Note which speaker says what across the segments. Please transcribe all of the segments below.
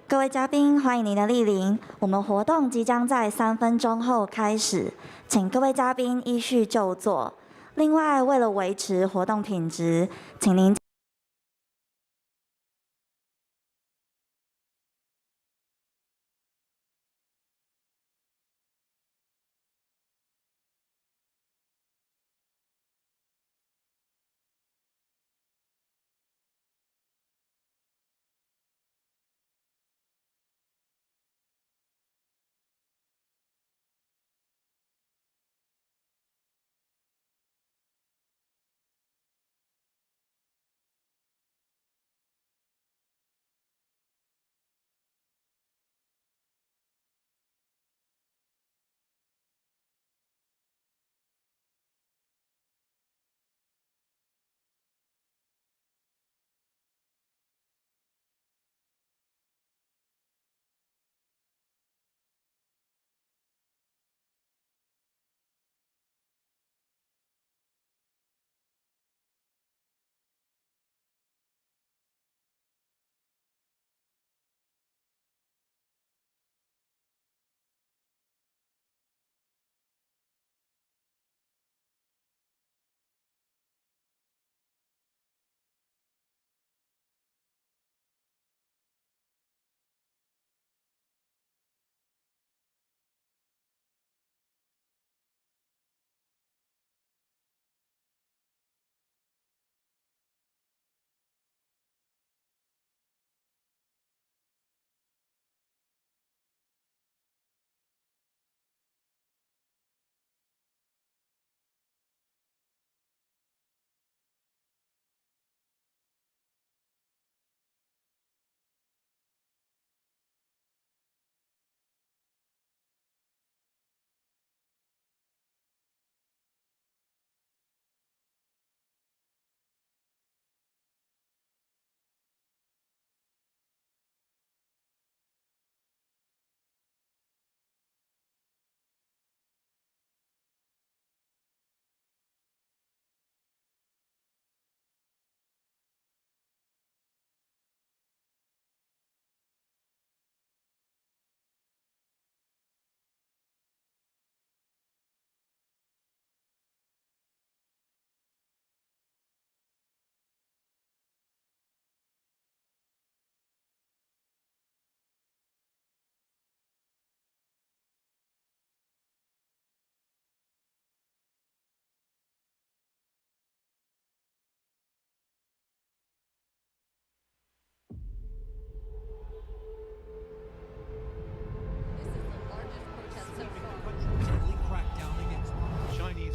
Speaker 1: 各位嘉宾，欢迎您的莅临。我们活动即将在3分钟后开始，请各位嘉宾依序就座。另外，为了维持活动品质，请您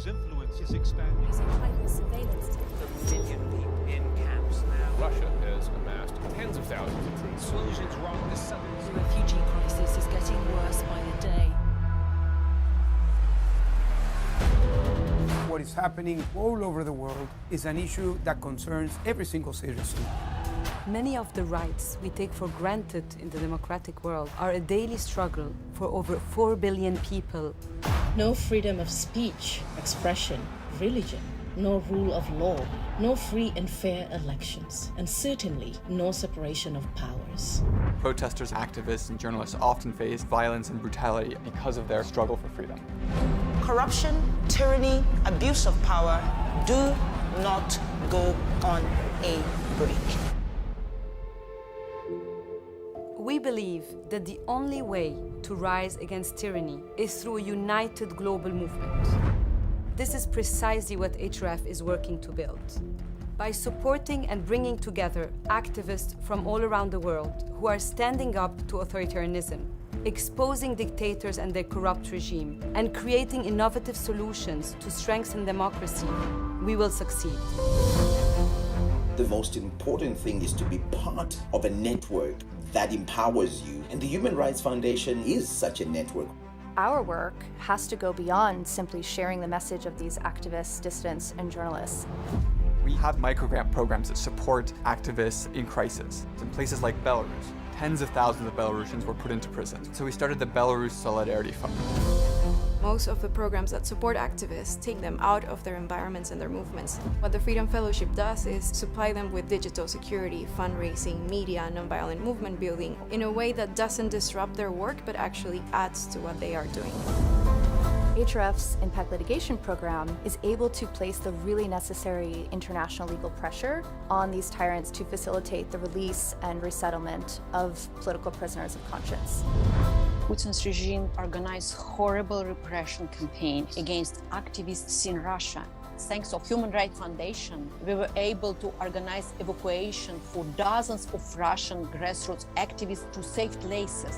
Speaker 2: Influence is expanding.
Speaker 3: Surveillance.
Speaker 4: A million people in camps now.
Speaker 5: Russia has amassed tens of thousands of troops.
Speaker 4: Explosions rock the southern.
Speaker 3: The refugee crisis is getting worse by the day.
Speaker 6: What is happening all over the world is an issue that concerns every single citizen.
Speaker 7: Many of the rights we take for granted in the democratic world are a daily struggle for over 4 billion people.
Speaker 8: No freedom of speech, expression, religion, no rule of law, no free and fair elections, and certainly no separation of powers.
Speaker 9: Protesters, activists, and journalists often face violence and brutality because of their struggle for freedom.
Speaker 10: Corruption, tyranny, abuse of power do not go on a break.
Speaker 7: We believe that the only way to rise against tyranny is through a united global movement. This is precisely what HRF is working to build. By supporting and bringing together activists from all around the world who are standing up to authoritarianism, exposing dictators and their corrupt regime, and creating innovative solutions to strengthen democracy, we will succeed.
Speaker 11: The most important thing is to be part of a network that empowers you, and the Human Rights Foundation is such a network.
Speaker 12: Our work has to go beyond simply sharing the message of these activists, dissidents, and journalists.
Speaker 9: We have microgrant programs that support activists in crisis. In places like Belarus, tens of thousands of Belarusians were put into prison. So we started the Belarus Solidarity Fund.
Speaker 2: Most of the programs that support activists take them out of their environments and their movements. What the Freedom Fellowship does is supply them with digital security, fundraising, media, nonviolent movement building in a way that doesn't disrupt their work but actually adds to what they are doing.
Speaker 12: HRF's impact litigation program is able to place the really necessary international legal pressure on these tyrants to facilitate the release and resettlement of political prisoners of conscience.
Speaker 13: Putin's regime organized horrible repression campaign against activists in Russia. Thanks to Human Rights Foundation, we were able to organize evacuation for dozens of Russian grassroots activists to safe places.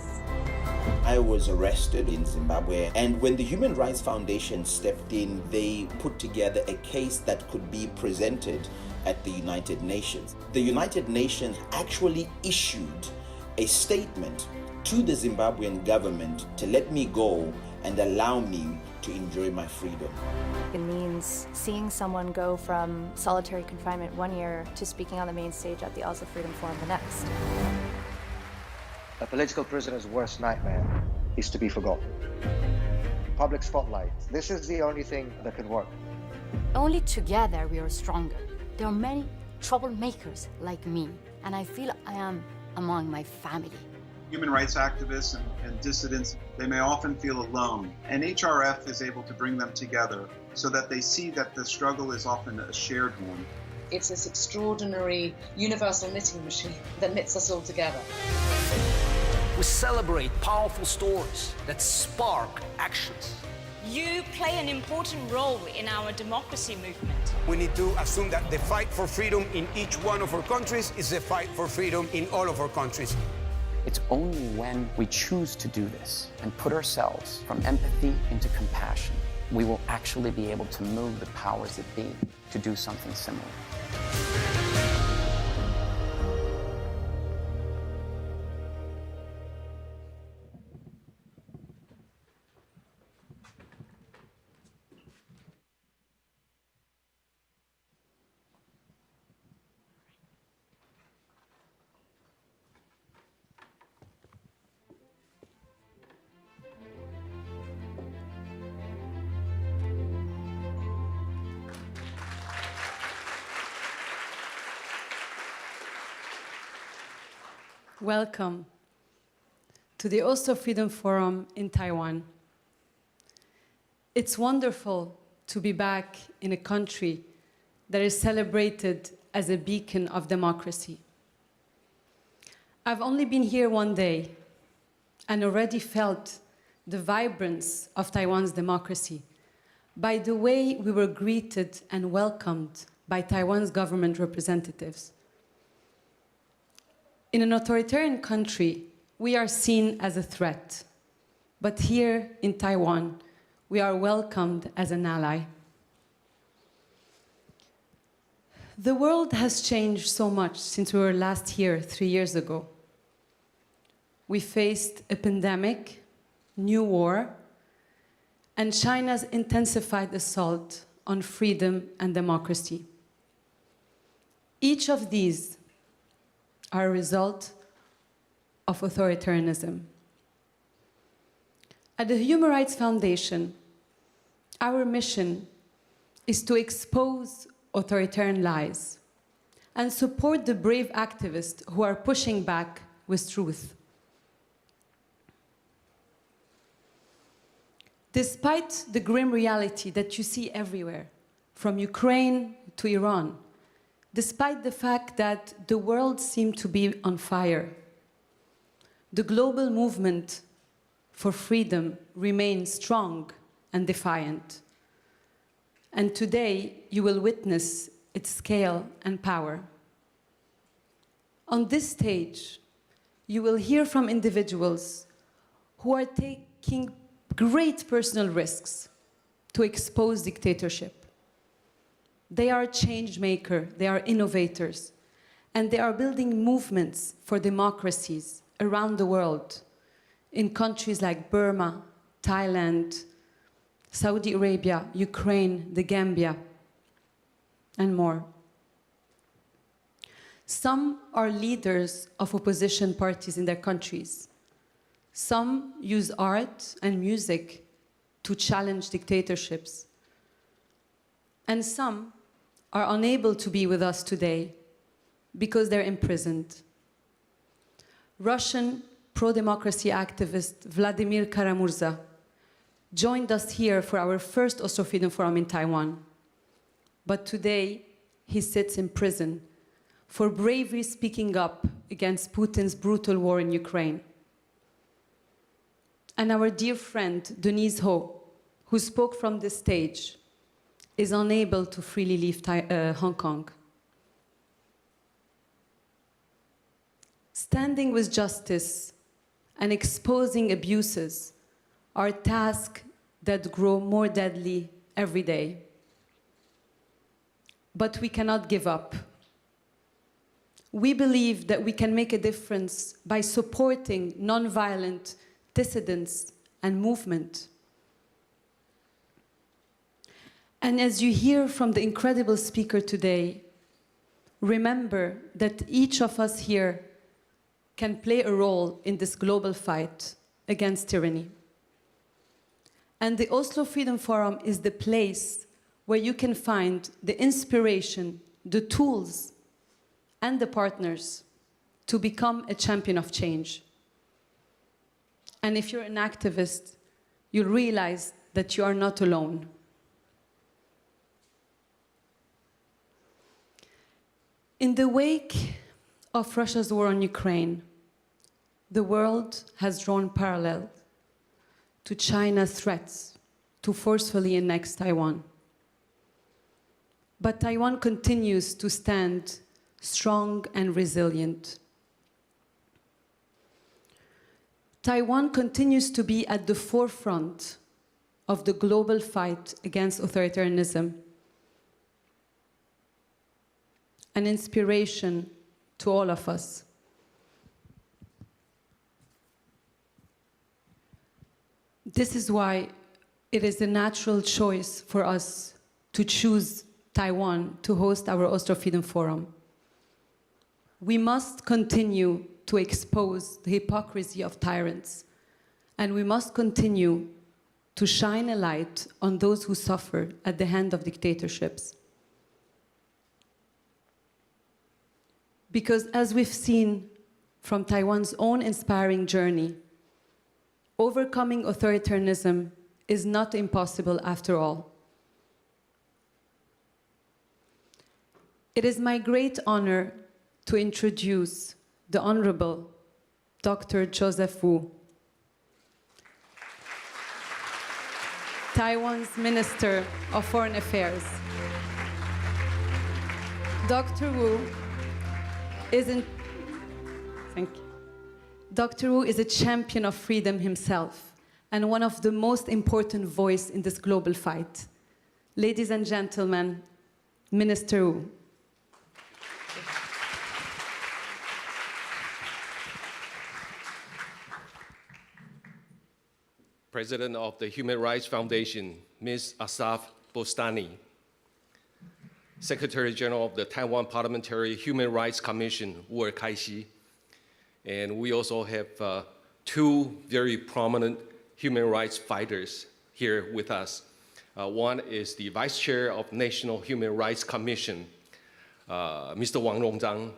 Speaker 11: I was arrested in Zimbabwe, and when the Human Rights Foundation stepped in, they put together a case that could be presented at the United Nations. The United Nations actually issued a statement to the Zimbabwean government to let me go and allow me to enjoy my freedom.
Speaker 12: It means seeing someone go from solitary confinement 1 year to speaking on the main stage at the Oslo Freedom Forum the next.
Speaker 14: A political prisoner's worst nightmare is to be forgotten. Public spotlight. This is the only thing that can work.
Speaker 15: Only together we are stronger. There are many troublemakers like me, and I feel I am among my family.
Speaker 16: Human rights activists and dissidents, they may often feel alone, and HRF is able to bring them together so that they see that the struggle is often a shared one.
Speaker 17: It's this extraordinary universal knitting machine that knits us all together.
Speaker 18: We celebrate powerful stories that spark actions.
Speaker 19: You play an important role in our democracy movement.
Speaker 20: We need to assume that the fight for freedom in each one of our countries is the fight for freedom in all of our countries.
Speaker 21: It's only when we choose to do this and put ourselves from empathy into compassion, we will actually be able to move the powers that be to do something similar.
Speaker 22: Welcome to the Oslo Freedom Forum in Taiwan. It's wonderful to be back in a country that is celebrated as a beacon of democracy. I've only been here 1 day and already felt the vibrance of Taiwan's democracy by the way we were greeted and welcomed by Taiwan's government representatives. In an authoritarian country, we are seen as a threat. But here in Taiwan, we are welcomed as an ally. The world has changed so much since we were last here 3 years ago. We faced a pandemic, new war, and China's intensified assault on freedom and democracy. Each of these are a result of authoritarianism. At the Human Rights Foundation, our mission is to expose authoritarian lies and support the brave activists who are pushing back with truth. Despite the grim reality that you see everywhere, from Ukraine to Iran, despite the fact that the world seemed to be on fire, the global movement for freedom remains strong and defiant. And today, you will witness its scale and power. On this stage, you will hear from individuals who are taking great personal risks to expose dictatorship. They are change makers, they are innovators, and they are building movements for democracies around the world in countries like Burma, Thailand, Saudi Arabia, Ukraine, the Gambia, and more. Some are leaders of opposition parties in their countries. Some use art and music to challenge dictatorships. And some are unable to be with us today because they're imprisoned. Russian pro-democracy activist Vladimir Kara-Murza joined us here for our first Oslo Freedom Forum in Taiwan. But today, he sits in prison for bravely speaking up against Putin's brutal war in Ukraine. And our dear friend, Denise Ho, who spoke from this stage, is unable to freely leave Hong Kong. Standing with justice and exposing abuses are tasks that grow more deadly every day. But we cannot give up. We believe that we can make a difference by supporting nonviolent dissidents and movement. And as you hear from the incredible speaker today, remember that each of us here can play a role in this global fight against tyranny. And the Oslo Freedom Forum is the place where you can find the inspiration, the tools, and the partners to become a champion of change. And if you're an activist, you'll realize that you are not alone. In the wake of Russia's war on Ukraine, the world has drawn parallel to China's threats to forcefully annex Taiwan. But Taiwan continues to stand strong and resilient. Taiwan continues to be at the forefront of the global fight against authoritarianism, an inspiration to all of us. This is why it is a natural choice for us to choose Taiwan to host our Oslo Freedom Forum. We must continue to expose the hypocrisy of tyrants, and we must continue to shine a light on those who suffer at the hand of dictatorships. Because as we've seen from Taiwan's own inspiring journey, overcoming authoritarianism is not impossible after all. It is my great honor to introduce the Honorable Dr. Joseph Wu, Taiwan's Minister of Foreign Affairs. Dr. Wu is Dr. Wu is a champion of freedom himself and one of the most important voices in this global fight. Ladies and gentlemen, Minister Wu.
Speaker 1: President of the Human Rights Foundation, Ms. Asaf Bostani, Secretary General of the Taiwan Parliamentary Human Rights Commission, Wu Kaixi, and we also have two very prominent human rights fighters here with us. One is the Vice Chair of National Human Rights Commission, Mr. Wang Rongzhang,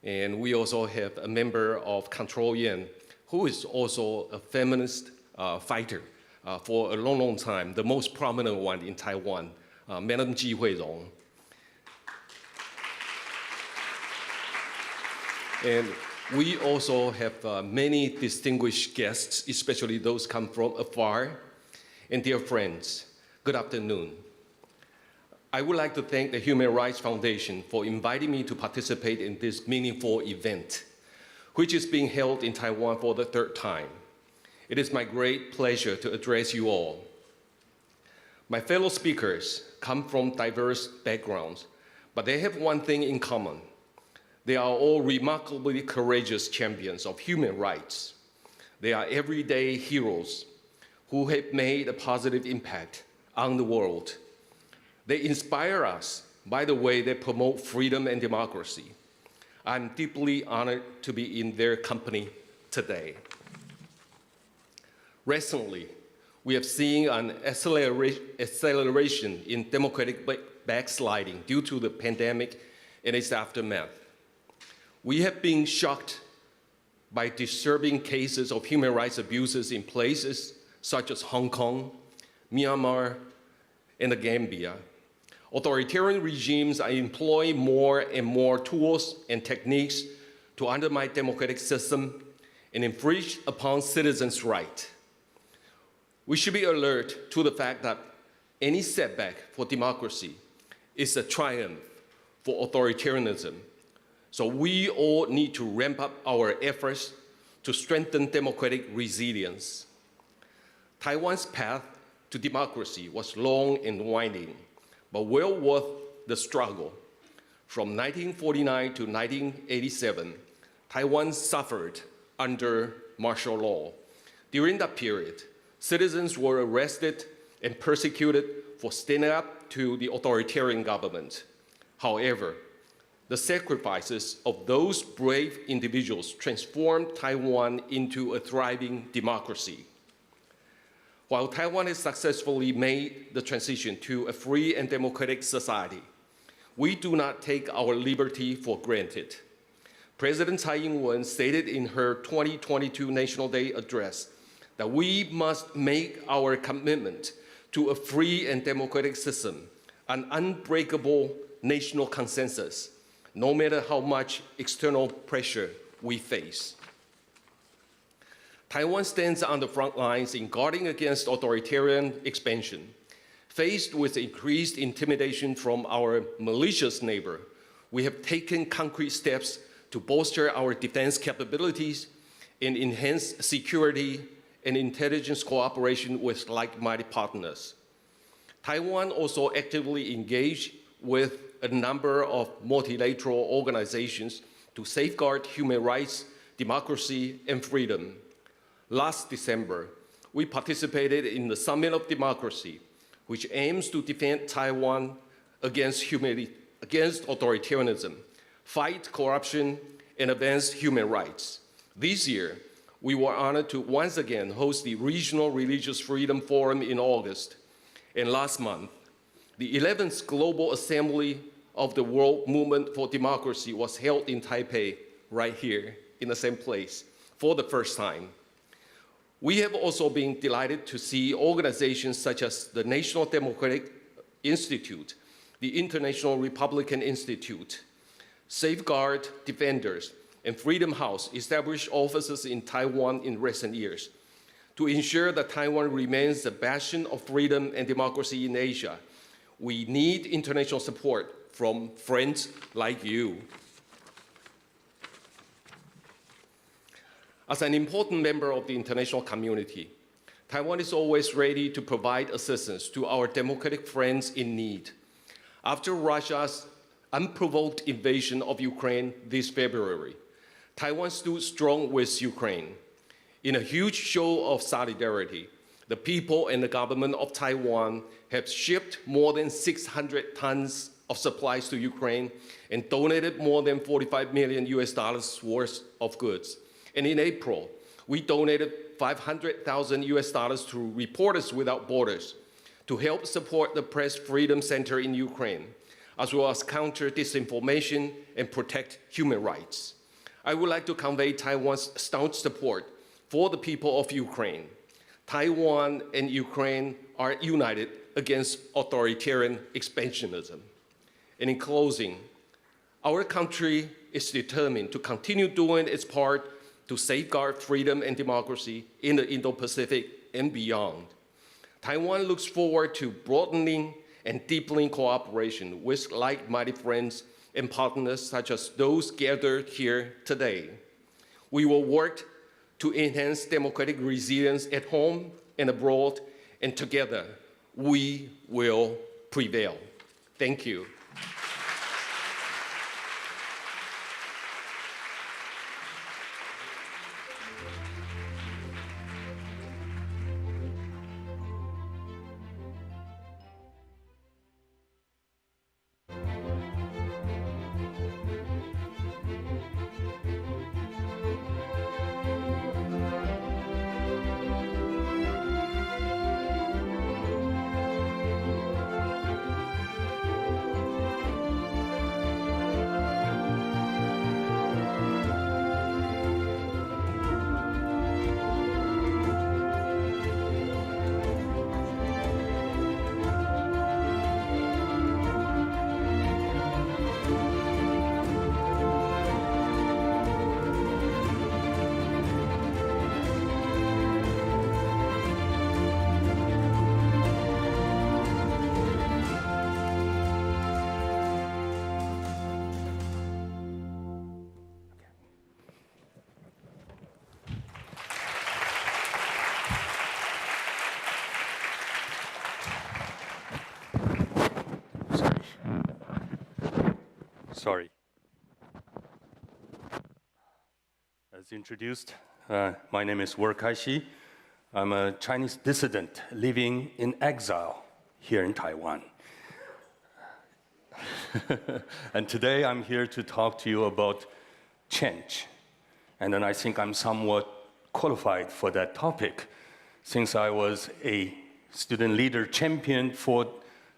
Speaker 1: and we also have a member of Control Yan, who is also a feminist fighter for a long, long time, the most prominent one in Taiwan, Madam Ji Huirong. And we also have many distinguished guests, especially those come from afar. And dear friends, good afternoon. I would like to thank the Human Rights Foundation for inviting me to participate in this meaningful event, which is being held in Taiwan for the third time. It is my great pleasure to address you all. My fellow speakers come from diverse backgrounds, but they have one thing in common. They are all remarkably courageous champions of human rights. They are everyday heroes who have made a positive impact on the world. They inspire us by the way they promote freedom and democracy. I'm deeply honored to be in their company today. Recently, we have seen an acceleration in democratic backsliding due to the pandemic and its aftermath. We have been shocked by disturbing cases of human rights abuses in places such as Hong Kong, Myanmar, and the Gambia. Authoritarian regimes are employing more and more tools and techniques to undermine democratic system and infringe upon citizens' rights. We should be alert to the fact that any setback for democracy is a triumph for authoritarianism. So we all need to ramp up our efforts to strengthen democratic resilience. Taiwan's path to democracy was long and winding, but well worth the struggle. From 1949 to 1987, Taiwan suffered under martial law. During that period, citizens were arrested and persecuted for standing up to the authoritarian government. However, the sacrifices of those brave individuals transformed Taiwan into a thriving democracy. While Taiwan has successfully made the transition to a free and democratic society, we do not take our liberty for granted. President Tsai Ing-wen stated in her 2022 National Day address that we must make our commitment to a free and democratic system an unbreakable national consensus, no matter how much external pressure we face. Taiwan stands on the front lines in guarding against authoritarian expansion. Faced with increased intimidation from our malicious neighbor, we have taken concrete steps to bolster our defense capabilities and enhance security and intelligence cooperation with like-minded partners. Taiwan also actively engaged with a number of multilateral organizations to safeguard human rights, democracy, and freedom. Last December, we participated in the Summit of Democracy, which aims to defend Taiwan against authoritarianism, fight corruption, and advance human rights. This year, we were honored to once again host the Regional Religious Freedom Forum in August. And last month, the 11th Global Assembly of the World Movement for Democracy was held in Taipei, right here, in the same place, for the first time. We have also been delighted to see organizations such as the National Democratic Institute, the International Republican Institute, Safeguard Defenders, and Freedom House establish offices in Taiwan in recent years. To ensure that Taiwan remains a bastion of freedom and democracy in Asia, we need international support from friends like you. As an important member of the international community, Taiwan is always ready to provide assistance to our democratic friends in need. After Russia's unprovoked invasion of Ukraine this February, Taiwan stood strong with Ukraine. In a huge show of solidarity, the people and the government of Taiwan have shipped more than 600 tons of supplies to Ukraine and donated more than $45 million worth of goods. And in April, we donated $500,000 to Reporters Without Borders to help support the Press Freedom Center in Ukraine, as well as counter disinformation and protect human rights. I would like to convey Taiwan's staunch support for the people of Ukraine. Taiwan and Ukraine are united against authoritarian expansionism. And in closing, our country is determined to continue doing its part to safeguard freedom and democracy in the Indo-Pacific and beyond. Taiwan looks forward to broadening and deepening cooperation with like-minded friends and partners such as those gathered here today. We will work to enhance democratic resilience at home and abroad, and together we will prevail. Thank you.
Speaker 4: Sorry. As introduced, my name is Wer Kai-shi. I'm a Chinese dissident living in exile here in Taiwan. And today I'm here to talk to you about change. And then I think I'm somewhat qualified for that topic, since I was a student leader champion for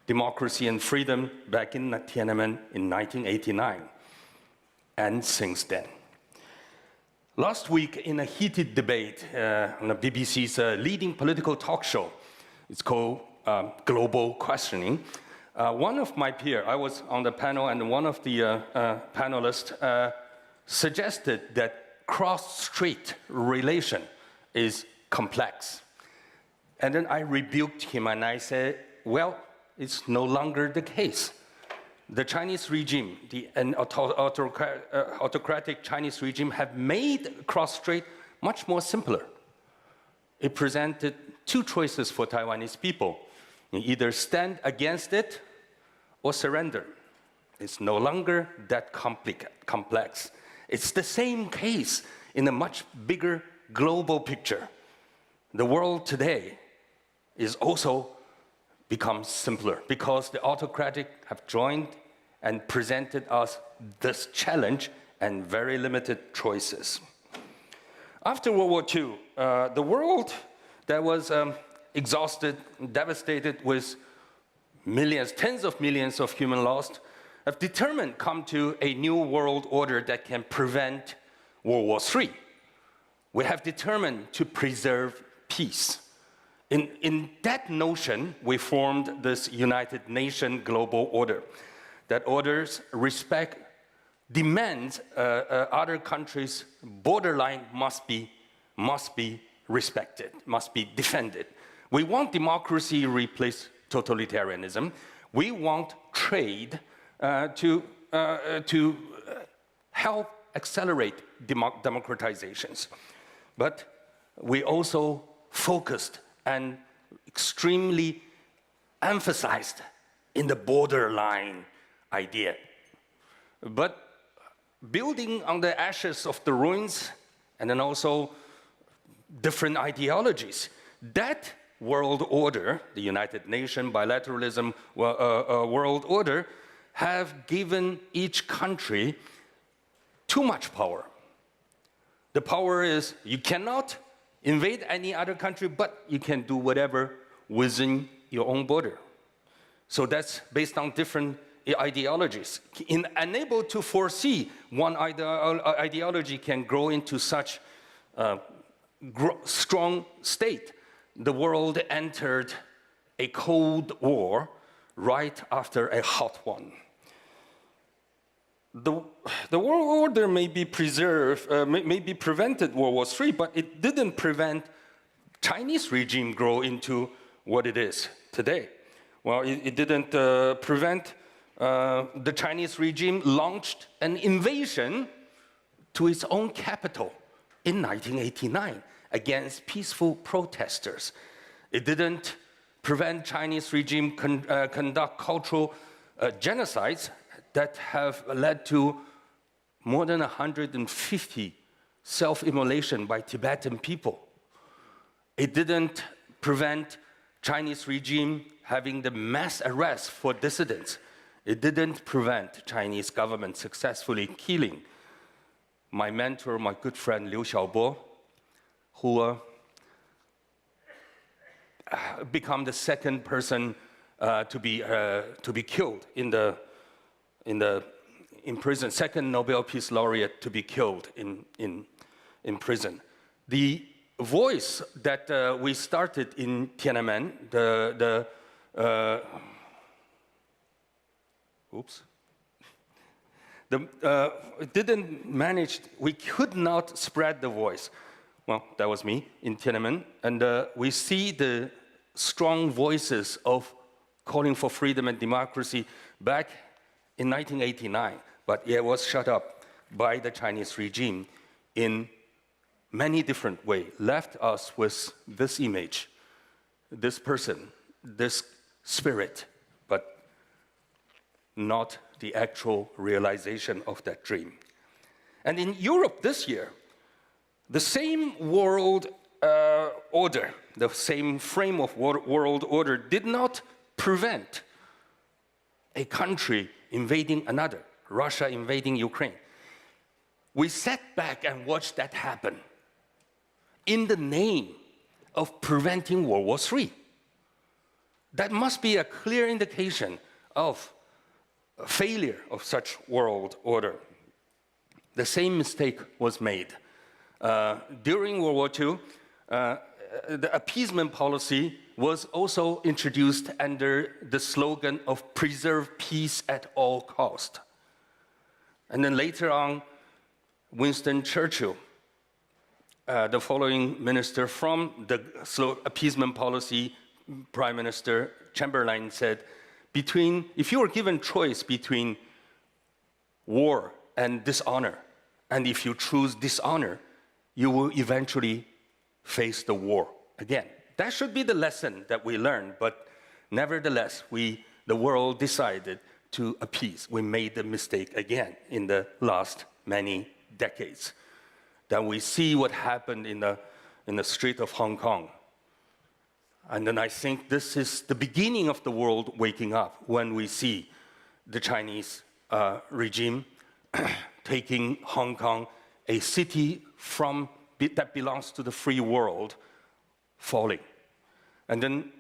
Speaker 4: democracy and freedom back in Tiananmen in 1989, and since then. Last week, in a heated debate on the BBC's leading political talk show, it's called Global Questioning, one of my peers, I was on the panel, and one of the panelists suggested that cross-strait relation is complex. And then I rebuked him and I said, well, it's no longer the case. The Chinese regime, an autocratic Chinese regime, have made cross-strait much more simpler. It presented two choices for Taiwanese people. You either stand against it or surrender. It's no longer that complex. It's the same case in a much bigger global picture. The world today is also become simpler because the autocratic have joined and presented us this challenge and very limited choices. After World War II, the world that was exhausted, devastated with millions, tens of millions of human lost, have determined to come to a new world order that can prevent World War III. We have determined to preserve peace. In that notion, we formed this United Nations global order. That orders respect, demands other countries' borderline must be respected, must be defended. We want democracy replace totalitarianism. We want trade to help accelerate democratizations. But we also focused and extremely emphasized in the borderline idea. But building on the ashes of the ruins, and then also different ideologies, that world order, the United Nations bilateralism world order, have given each country too much power. The power is you cannot invade any other country, but you can do whatever within your own border. So that's based on different ideologies. Unable to foresee one ideology can grow into such strong state, the world entered a Cold War right after a hot one. The world order may be preserved, maybe prevented World War III, but it didn't prevent Chinese regime grow into what it is today. Well, it didn't prevent the Chinese regime launched an invasion to its own capital in 1989 against peaceful protesters. It didn't prevent Chinese regime conduct cultural genocides that have led to more than 150 self-immolation by Tibetan people. It didn't prevent Chinese regime having the mass arrest for dissidents. It didn't prevent Chinese government successfully killing my mentor, my good friend Liu Xiaobo, who became the second person to be killed in prison, second Nobel Peace Laureate to be killed in prison. The voice that we started in Tiananmen, it didn't manage, we could not spread the voice. Well, that was me in Tiananmen, and we see the strong voices of calling for freedom and democracy back in 1989, but it was shut up by the Chinese regime in many different ways, left us with this image, this person, this spirit, but not the actual realization of that dream. And in Europe this year, the same world order, the same frame of world order did not prevent a country invading another, Russia invading Ukraine. We sat back and watched that happen in the name of preventing World War III. That must be a clear indication of a failure of such world order. The same mistake was made. During World War II, the appeasement policy was also introduced under the slogan of preserve peace at all cost. And then later on, Winston Churchill, the following minister from the appeasement policy, Prime Minister Chamberlain said, if you were given choice between war and dishonor, and if you choose dishonor, you will eventually face the war again. That should be the lesson that we learn, but nevertheless, the world decided to appease. We made the mistake again in the last many decades. Then we see what happened in the street of Hong Kong. And then I think this is the beginning of the world waking up when we see the Chinese regime taking Hong Kong, a city that belongs to the free world, falling. And then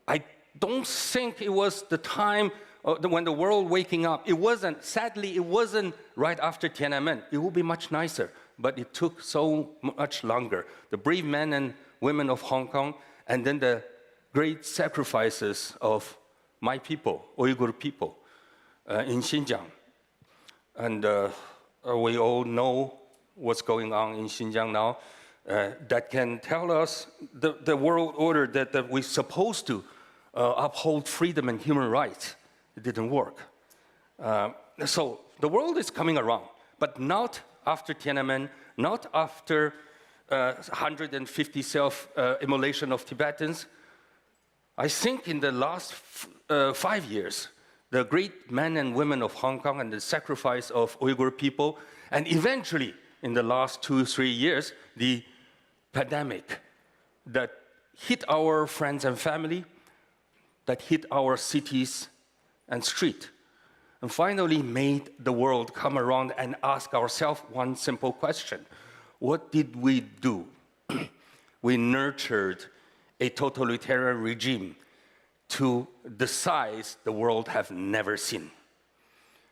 Speaker 4: I don't think it was the time when the world waking up. Sadly, it wasn't right after Tiananmen. It would be much nicer, but it took so much longer. The brave men and women of Hong Kong, and then the great sacrifices of my people, Uyghur people, in Xinjiang. And we all know what's going on in Xinjiang now. That can tell us the world order that we're supposed to uphold freedom and human rights. It didn't work. So the world is coming around, but not after Tiananmen, not after 150 self-immolation of Tibetans. I think in the last 5 years, the great men and women of Hong Kong and the sacrifice of Uyghur people, and eventually in the last 2-3 years, the pandemic that hit our friends and family, that hit our cities and street, and finally made the world come around and ask ourselves one simple question. What did we do? We nurtured a totalitarian regime to the size the world have never seen.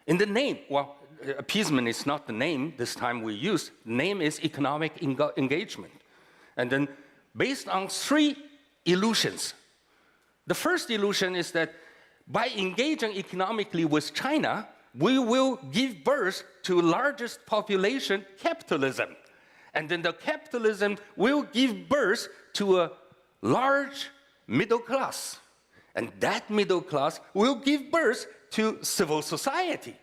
Speaker 4: In the name, well, appeasement is not the name this time we use. The name is economic engagement. And then based on 3 illusions. The first illusion is that by engaging economically with China, we will give birth to largest population capitalism. And then the capitalism will give birth to a large middle class. And that middle class will give birth to civil society.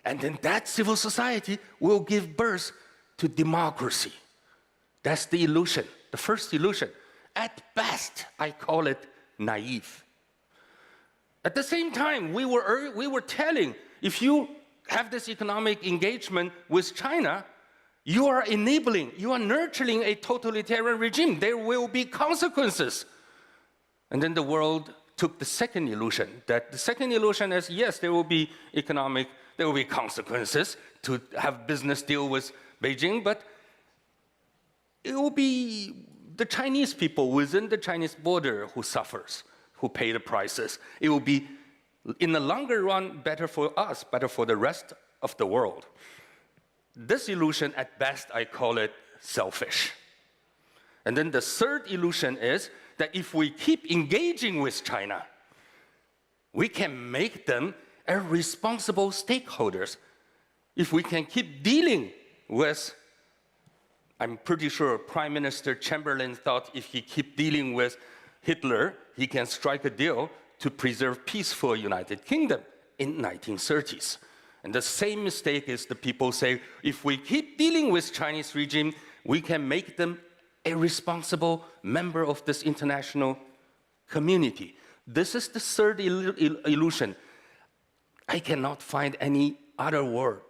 Speaker 4: And then that civil society will give birth to democracy. That's the illusion, the first illusion. At best, I call it naive. At the same time, we were telling, if you have this economic engagement with China, you are enabling, you are nurturing a totalitarian regime. There will be consequences. And then the world took the second illusion, that the second illusion is, yes, there will be consequences to have business deal with Beijing, but it will be the Chinese people within the Chinese border who suffers, who pay the prices. It will be, in the longer run, better for us, better for the rest of the world. This illusion, at best, I call it selfish. And then the third illusion is that if we keep engaging with China, we can make them a responsible stakeholders. If we can keep dealing with, I'm pretty sure Prime Minister Chamberlain thought if he keep dealing with Hitler, he can strike a deal to preserve peace for United Kingdom in 1930s. And the same mistake is the people say, if we keep dealing with Chinese regime, we can make them a responsible member of this international community. This is the third illusion. I cannot find any other word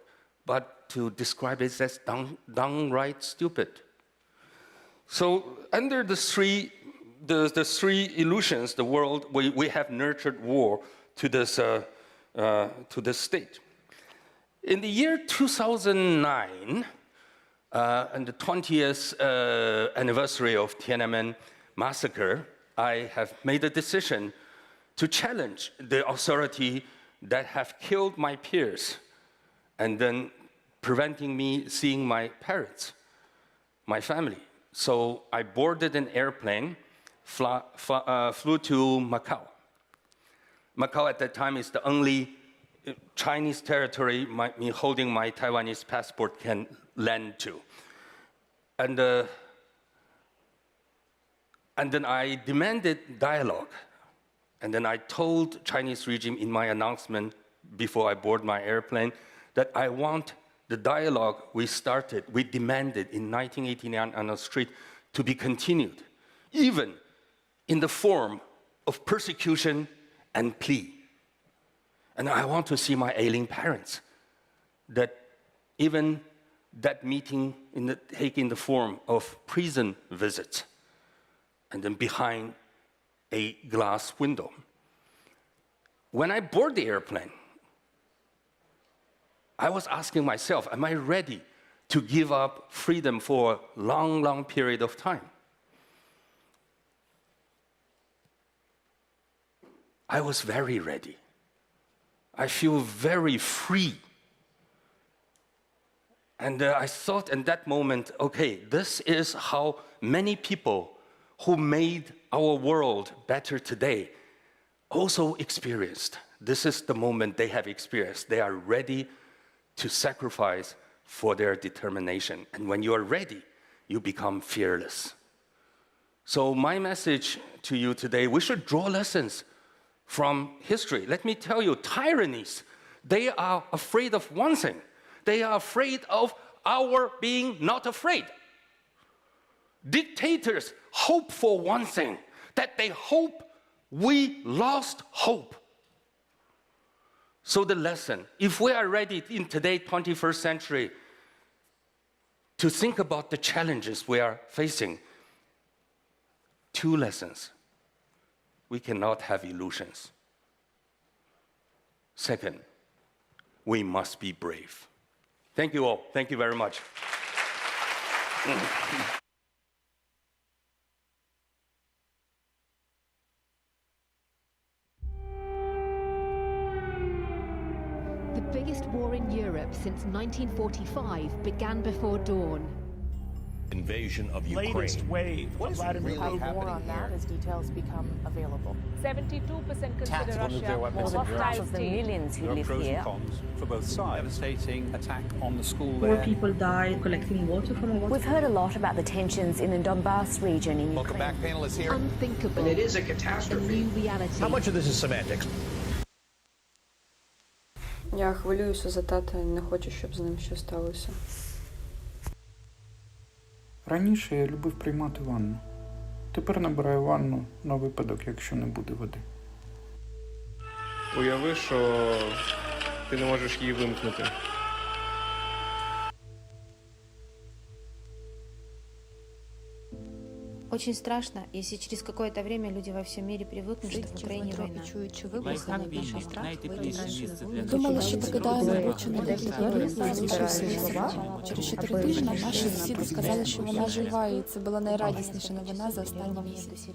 Speaker 4: but to describe it as downright stupid. So under the three illusions, the world, we have nurtured war to this state. In the year 2009, and the 20th anniversary of Tiananmen massacre, I have made a decision to challenge the authority that have killed my peers and then preventing me seeing my parents, my family. So I boarded an airplane, flew to Macau. Macau at that time is the only Chinese territory me holding my Taiwanese passport can land to. And then I demanded dialogue. And then I told Chinese regime in my announcement before I board my airplane that I want the dialogue we demanded in 1989 on the street to be continued, even in the form of persecution and plea. And I want to see my ailing parents, that even that meeting taking the form of prison visits, and then behind a glass window. When I board the airplane, I was asking myself, am I ready to give up freedom for a long, long period of time? I was very ready. I feel very free. And I thought in that moment, okay, this is how many people who made our world better today also experienced. This is the moment they have experienced. They are ready to sacrifice for their determination. And when you are ready, you become fearless. So my message to you today, we should draw lessons from history. Let me tell you, tyrannies, they are afraid of one thing. They are afraid of our being not afraid. Dictators hope for one thing, that they hope we lost hope. So the lesson, if we are ready in today's 21st century to think about the challenges we are facing, two lessons. We cannot have illusions. Second, we must be brave. Thank you all. Thank you very much.
Speaker 3: The biggest war in Europe since 1945 began before dawn.
Speaker 5: Invasion of Ukraine.
Speaker 23: Latest wave.
Speaker 5: What is really happening
Speaker 24: more on that as details become available.
Speaker 23: 72% consider Russia
Speaker 5: more than
Speaker 23: half of the millions
Speaker 5: who live here. Cons for both sides. Devastating attack on the school there.
Speaker 25: More people died collecting water from a water.
Speaker 26: We've heard a lot about the tensions in the Donbass region in
Speaker 5: Welcome
Speaker 26: Ukraine.
Speaker 5: back, panelists here.
Speaker 3: Unthinkable.
Speaker 5: And it is a catastrophe.
Speaker 3: A new reality.
Speaker 5: How much of this is semantics?
Speaker 2: Я хвилююся за тата, не хочу, щоб з ним щось сталося.
Speaker 6: Раніше я любив приймати ванну. Тепер набираю ванну на випадок, якщо не буде води.
Speaker 1: Уяви, що ти не можеш її вимкнути.
Speaker 27: Очень страшно, если через какое-то время люди во всем мире привыкнут, что в Украине война.
Speaker 28: Думали, що покидаємо робочу неділю, залишився слова. Через 4 тижні наші сусіди сказали, що вона жива, і це була найрадісніша новина за останні місяці.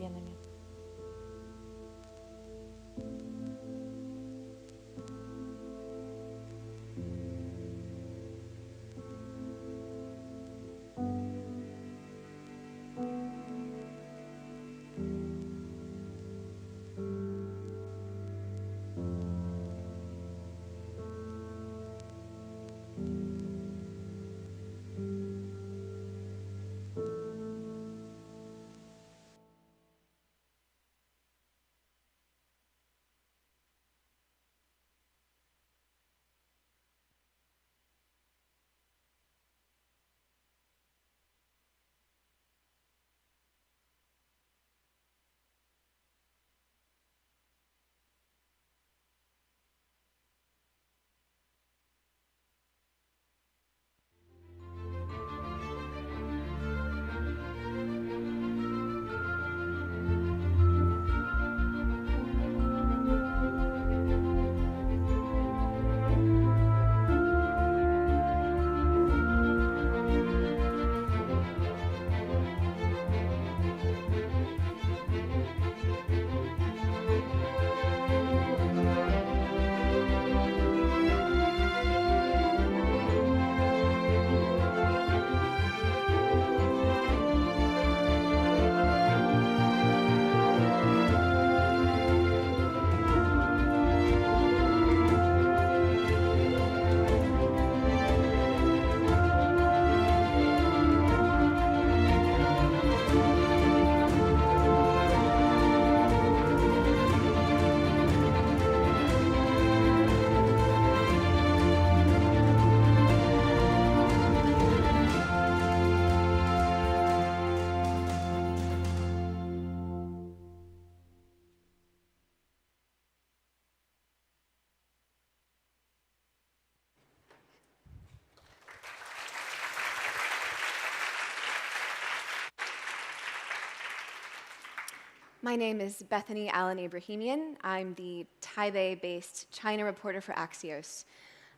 Speaker 7: My name is Bethany Allen Abrahamian. I'm the Taipei-based China reporter for Axios,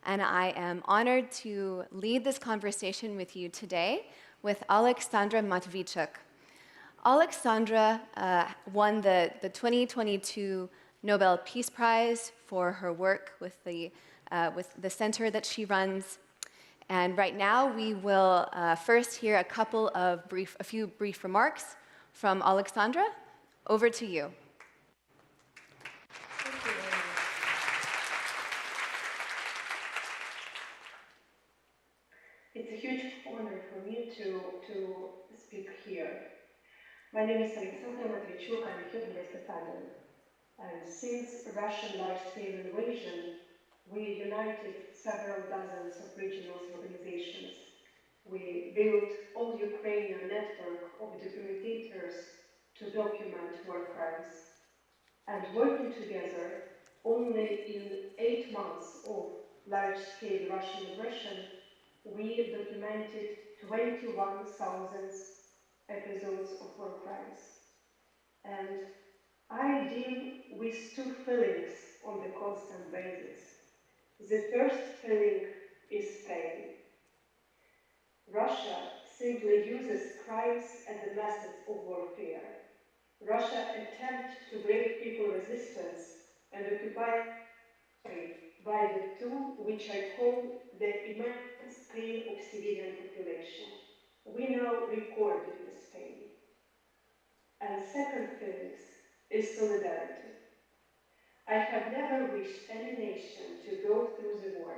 Speaker 7: and I am honored to lead this conversation with you today with Alexandra Matvichuk. Alexandra won the 2022 Nobel Peace Prize for her work with the center that she runs. And right now, we will first hear a few brief remarks from Alexandra. Over to you.
Speaker 8: It's a huge honor for me to speak here. My name is Alexandra Matvichuk. I'm here in London. And since Russian large-scale invasion, we united several dozens of regional organizations. We built all Ukrainian network of documentators to document war crimes. And working together, only in 8 months of large-scale Russian aggression, we documented 21,000 episodes of war crimes. And I deal with two feelings on the constant basis. The first feeling is pain. Russia simply uses crimes as a method of warfare. Russia attempts to break people's resistance and occupy by the tool which I call the immense pain of civilian population. We now record this pain. And second feeling is solidarity. I have never wished any nation to go through the war,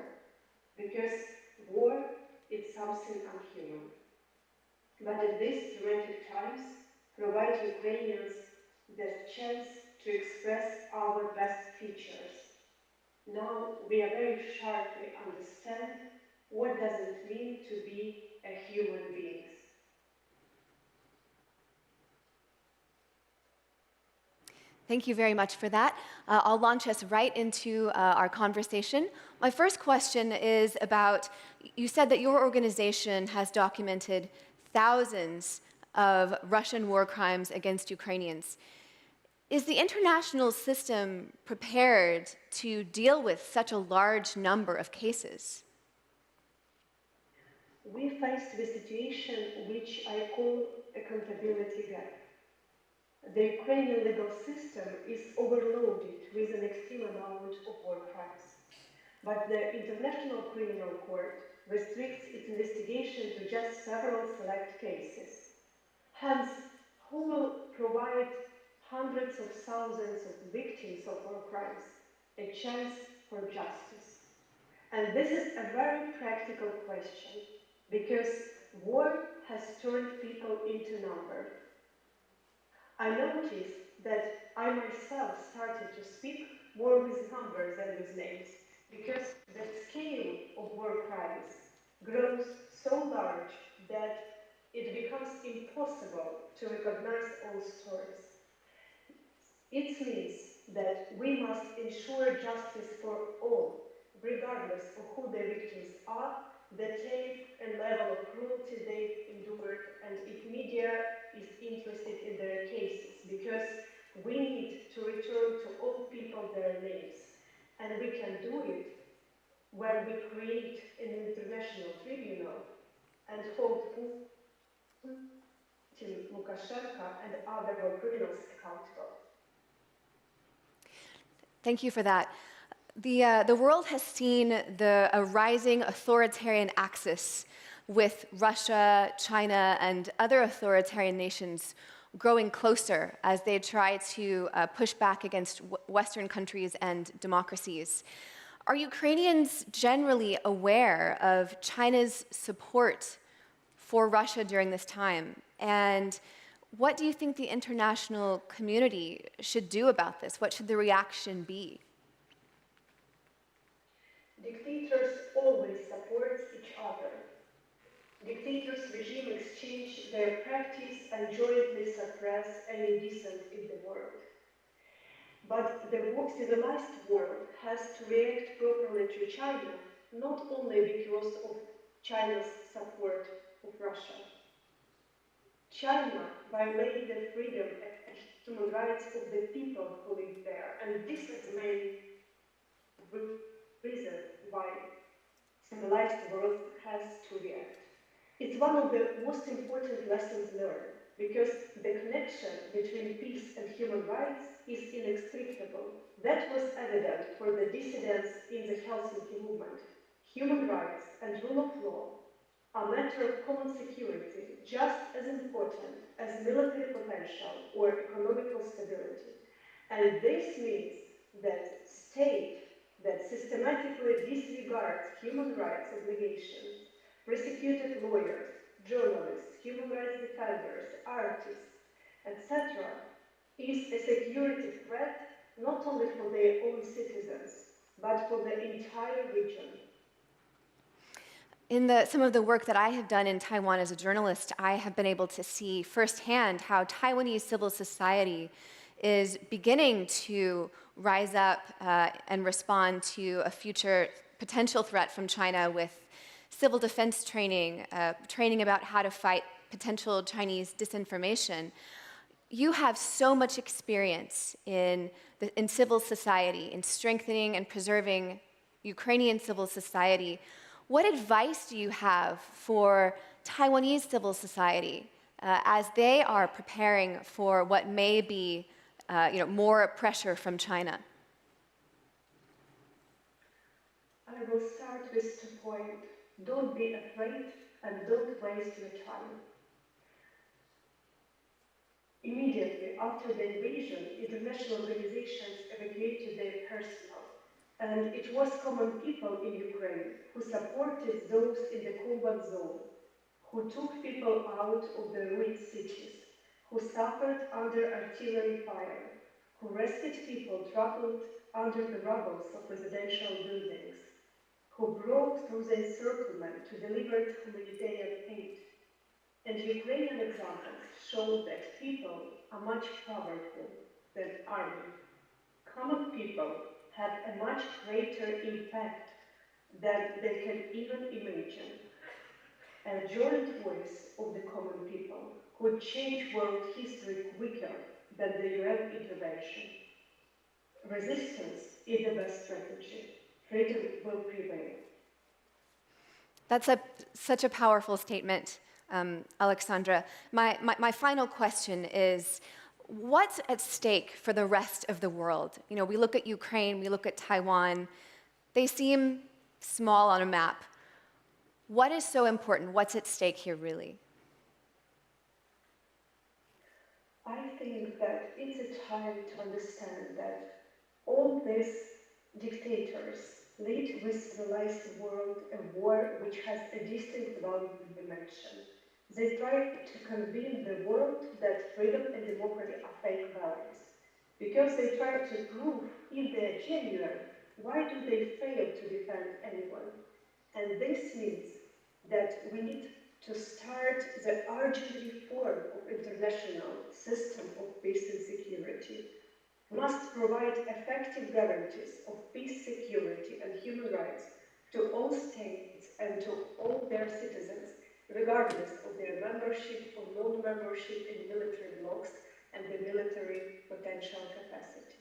Speaker 8: because war is something unhuman. But at these dramatic times, provide Ukrainians the chance to express our best features. Now we are very sharply understand what does it mean to be a human being.
Speaker 7: Thank you very much for that. I'll launch us right into our conversation. My first question is about, you said that your organization has documented thousands of Russian war crimes against Ukrainians. Is the international system prepared to deal with such a large number of cases?
Speaker 8: We faced the situation which I call accountability gap. The Ukrainian legal system is overloaded with an extreme amount of war crimes. But the International Criminal Court restricts its investigation to just several select cases. Hence, who will provide hundreds of thousands of victims of war crimes a chance for justice? And this is a very practical question, because war has turned people into numbers. I noticed that I myself started to speak more with numbers than with names, because the scale of war crimes grows so large that it becomes impossible to recognize all stories. It means that we must ensure justice for all, regardless of who the victims are, the type and level of cruelty they endured, and if media is interested in their cases, because we need to return to all people their names. And we can do it when we create an international tribunal and hold Putin, Lukashenko, and other war criminals accountable.
Speaker 7: Thank you for that. The world has seen a rising authoritarian axis with Russia, China, and other authoritarian nations growing closer as they try to push back against Western countries and democracies. Are Ukrainians generally aware of China's support for Russia during this time? And what do you think the international community should do about this? What should the reaction be?
Speaker 8: Dictators always support each other. Dictators' regime exchange their practice and jointly suppress any dissent in the world. But the civilized world has to react properly to China, not only because of China's support of Russia. China violated the freedom human rights of the people who live there. And this is the main reason why civilized world has to react. It's one of the most important lessons learned, because the connection between peace and human rights is inextricable. That was evident for the dissidents in the Helsinki movement. Human rights and rule of law are a matter of common security, just as important as military potential or economical stability. And this means that state that systematically disregards human rights obligations, prosecuted lawyers, journalists, human rights defenders, artists, etc., is a security threat not only for their own citizens, but for the entire region.
Speaker 7: In some of the work that I have done in Taiwan as a journalist, I have been able to see firsthand how Taiwanese civil society is beginning to rise up and respond to a future potential threat from China with civil defense training, training about how to fight potential Chinese disinformation. You have so much experience in civil society, in strengthening and preserving Ukrainian civil society. What advice do you have for Taiwanese civil society as they are preparing for what may be more pressure from China?
Speaker 8: I will start with 2 points. Don't be afraid and don't waste your time. Immediately after the invasion, international organizations evacuated their personnel, and it was common people in Ukraine who supported those in the combat zone, who took people out of the ruined cities, who suffered under artillery fire, who rescued people trapped under the rubble of residential buildings, who broke through the encirclement to deliver humanitarian aid. And Ukrainian examples show that people are much powerful than army. Common people have a much greater impact than they can even imagine. A joint voice of the common people could change world history quicker than the UN intervention. Resistance is the best strategy. Freedom will prevail.
Speaker 7: That's such a powerful statement, Alexandra. My final question is, what's at stake for the rest of the world? You know, we look at Ukraine, we look at Taiwan. They seem small on a map. What is so important? What's at stake here, really?
Speaker 8: I think that it's a time to understand that all these dictators lead with civilized world a war which has a distinct value dimension. They try to convince the world that freedom and democracy are fake values. Because they try to prove if they're genuine, why do they fail to defend anyone? And this means that we need to start the urgent reform of international system of peace and security. We must provide effective guarantees of peace, security, and human rights to all states and to all their citizens, regardless of their membership or non-membership in military blocs and the military potential capacity.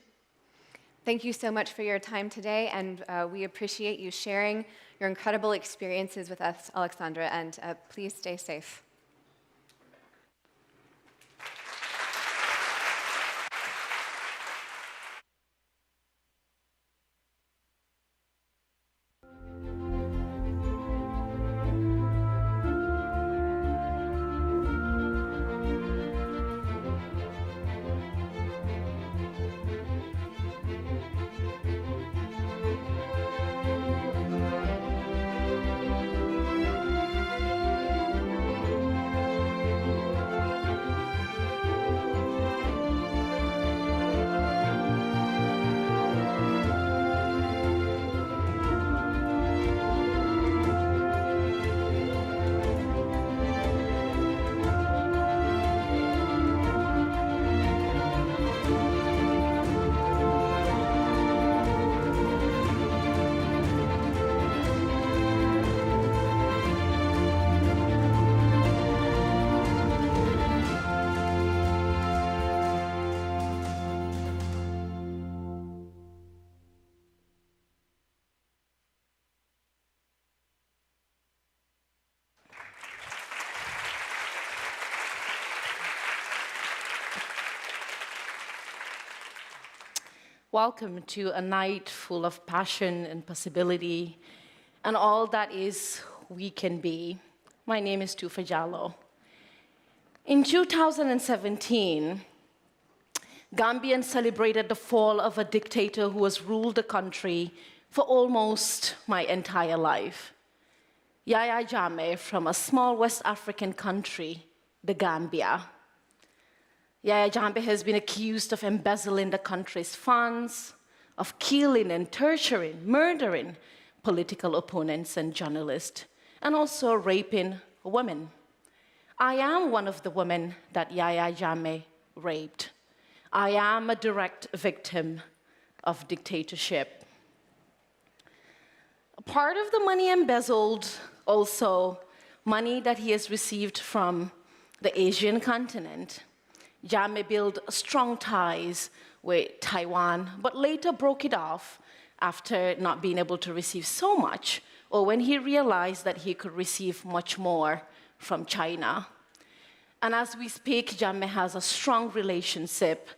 Speaker 7: Thank you so much for your time today, and we appreciate you sharing your incredible experiences with us, Alexandra, and please stay safe.
Speaker 24: Welcome to a night full of passion and possibility and all that is we can be. My name is Tufa Jallow. In 2017, Gambians celebrated the fall of a dictator who has ruled the country for almost my entire life. Yahya Jammeh from a small West African country, the Gambia. Yahya Jammeh has been accused of embezzling the country's funds, of killing and torturing, murdering political opponents and journalists, and also raping women. I am one of the women that Yahya Jammeh raped. I am a direct victim of dictatorship. Part of the money embezzled, also money that he has received from the Asian continent. Jammeh built strong ties with Taiwan, but later broke it off after not being able to receive so much, or when he realized that he could receive much more from China. And as we speak, Jammeh has a strong relationship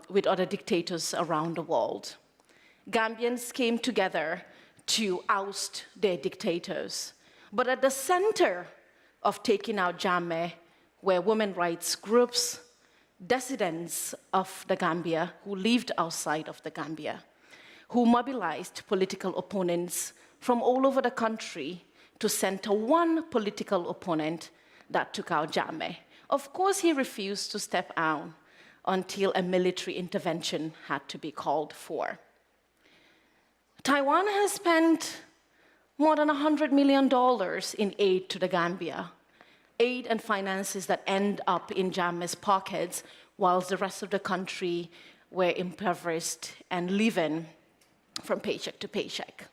Speaker 24: with other dictators around the world. Gambians came together to oust their dictators. But at the center of taking out Jammeh were women's rights groups, dissidents of the Gambia who lived outside of the Gambia, who mobilized political opponents from all over the country to center one political opponent that took out Jammeh. Of course, he refused to step down until a military intervention had to be called for. Taiwan has spent more than $100 million in aid to the Gambia, aid and finances that end up in Jammeh's pockets, whilst the rest of the country were impoverished and living from paycheck to paycheck.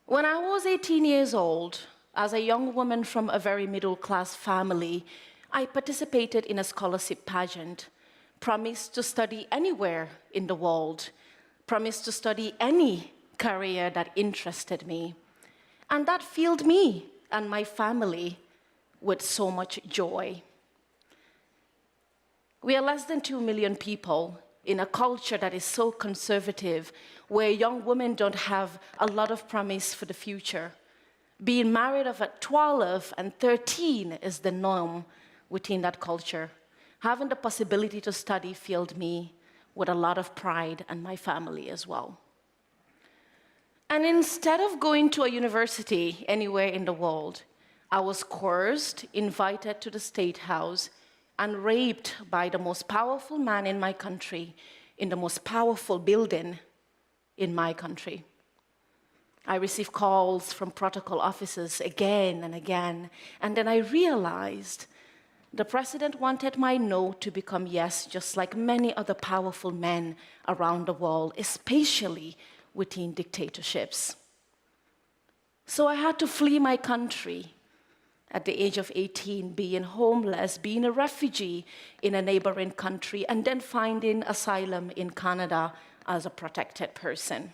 Speaker 24: When I was 18 years old, as a young woman from a very middle-class family, I participated in a scholarship pageant, promised to study anywhere in the world, promised to study any career that interested me. And that filled me and my family with so much joy. We are less than 2 million people in a culture that is so conservative, where young women don't have a lot of promise for the future. Being married at 12 and 13 is the norm within that culture. Having the possibility to study filled me with a lot of pride, and my family as well. And instead of going to a university anywhere in the world, I was coerced, invited to the State House, and raped by the most powerful man in my country, in the most powerful building in my country. I received calls from protocol officers again and again, and then I realized the president wanted my no to become yes, just like many other powerful men around the world, especially within dictatorships. So I had to flee my country at the age of 18, being homeless, being a refugee in a neighboring country, and then finding asylum in Canada as a protected person.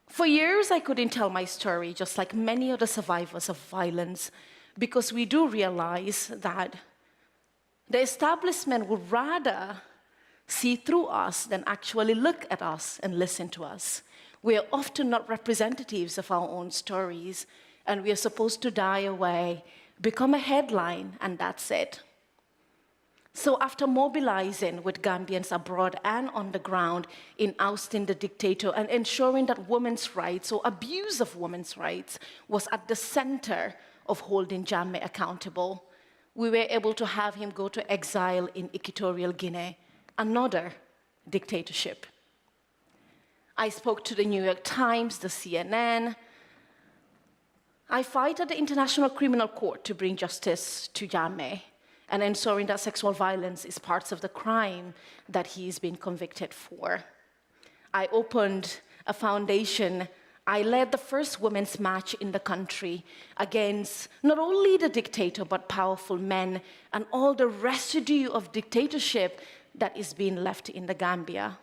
Speaker 24: For years, I couldn't tell my story, just like many other survivors of violence, because we do realize that the establishment would rather see through us than actually look at us and listen to us. We are often not representatives of our own stories, and we are supposed to die away, become a headline, and that's it. So after mobilizing with Gambians abroad and on the ground in ousting the dictator and ensuring that women's rights or abuse of women's rights was at the center of holding Jammeh accountable, we were able to have him go to exile in Equatorial Guinea, another dictatorship. I spoke to the New York Times, the CNN. I fight at the International Criminal Court to bring justice to Jammeh and ensuring that sexual violence is part of the crime that he's been convicted for. I opened a foundation. I led the first women's march in the country against not only the dictator, but powerful men and all the residue of dictatorship that is being left in the Gambia.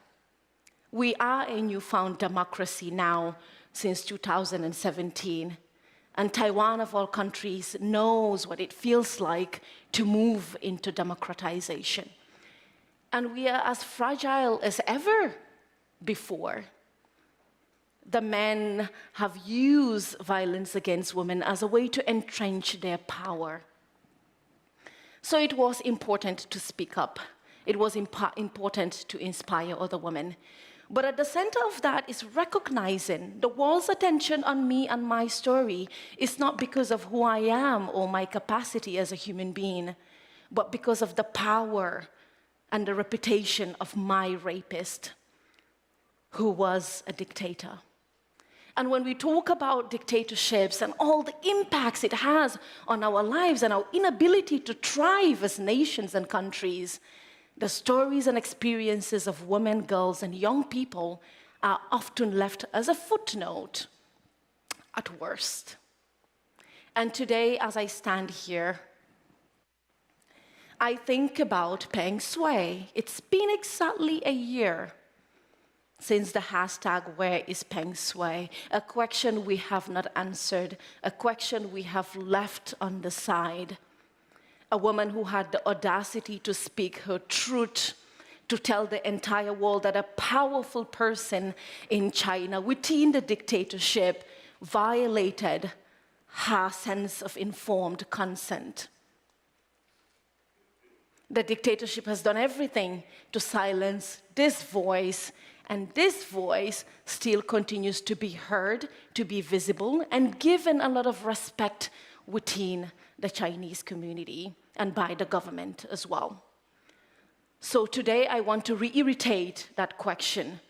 Speaker 24: We are a newfound democracy now since 2017. And Taiwan, of all countries, knows what it feels like to move into democratization. And we are as fragile as ever before. The men have used violence against women as a way to entrench their power. So it was important to speak up. It was important to inspire other women. But at the center of that is recognizing the world's attention on me and my story is not because of who I am or my capacity as a human being, but because of the power and the reputation of my rapist, who was a dictator. And when we talk about dictatorships and all the impacts it has on our lives and our inability to thrive as nations and countries, the stories and experiences of women, girls, and young people are often left as a footnote at worst. And today, as I stand here, I think about Peng Shui. It's been exactly a year since the hashtag "Where is Peng Shui?" A question we have not answered, a question we have left on the side. A woman who had the audacity to speak her truth, to tell the entire world that a powerful person in China within the dictatorship violated her sense of informed consent. The dictatorship has done everything to silence this voice, and this voice still continues to be heard, to be visible, and given a lot of respect within the Chinese community and by the government as well. So today I want to reiterate that question,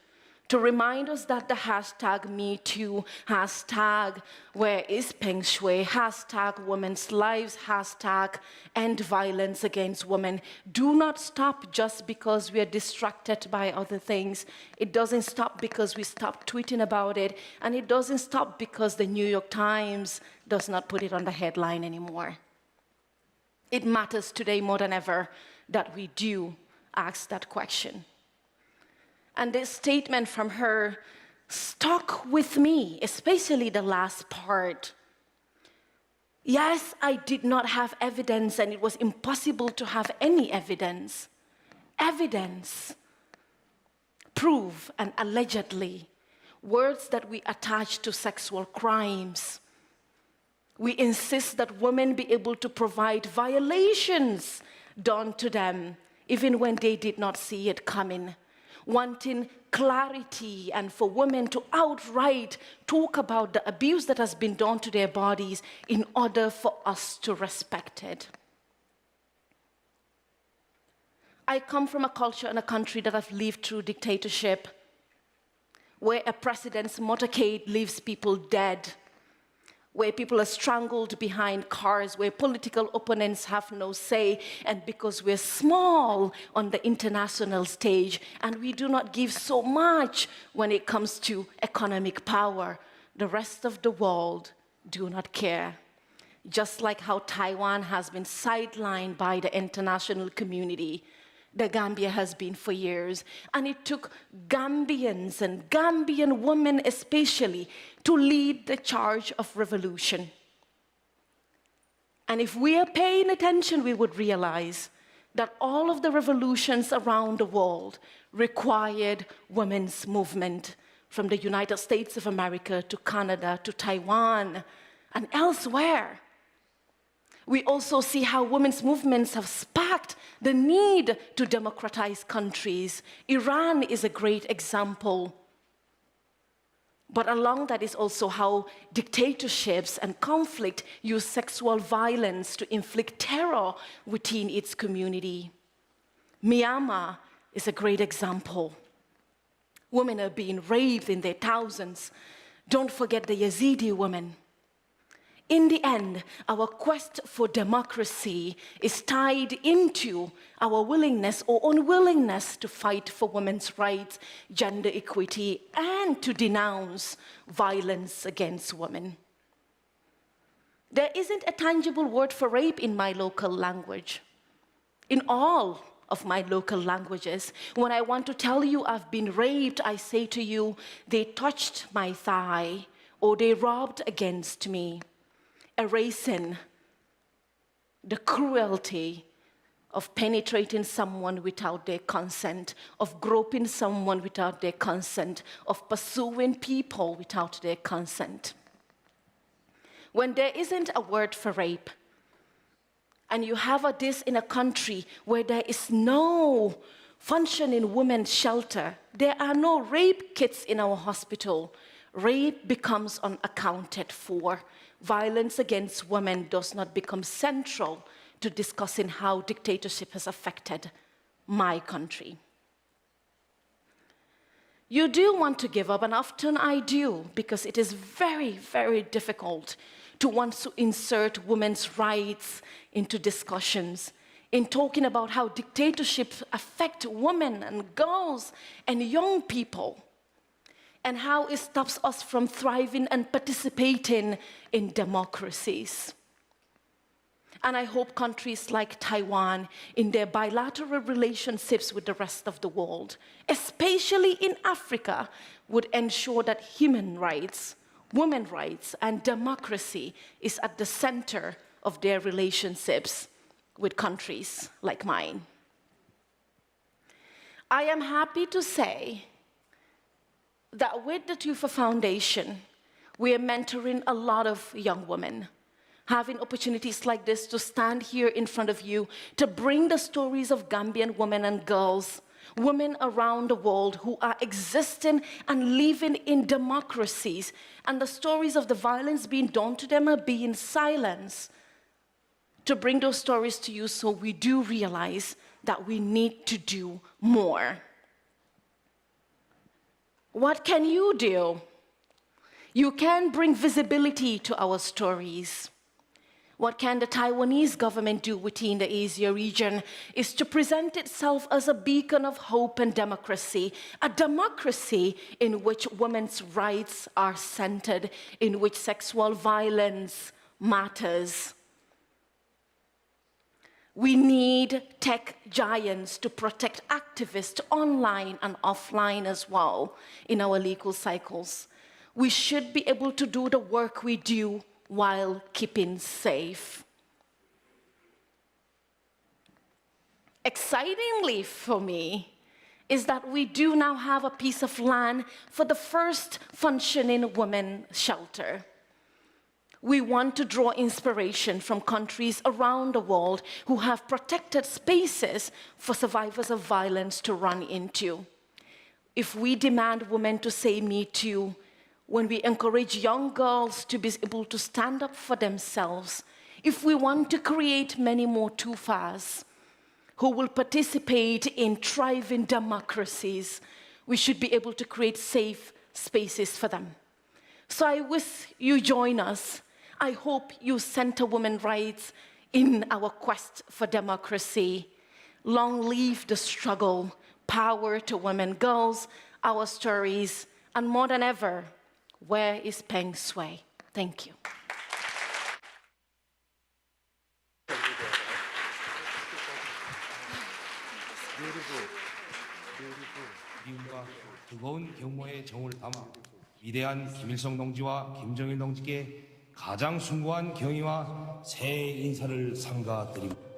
Speaker 24: to remind us that the hashtag #MeToo, hashtag "Where is Peng Shui?", hashtag "Women's Lives", hashtag "End Violence Against Women" do not stop just because we are distracted by other things. It doesn't stop because we stop tweeting about it, and it doesn't stop because the New York Times does not put it on the headline anymore. It matters today more than ever that we do ask that question. And this statement from her stuck with me, especially the last part. Yes, I did not have evidence, and it was impossible to have any evidence. Evidence, proof, and allegedly, words that we attach to sexual crimes. We insist that women be able to provide violations done to them, even when they did not see it coming, wanting clarity and for women to outright talk about the abuse that has been done to their bodies in order for us to respect it. I come from a culture and a country that have lived through dictatorship, where a president's motorcade leaves people dead, where people are strangled behind cars, where political opponents have no say, and because we're small on the international stage and we do not give so much when it comes to economic power, the rest of the world do not care. Just like how Taiwan has been sidelined by the international community, the Gambia has been for years. And it took Gambians and Gambian women especially to lead the charge of revolution. And if we are paying attention, we would realize that all of the revolutions around the world required women's movement, from the United States of America to Canada to Taiwan and elsewhere. We also see how women's movements have sparked the need to democratize countries. Iran is a great example. But along that is also how dictatorships and conflict use sexual violence to inflict terror within its community. Myanmar is a great example. Women are being raped in their thousands. Don't forget the Yazidi women. In the end, our quest for democracy is tied into our willingness or unwillingness to fight for women's rights, gender equity, and to denounce violence against women. There isn't a tangible word for rape in my local language. In all of my local languages, when I want to tell you I've been raped, I say to you, they touched my thigh, or they rubbed against me. erasing the cruelty of penetrating someone without their consent, of groping someone without their consent, of pursuing people without their consent. When there isn't a word for rape, and you have this in a country where there is no functioning women's shelter, there are no rape kits in our hospital, rape becomes unaccounted for. Violence against women does not become central to discussing how dictatorship has affected my country. You do want to give up, and often I do, because it is very, very difficult to want to insert women's rights into discussions, in talking about how dictatorships affect women and girls and young people, and how it stops us from thriving and participating in democracies. And I hope countries like Taiwan, in their bilateral relationships with the rest of the world, especially in Africa, would ensure that human rights, women's rights, and democracy is at the center of their relationships with countries like mine. I am happy to say that with the Tufa Foundation, we are mentoring a lot of young women, having opportunities like this to stand here in front of you to bring the stories of Gambian women and girls, women around the world who are existing and living in democracies, and the stories of the violence being done to them are being silenced, to bring those stories to you so we do realize that we need to do more. What can you do? You can bring visibility to our stories. What can the Taiwanese government do within the Asia region is to present itself as a beacon of hope and democracy, a democracy in which women's rights are centered, in which sexual violence matters. We need tech giants to protect activists online and offline as well in our legal cycles. We should be able to do the work we do while keeping safe. Excitingly for me is that we do now have a piece of land for the first functioning women's shelter. We want to draw inspiration from countries around the world who have protected spaces for survivors of violence to run into. If we demand women to say "Me Too," when we encourage young girls to be able to stand up for themselves, if we want to create many more Tufas who will participate in thriving democracies, we should be able to create safe spaces for them. So I wish you join us. I hope you center women's rights in our quest for democracy. Long live the struggle, power to women, girls, our stories, and more than ever, where is Peng Shui? Thank you.
Speaker 9: 미움과 뜨거운 경모의 정을 담아 위대한 김일성 동지와 김정일 동지께 가장 숭고한 경의와 새해 인사를 삼가드립니다.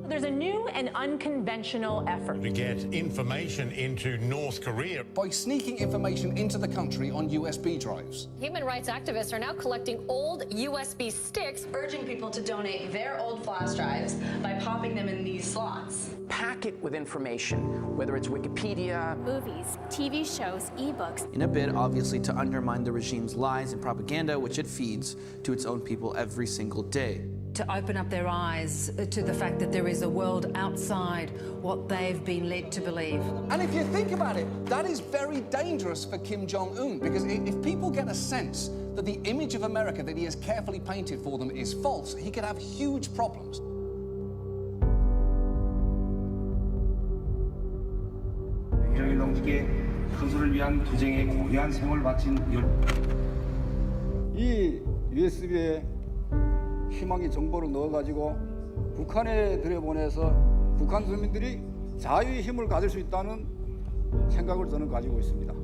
Speaker 10: There's a new and unconventional effort
Speaker 11: to get information into North Korea
Speaker 18: by sneaking information into the country on USB drives.
Speaker 12: Human rights activists are now collecting old USB sticks, urging people to donate their old flash drives by popping them in these slots.
Speaker 21: Pack it with information, whether it's Wikipedia,
Speaker 27: movies, TV shows, ebooks.
Speaker 13: In a bid, obviously, to undermine the regime's lies and propaganda, which it feeds to its own people every single day.
Speaker 14: To open up their eyes to the fact that there is a world outside what they've been led to believe.
Speaker 18: And if you think about it, that is very dangerous for Kim Jong-un, because if people get a sense that the image of America that he has carefully painted for them is false, he could have huge problems.
Speaker 9: 김정일 동지께 큰소를 위한 투쟁에 고귀한 생을 바친
Speaker 15: 이 USB에 희망의 정보를 넣어가지고 북한에 들여보내서 북한 주민들이 자유의 힘을 가질 수 있다는 생각을 저는 가지고 있습니다.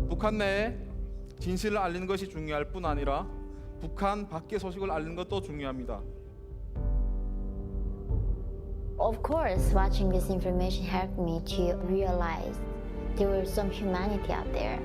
Speaker 4: 북한 내에 진실을 알리는 것이 중요할 뿐 아니라 북한 밖의 소식을 알리는 것도 중요합니다.
Speaker 26: Of course, watching this information helped me to realize there was some humanity out there.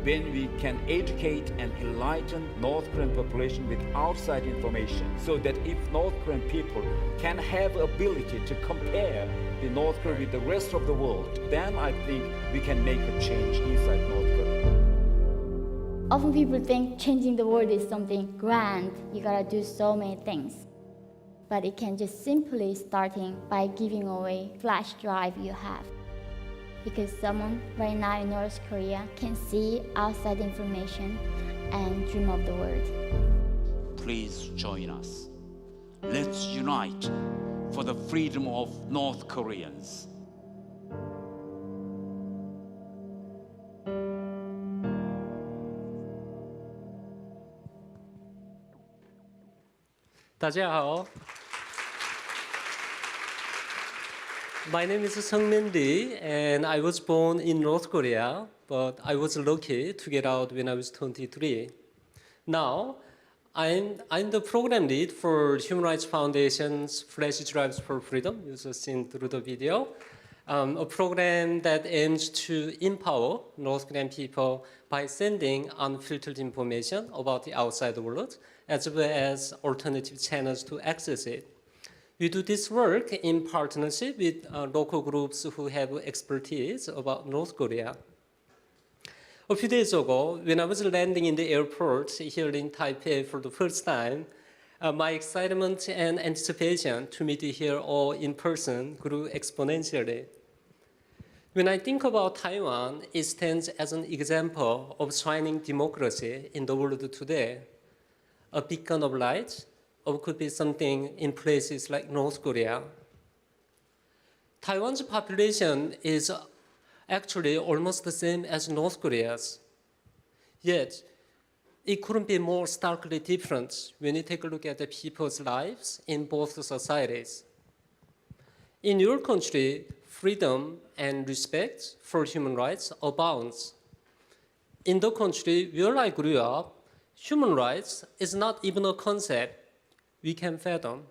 Speaker 16: When we can educate and enlighten North Korean population with outside information, so that if North Korean people can have ability to compare the North Korea with the rest of the world, then I think we can make a change inside North Korea.
Speaker 26: Often people think changing the world is something grand. You gotta do so many things. But it can just simply starting by giving away flash drive you have. Because someone right now in North Korea can see outside information and dream of the world.
Speaker 16: Please join us. Let's unite for the freedom of North Koreans.
Speaker 17: My name is Seungmin Lee, and I was born in North Korea, but I was lucky to get out when I was 23. Now, I'm the program lead for Human Rights Foundation's Flash Drives for Freedom, you just seen through the video, a program that aims to empower North Korean people by sending unfiltered information about the outside world, as well as alternative channels to access it. We do this work in partnership with local groups who have expertise about North Korea. A few days ago, when I was landing in the airport here in Taipei for the first time, my excitement and anticipation to meet you here all in person grew exponentially. When I think about Taiwan, it stands as an example of shining democracy in the world today, a beacon of light, or could be something in places like North Korea. Taiwan's population is actually almost the same as North Korea's. Yet, it couldn't be more starkly different when you take a look at the people's lives in both societies. In your country, freedom and respect for human rights abounds. In the country where I grew up, human rights is not even a concept we can fathom.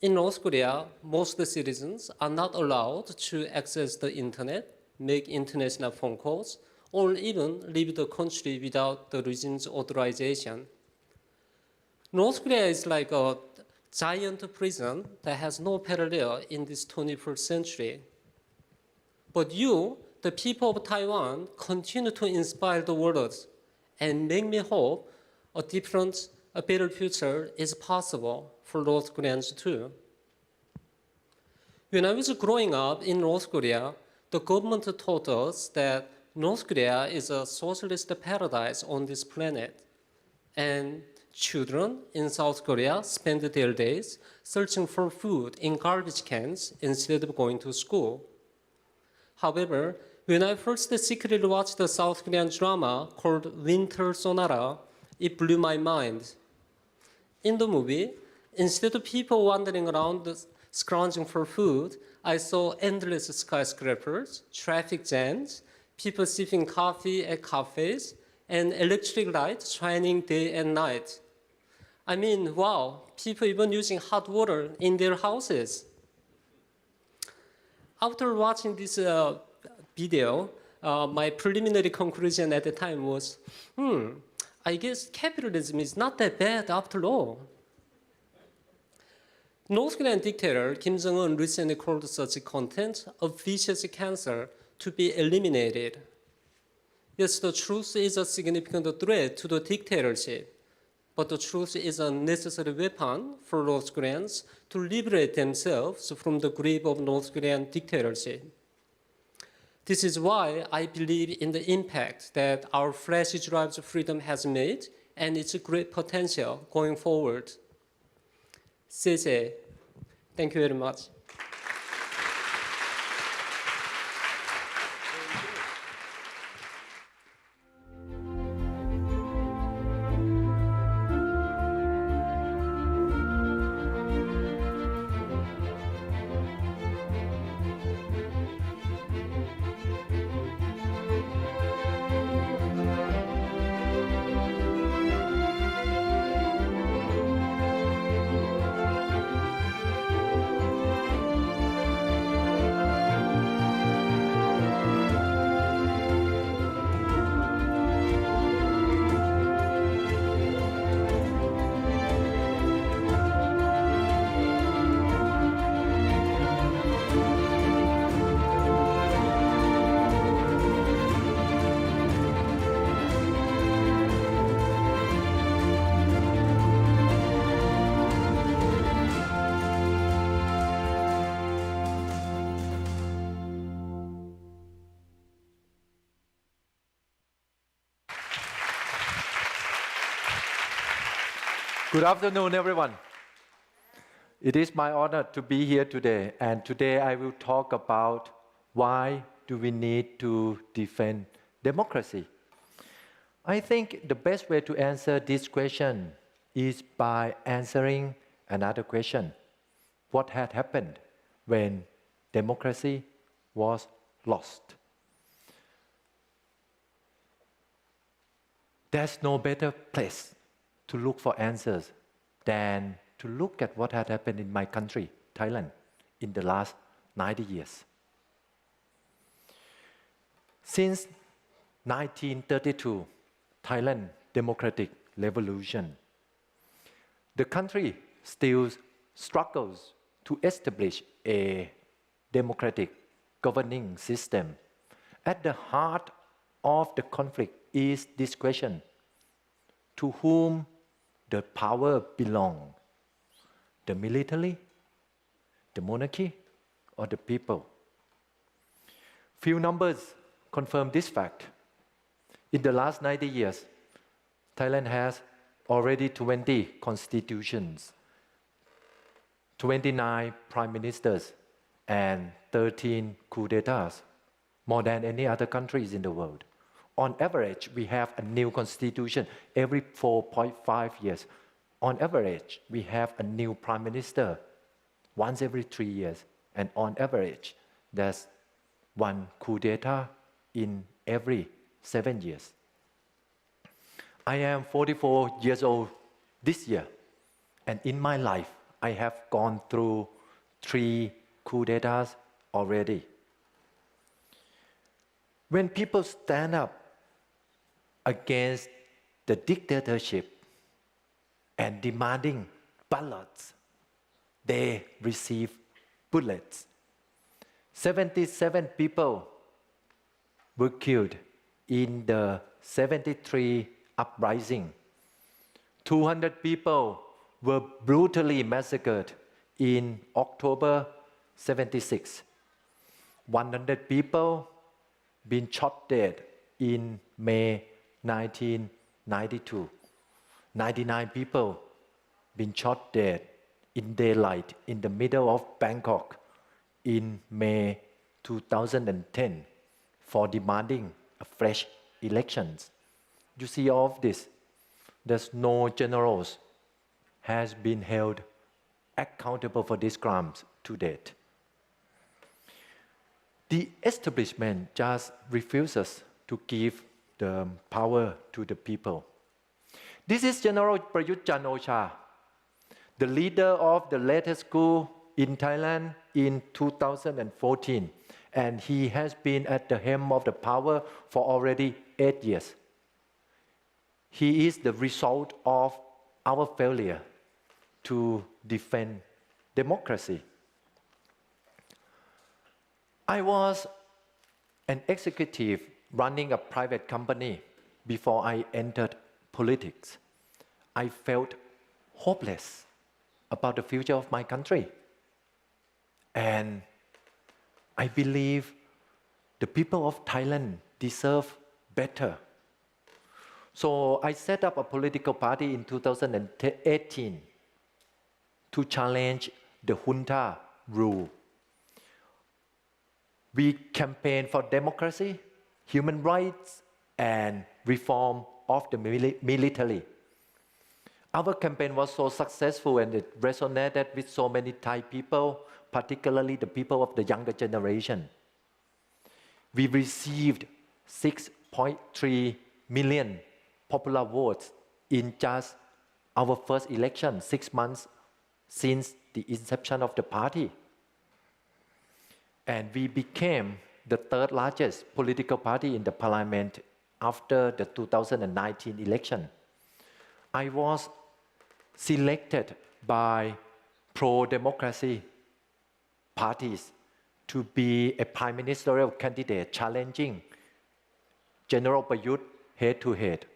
Speaker 17: In North Korea, most citizens are not allowed to access the internet, make international phone calls, or even leave the country without the regime's authorization. North Korea is like a giant prison that has no parallel in this 21st century. But you, the people of Taiwan, continue to inspire the world and make me hope a better future is possible for North Koreans too. When I was growing up in North Korea, the government taught us that North Korea is a socialist paradise on this planet, and children in South Korea spend their days searching for food in garbage cans instead of going to school. However, when I first secretly watched the South Korean drama called Winter Sonata, it blew my mind. In the movie, instead of people wandering around scrounging for food, I saw endless skyscrapers, traffic jams, people sipping coffee at cafes, and electric lights shining day and night. I mean, wow, people even using hot water in their houses. After watching this video, my preliminary conclusion at the time was, I guess capitalism is not that bad after all. North Korean dictator Kim Jong-un recently called such content a vicious cancer to be eliminated. Yes, the truth is a significant threat to the dictatorship, but the truth is a necessary weapon for North Koreans to liberate themselves from the grip of North Korean dictatorship. This is why I believe in the impact that our Flash Drives Freedom has made and its great potential going forward. Thank you very much.
Speaker 2: Good afternoon, everyone. It is my honor to be here today, and today I will talk about why do we need to defend democracy. I think the best way to answer this question is by answering another question. What had happened when democracy was lost? There's no better place to look for answers than to look at what had happened in my country, Thailand, in the last 90 years. Since 1932, Thailand Democratic Revolution, the country still struggles to establish a democratic governing system. At the heart of the conflict is this question: to whom the power belongs? The military, the monarchy, or the people? Few numbers confirm this fact. In the last 90 years, Thailand has already 20 constitutions, 29 prime ministers, and 13 coups d'etats, more than any other countries in the world. On average, we have a new constitution every 4.5 years. On average, we have a new prime minister once every 3 years. And on average, there's one coup d'etat in every 7 years. I am 44 years old this year. And in my life, I have gone through 3 coup d'etats already. When people stand up against the dictatorship and demanding ballots, they receive bullets. 77 people were killed in the 73 uprising. 200 people were brutally massacred in October 76. 100 people been shot dead in May 1992. 99 people been shot dead in daylight in the middle of Bangkok in May 2010 for demanding a fresh elections. You see all of this. There's no generals has been held accountable for these crimes to date. The establishment just refuses to give the power to the people. This is General Prayut Chan-o-cha, the leader of the latest coup in Thailand in 2014, and he has been at the helm of the power for already 8 years. He is the result of our failure to defend democracy. I was an executive running a private company before I entered politics. I felt hopeless about the future of my country. And I believe the people of Thailand deserve better. So I set up a political party in 2018 to challenge the junta rule. We campaigned for democracy, human rights, and reform of the military. Our campaign was so successful and it resonated with so many Thai people, particularly the people of the younger generation. We received 6.3 million popular votes in just our first election, 6 months since the inception of the party. And we became the third largest political party in the parliament after the 2019 election. I was selected by pro-democracy parties to be a prime ministerial candidate challenging General Prayut head-to-head.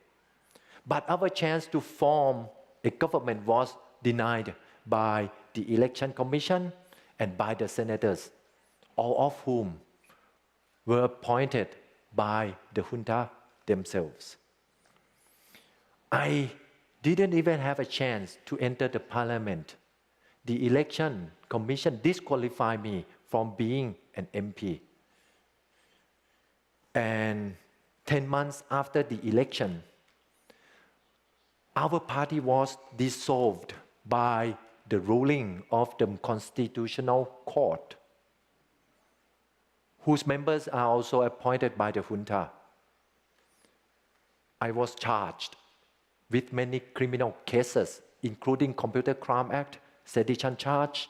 Speaker 2: But our chance to form a government was denied by the election commission and by the senators, all of whom were appointed by the junta themselves. I didn't even have a chance to enter the parliament. The election commission disqualified me from being an MP. And 10 months after the election, our party was dissolved by the ruling of the Constitutional Court, whose members are also appointed by the junta. I was charged with many criminal cases, including Computer Crime Act, sedition charge,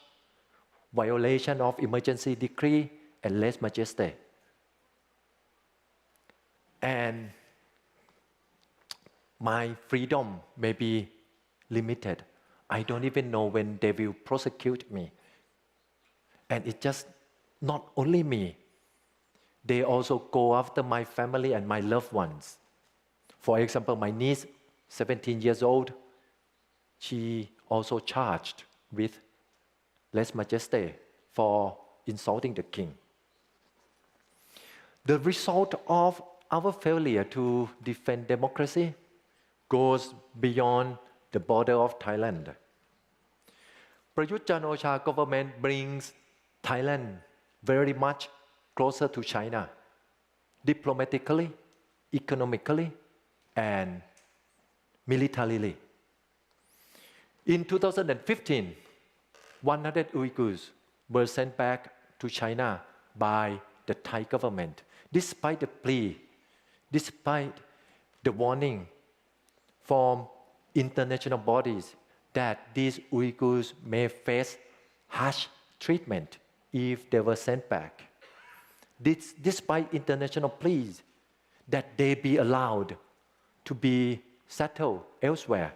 Speaker 2: violation of emergency decree, and lèse majesté. And my freedom may be limited. I don't even know when they will prosecute me. And it's just not only me. They also go after my family and my loved ones. For example, my niece, 17 years old, she also charged with lèse majesté for insulting the king. The result of our failure to defend democracy goes beyond the border of Thailand. Prayut Chan-o-cha government brings Thailand very much closer to China, diplomatically, economically, and militarily. In 2015, 100 Uyghurs were sent back to China by the Thai government, despite the plea, despite the warning from international bodies that these Uyghurs may face harsh treatment if they were sent back. Despite international pleas that they be allowed to be settled elsewhere.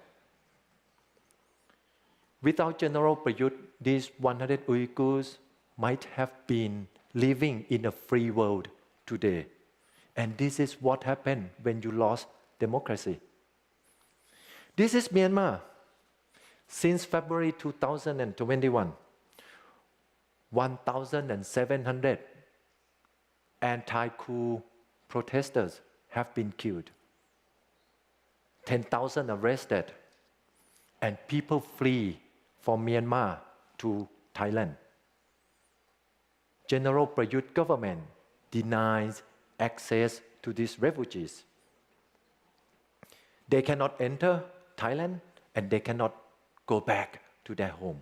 Speaker 2: Without General Prayut, these 100 Uyghurs might have been living in a free world today. And this is what happened when you lost democracy. This is Myanmar. Since February 2021, 1,700 anti-coup protesters have been killed, 10,000 arrested, and people flee from Myanmar to Thailand. General Prayut government denies access to these refugees. They cannot enter Thailand and they cannot go back to their home.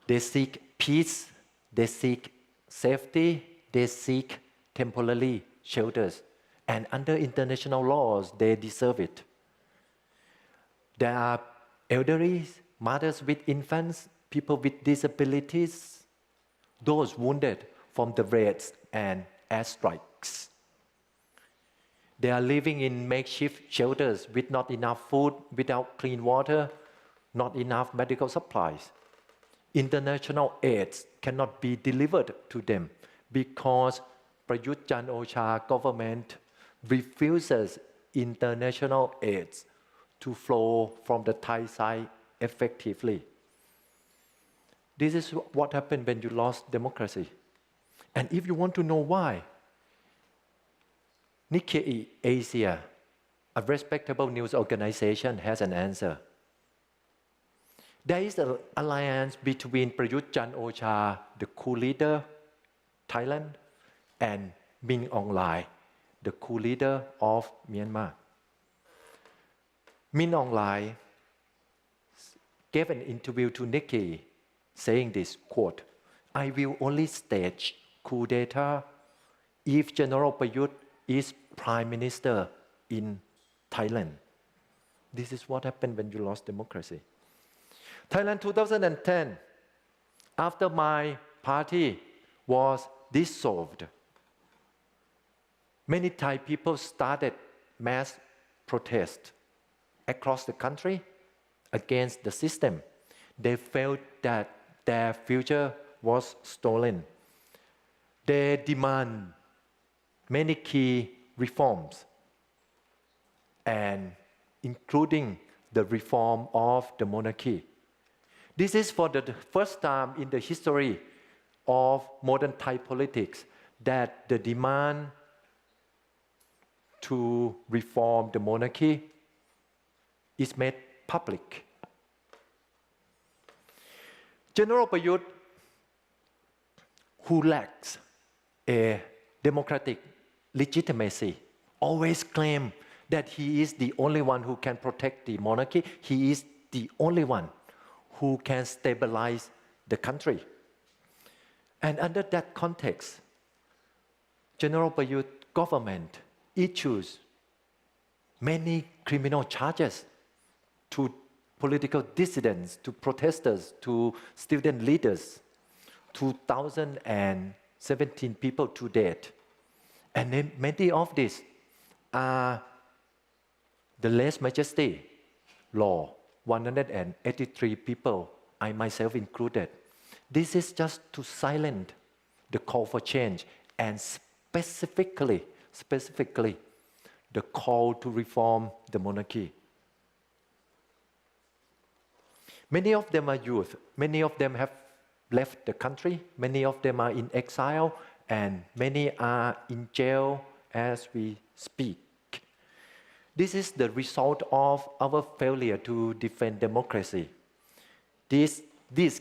Speaker 2: They seek peace, they seek safety, they seek temporary shelters. And under international laws, they deserve it. There are elderly, mothers with infants, people with disabilities, those wounded from the raids and airstrikes. They are living in makeshift shelters with not enough food, without clean water, not enough medical supplies. International aid cannot be delivered to them because Prayut Chan-o-cha government refuses international aid to flow from the Thai side effectively. This is what happened when you lost democracy. And if you want to know why, Nikkei Asia, a respectable news organization, has an answer. There is an alliance between Prayut Chan-o-cha, the coup leader, Thailand, and Min Aung Hlaing, the coup leader of Myanmar. Min Aung Hlaing gave an interview to Nikkei saying this, quote, "I will only stage coup d'etat if General Prayut is Prime Minister in Thailand." This is what happened when you lost democracy. Thailand 2010, after my party was dissolved, many Thai people started mass protests across the country against the system. They felt that their future was stolen. They demand many key reforms, and including the reform of the monarchy. This is for the first time in the history of modern Thai politics that the demand to reform the monarchy is made public. General Prayut, who lacks a democratic legitimacy, always claimed that he is the only one who can protect the monarchy. He is the only one who can stabilize the country. And under that context, General Prayut's government issues many criminal charges to political dissidents, to protesters, to student leaders, 2,017 people to date. And then many of these are the lèse majesty law, 183 people, I myself included. This is just to silence the call for change and specifically the call to reform the monarchy. Many of them are youth. Many of them have left the country. Many of them are in exile, and many are in jail as we speak. This is the result of our failure to defend democracy. These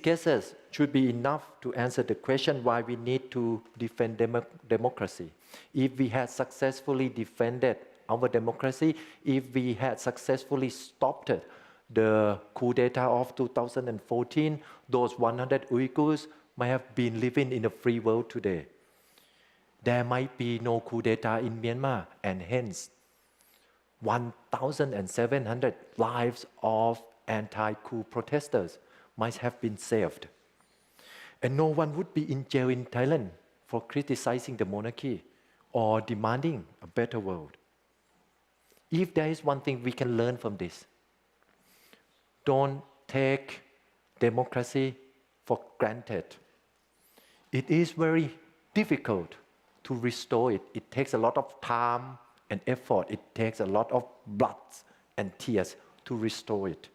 Speaker 2: cases should be enough to answer the question why we need to defend democracy. If we had successfully defended our democracy, if we had successfully stopped the coup d'etat of 2014, those 100 Uyghurs might have been living in a free world today. There might be no coup d'etat in Myanmar, and hence 1,700 lives of anti-coup protesters might have been saved. And no one would be in jail in Thailand for criticizing the monarchy or demanding a better world. If there is one thing we can learn from this, don't take democracy for granted. It is very difficult to restore it. It takes a lot of time and effort. It takes a lot of blood and tears to restore it.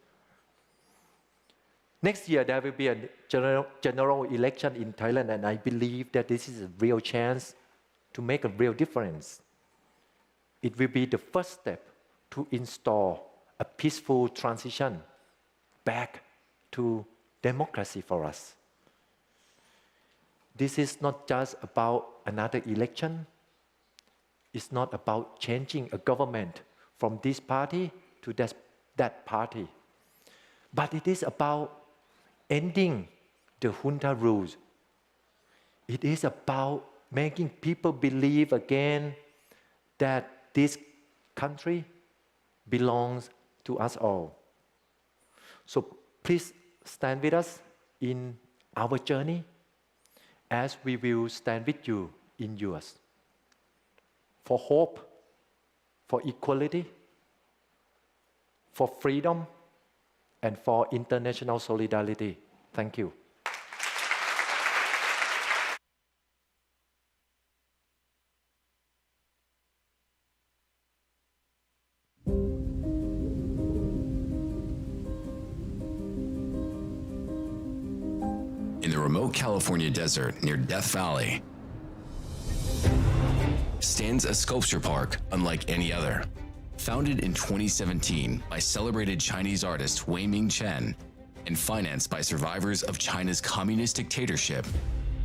Speaker 2: Next year, there will be a general election in Thailand, and I believe that this is a real chance to make a real difference. It will be the first step to install a peaceful transition back to democracy for us. This is not just about another election. It's not about changing a government from this party to that party. But it is about ending the junta rules. It is about making people believe again that this country belongs to us all. So please stand with us in our journey as we will stand with you in yours. For hope, for equality, for freedom, and for international solidarity. Thank you.
Speaker 3: In the remote California desert near Death Valley stands a sculpture park unlike any other. Founded in 2017 by celebrated Chinese artist Wei Ming-chen and financed by survivors of China's communist dictatorship,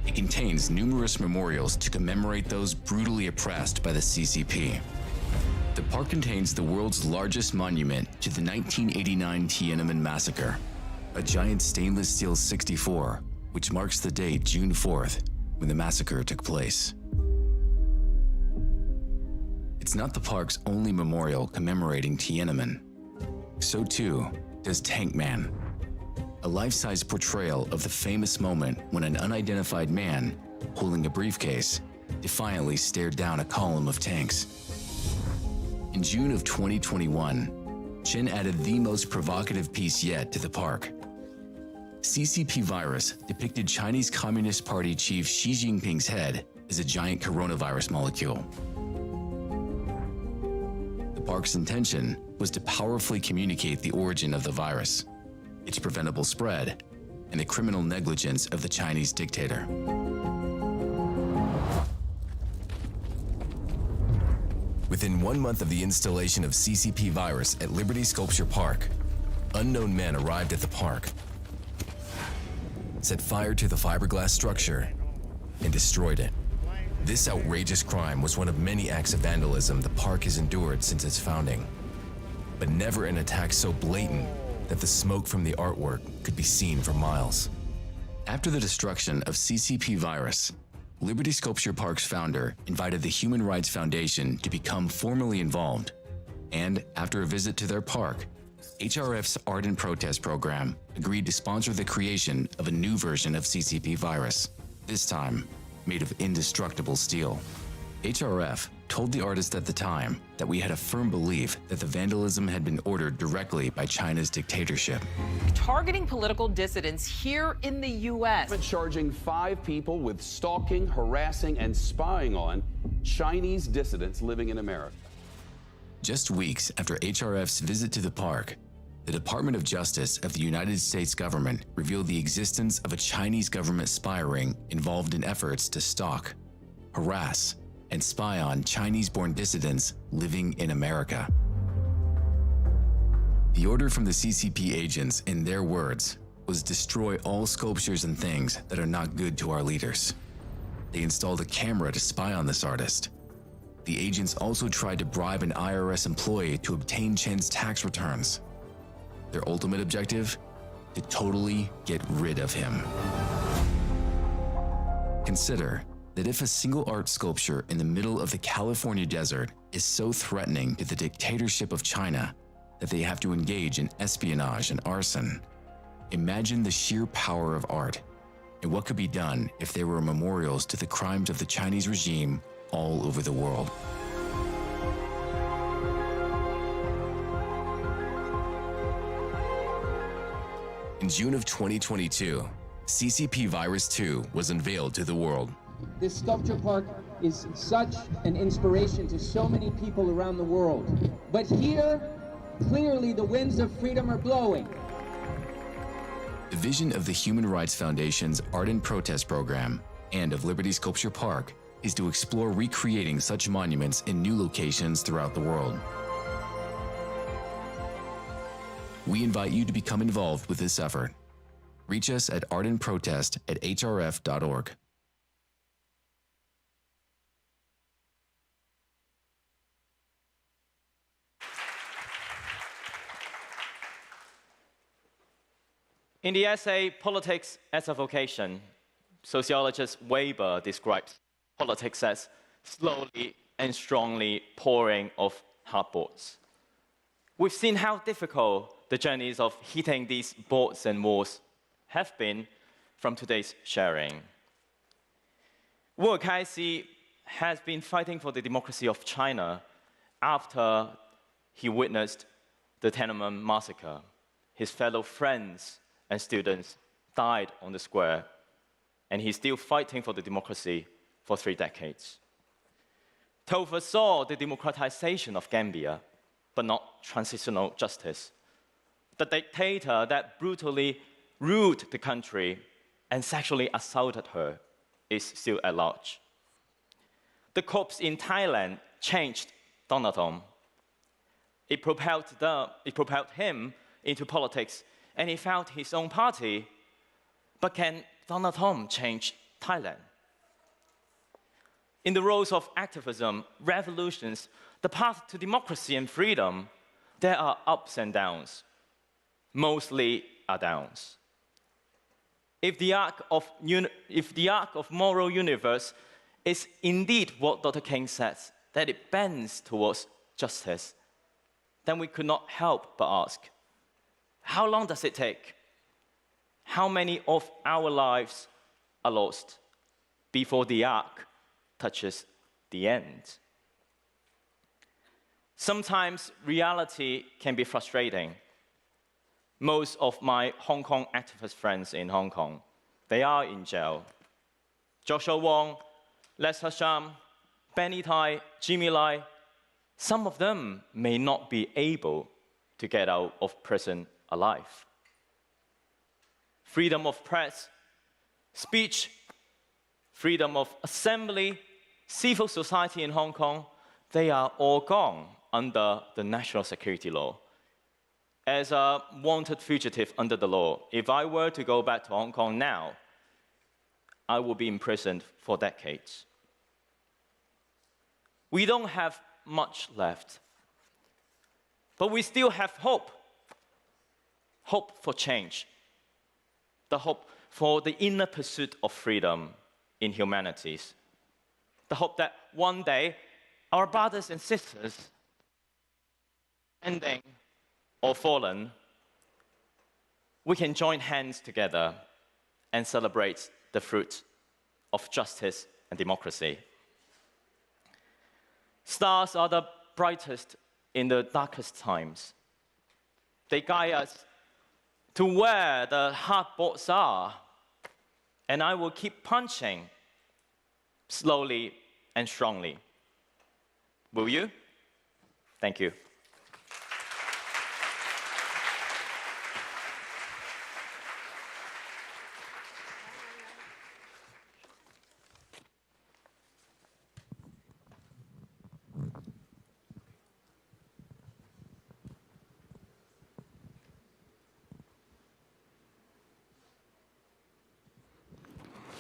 Speaker 3: it contains numerous memorials to commemorate those brutally oppressed by the CCP. The park contains the world's largest monument to the 1989 Tiananmen massacre, a giant stainless steel 64, which marks the date June 4th, when the massacre took place. It's not the park's only memorial commemorating Tiananmen. So too does Tank Man, a life-size portrayal of the famous moment when an unidentified man, holding a briefcase, defiantly stared down a column of tanks. In June of 2021, Chen added the most provocative piece yet to the park. CCP virus depicted Chinese Communist Party chief Xi Jinping's head as a giant coronavirus molecule. The park's intention was to powerfully communicate the origin of the virus, its preventable spread, and the criminal negligence of the Chinese dictator. With Within 1 month of the installation of CCP virus at Liberty Sculpture Park, unknown men arrived at the park, set fire to the fiberglass structure, and destroyed it. This outrageous crime was one of many acts of vandalism the park has endured since its founding, but never an attack so blatant that the smoke from the artwork could be seen for miles. After the destruction of CCP virus, Liberty Sculpture Park's founder invited the Human Rights Foundation to become formally involved, and after a visit to their park, HRF's Art and Protest program agreed to sponsor the creation of a new version of CCP virus, this time made of indestructible steel. HRF told the artist at the time that we had a firm belief that the vandalism had been ordered directly by China's dictatorship.
Speaker 1: Targeting political dissidents here in the U.S.
Speaker 5: Charging 5 people with stalking, harassing, and spying on Chinese dissidents living in America.
Speaker 3: Just weeks after HRF's visit to the park, the Department of Justice of the United States government revealed the existence of a Chinese government spy ring involved in efforts to stalk, harass, and spy on Chinese-born dissidents living in America. The order from the CCP agents, in their words, was destroy all sculptures and things that are not good to our leaders. They installed a camera to spy on this artist. The agents also tried to bribe an IRS employee to obtain Chen's tax returns. Their ultimate objective? To totally get rid of him. Consider that if a single art sculpture in the middle of the California desert is so threatening to the dictatorship of China that they have to engage in espionage and arson, imagine the sheer power of art and what could be done if there were memorials to the crimes of the Chinese regime all over the world. In June of 2022, CCP Virus 2 was unveiled to the world.
Speaker 6: This sculpture park is such an inspiration to so many people around the world. But here, clearly the winds of freedom are blowing.
Speaker 3: The vision of the Human Rights Foundation's Art and Protest program and of Liberty Sculpture Park is to explore recreating such monuments in new locations throughout the world. We invite you to become involved with this effort. Reach us at artandprotest@hrf.org.
Speaker 19: In the essay, Politics as a Vocation, sociologist Weber describes politics as slowly and strongly pouring of hardboards. We've seen how difficult the journeys of hitting these boards and walls have been from today's sharing. Wu Kaixi has been fighting for the democracy of China after he witnessed the Tiananmen massacre. His fellow friends and students died on the square, and he's still fighting for the democracy for 3 decades. Topher saw the democratization of Gambia, but not transitional justice. The dictator that brutally ruled the country and sexually assaulted her is still at large. The cops in Thailand changed Donatom. It propelled him into politics, and he found his own party. But can Donatom change Thailand? In the roles of activism, revolutions, the path to democracy and freedom, there are ups and downs. Mostly are downs. If the arc of moral universe is indeed what Dr. King says, that it bends towards justice, then we could not help but ask, how long does it take? How many of our lives are lost before the arc touches the end? Sometimes reality can be frustrating. Most of my Hong Kong activist friends in Hong Kong, they are in jail. Joshua Wong, Les Hasham, Benny Tai, Jimmy Lai, some of them may not be able to get out of prison alive. Freedom of press, speech, freedom of assembly, civil society in Hong Kong, they are all gone under the national security law. As a wanted fugitive under the law, if I were to go back to Hong Kong now, I would be imprisoned for decades. We don't have much left, but we still have hope. Hope for change. The hope for the inner pursuit of freedom in humanities. The hope that one day our brothers and sisters, ending or fallen, we can join hands together and celebrate the fruit of justice and democracy. Stars are the brightest in the darkest times. They guide us to where the hard bolts are, and I will keep punching slowly and strongly. Will you? Thank you.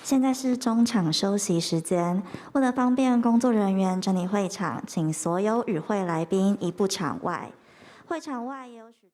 Speaker 7: 现在是中场休息时间，为了方便工作人员整理会场，请所有与会来宾移步场外。会场外也有许多。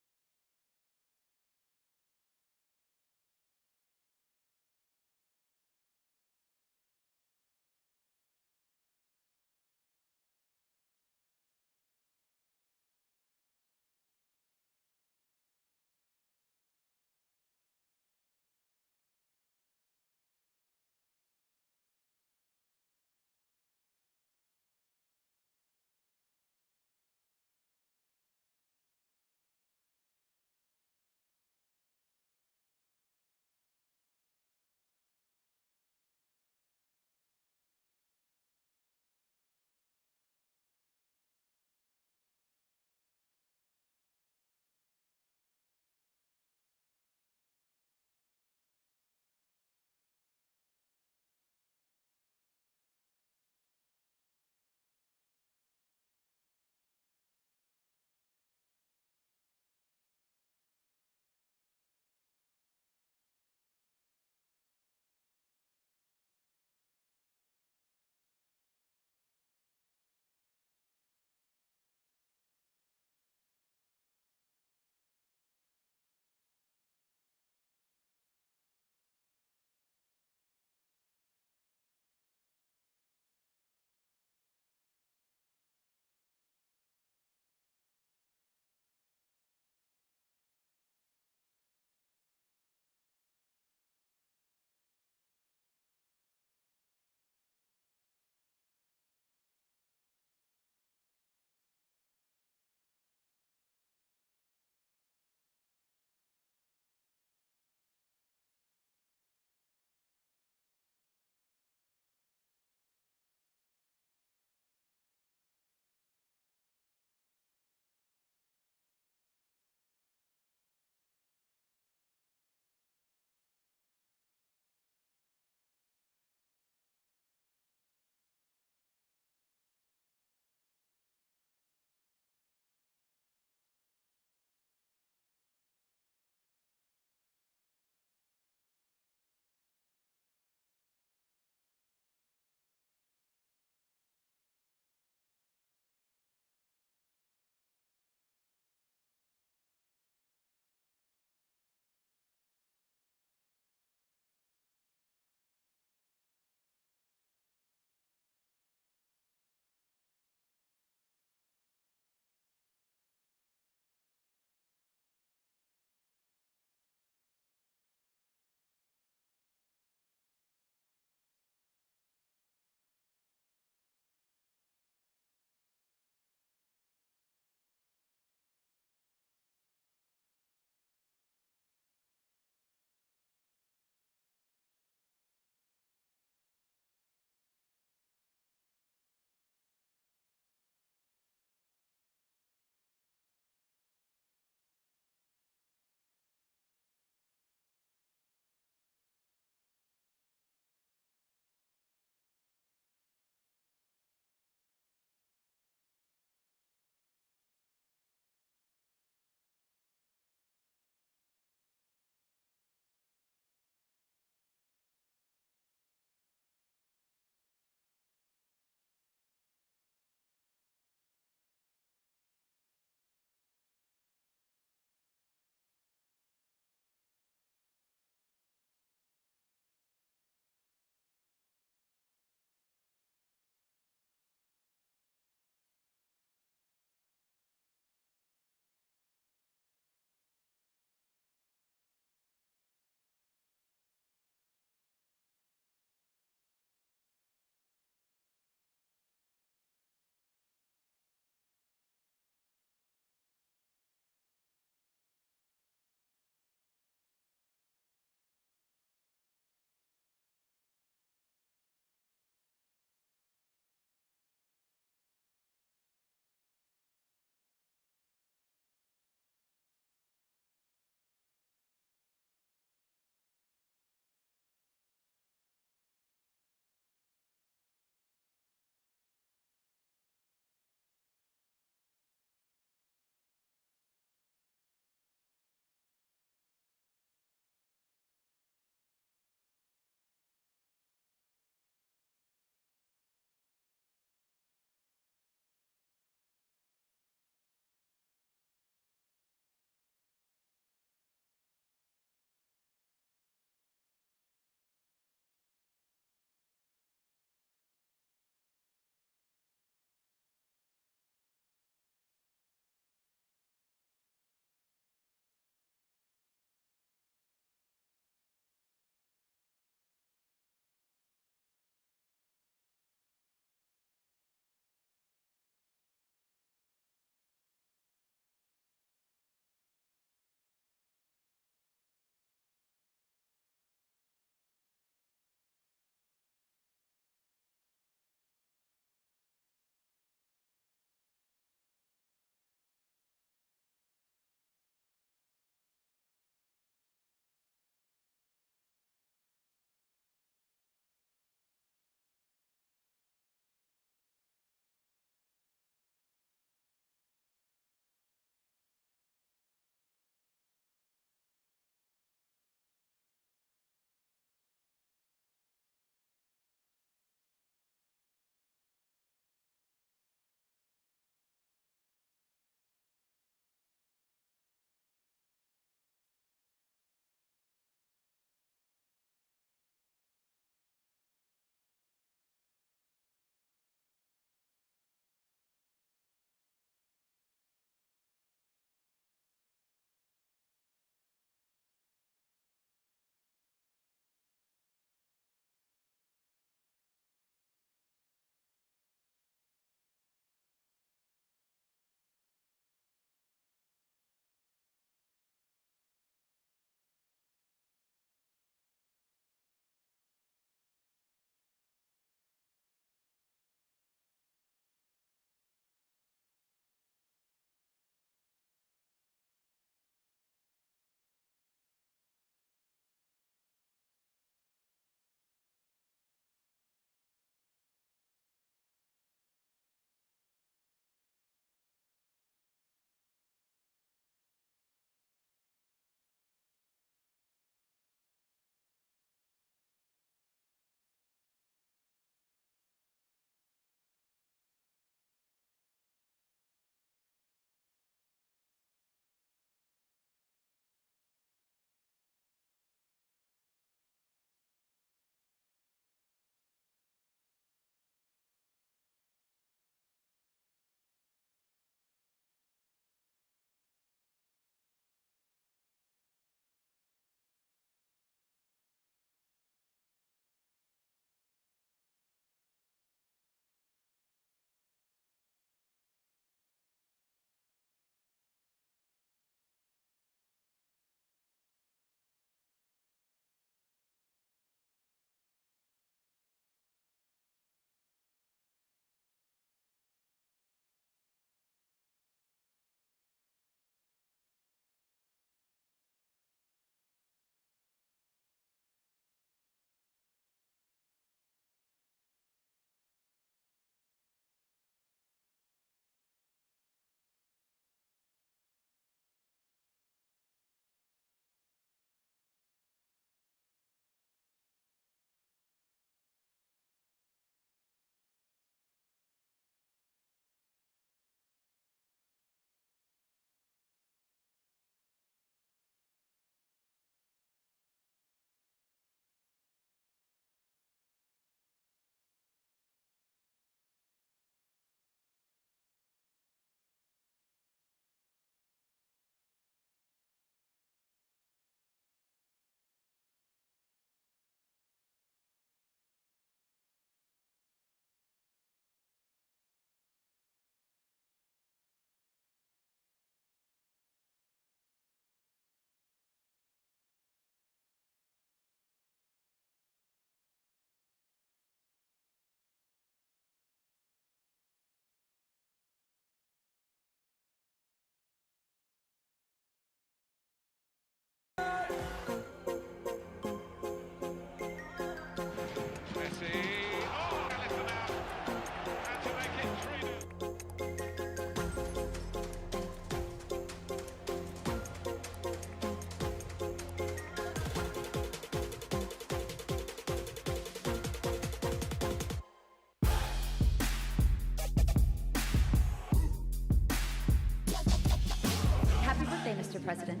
Speaker 8: say, Mr. President.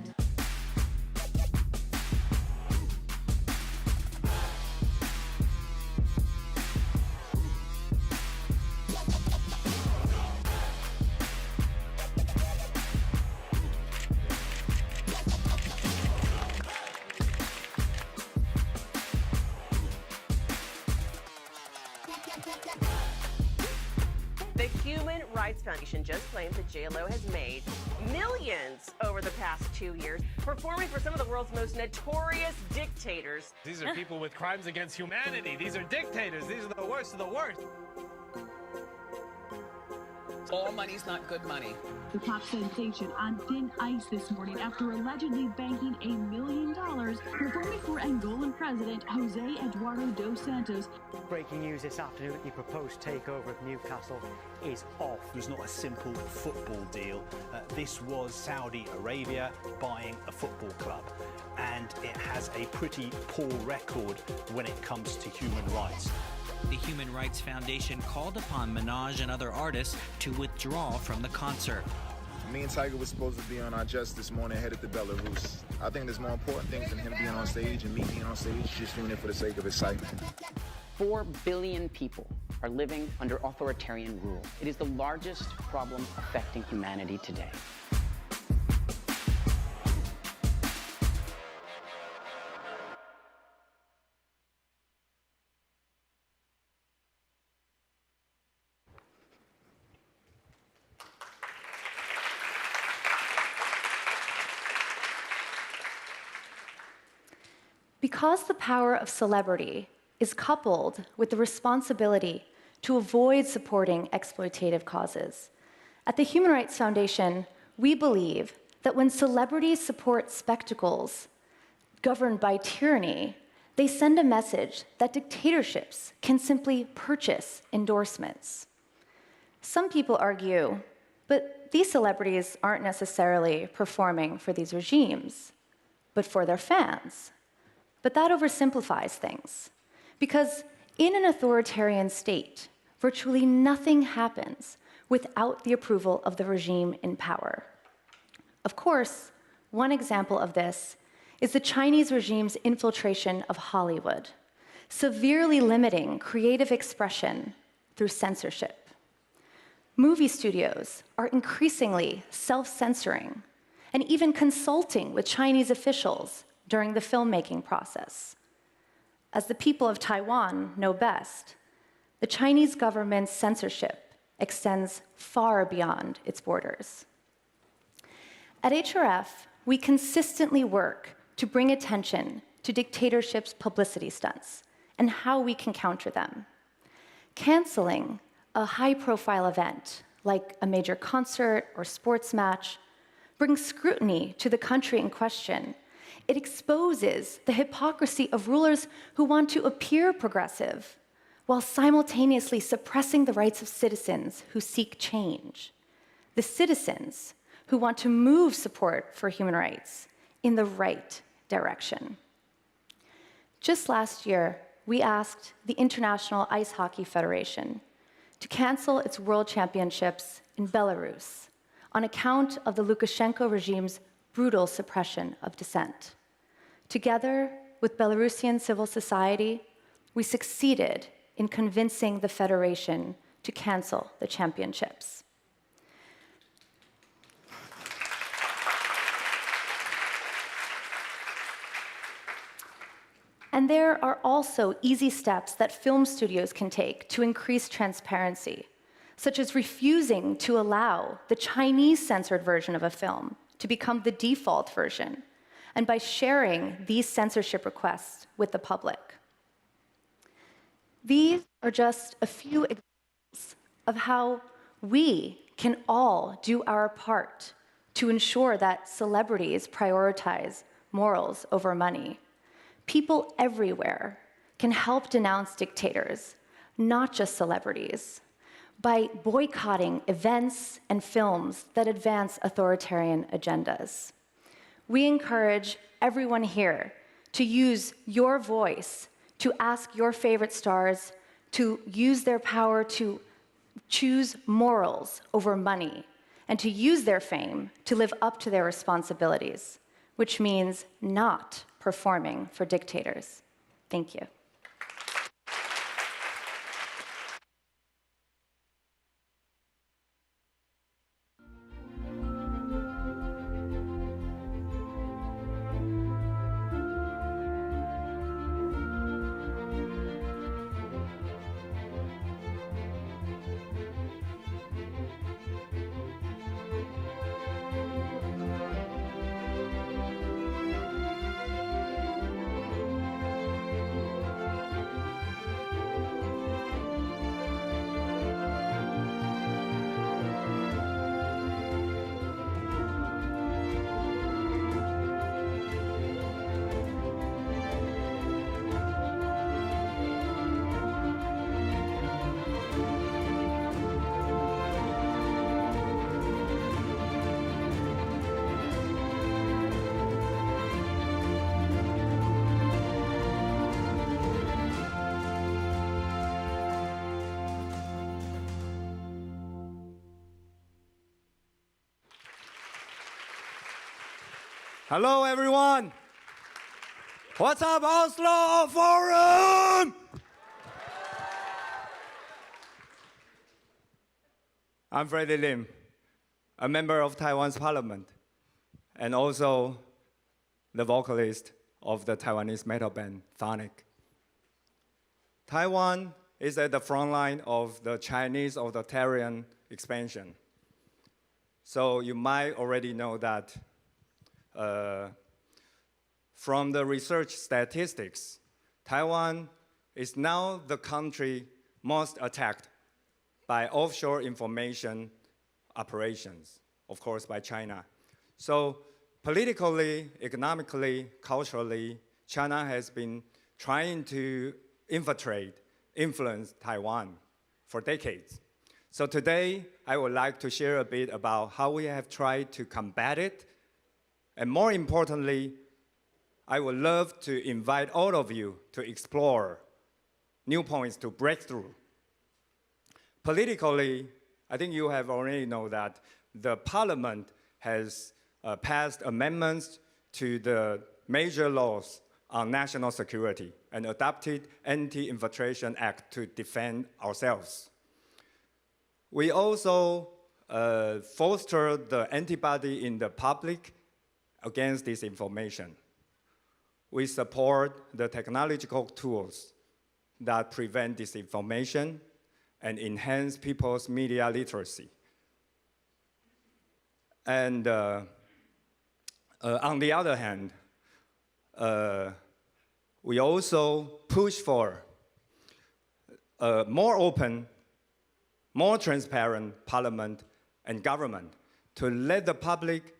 Speaker 10: The Human Rights Foundation just claims that J.Lo has made millions over the past 2 years performing for some of the world's most notorious dictators.
Speaker 20: These are people with crimes against humanity. These are dictators. These are the worst of the worst.
Speaker 22: All money's not good money.
Speaker 23: The pop sensation on thin ice this morning after allegedly banking $1 million performing for Angolan President Jose Eduardo dos Santos.
Speaker 24: Breaking news this afternoon that the proposed takeover of Newcastle is off.
Speaker 25: It was not a simple football deal. This was Saudi Arabia buying a football club, and it has a pretty poor record when it comes to human rights.
Speaker 28: The Human Rights Foundation called upon Minaj and other artists to withdraw from the concert.
Speaker 29: Me and Tiger were supposed to be on our jet this morning headed to Belarus. I think there's more important things than him being on stage and me being on stage, just doing it for the sake of excitement.
Speaker 21: 4 billion people are living under authoritarian rule. It is the largest problem affecting humanity today.
Speaker 30: Because the power of celebrity is coupled with the responsibility to avoid supporting exploitative causes, at the Human Rights Foundation, we believe that when celebrities support spectacles governed by tyranny, they send a message that dictatorships can simply purchase endorsements. Some people argue, but these celebrities aren't necessarily performing for these regimes, but for their fans. But that oversimplifies things, because in an authoritarian state, virtually nothing happens without the approval of the regime in power. Of course, one example of this is the Chinese regime's infiltration of Hollywood, severely limiting creative expression through censorship. Movie studios are increasingly self-censoring and even consulting with Chinese officials during the filmmaking process. As the people of Taiwan know best, the Chinese government's censorship extends far beyond its borders. At HRF, we consistently work to bring attention to dictatorships' publicity stunts and how we can counter them. Canceling a high-profile event, like a major concert or sports match, brings scrutiny to the country in question. It exposes the hypocrisy of rulers who want to appear progressive while simultaneously suppressing the rights of citizens who seek change. The citizens who want to move support for human rights in the right direction. Just last year, we asked the International Ice Hockey Federation to cancel its World Championships in Belarus on account of the Lukashenko regime's brutal suppression of dissent. Together with Belarusian civil society, we succeeded in convincing the federation to cancel the championships. And there are also easy steps that film studios can take to increase transparency, such as refusing to allow the Chinese censored version of a film to become the default version, and by sharing these censorship requests with the public. These are just a few examples of how we can all do our part to ensure that celebrities prioritize morals over money. People everywhere can help denounce dictators, not just celebrities, by boycotting events and films that advance authoritarian agendas. We encourage everyone here to use your voice to ask your favorite stars to use their power to choose morals over money and to use their fame to live up to their responsibilities, which means not performing for dictators. Thank you.
Speaker 4: Hello, everyone. What's up, Oslo Forum? I'm Freddie Lim, a member of Taiwan's parliament, and also the vocalist of the Taiwanese metal band, Sonic. Taiwan is at the front line of the Chinese authoritarian expansion. So you might already know that from the research statistics, Taiwan is now the country most attacked by offshore information operations, of course by China. So politically, economically, culturally, China has been trying to influence Taiwan for decades. So today, I would like to share a bit about how we have tried to combat it. And more importantly, I would love to invite all of you to explore new points to break through. Politically, I think you have already know that the parliament has passed amendments to the major laws on national security and adopted Anti-Infiltration Act to defend ourselves. We also foster the antibody in the public against disinformation. We support the technological tools that prevent disinformation and enhance people's media literacy. And on the other hand, we also push for a more open, more transparent parliament and government to let the public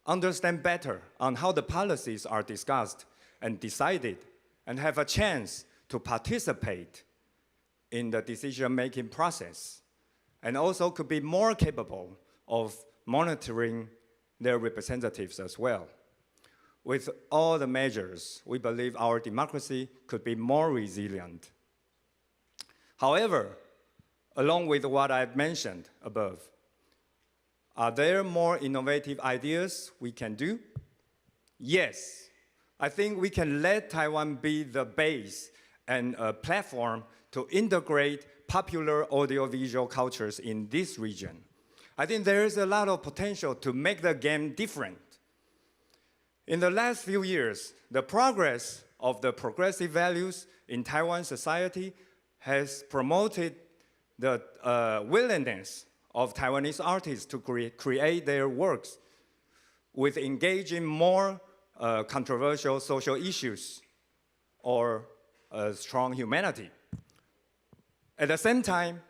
Speaker 4: understand better on how the policies are discussed and decided and have a chance to participate in the decision-making process, and also could be more capable of monitoring their representatives as well. With all the measures, we believe our democracy could be more resilient. However, along with what I've mentioned above, are there more innovative ideas we can do? Yes. I think we can let Taiwan be the base and a platform to integrate popular audiovisual cultures in this region. I think there is a lot of potential to make the game different. In the last few years, the progress of the progressive values in Taiwan society has promoted the willingness of Taiwanese artists to create their works with engaging more controversial social issues or strong humanity. At the same time,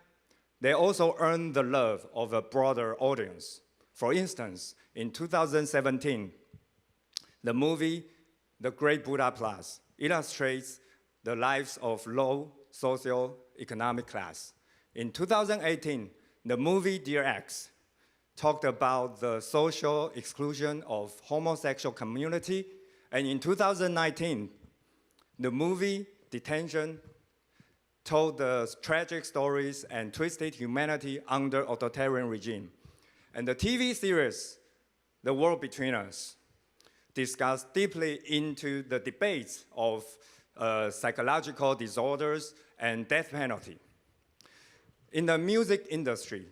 Speaker 4: they also earn the love of a broader audience. For instance, in 2017, the movie The Great Buddha Plus illustrates the lives of low socioeconomic class. In 2018, the movie Dear X talked about the social exclusion of homosexual community. And in 2019, the movie Detention told the tragic stories and twisted humanity under authoritarian regime. and the TV series, The World Between Us, discuss deeply into the debates of psychological disorders and death penalty. In the music industry,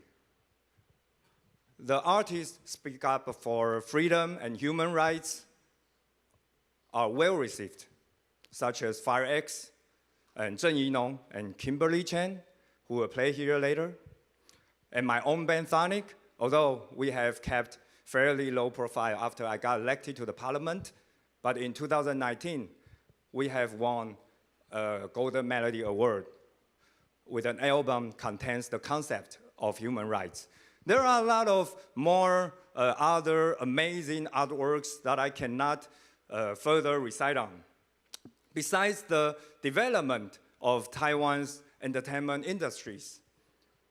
Speaker 4: the artists speak up for freedom and human rights are well received, such as Fire X and Zheng Yinong and Kimberly Chen, who will play here later. And my own band, Sonic, although we have kept fairly low profile after I got elected to the parliament, but in 2019, we have won a Golden Melody Award with an album contains the concept of human rights. There are a lot of more other amazing artworks that I cannot further recite on. Besides the development of Taiwan's entertainment industries,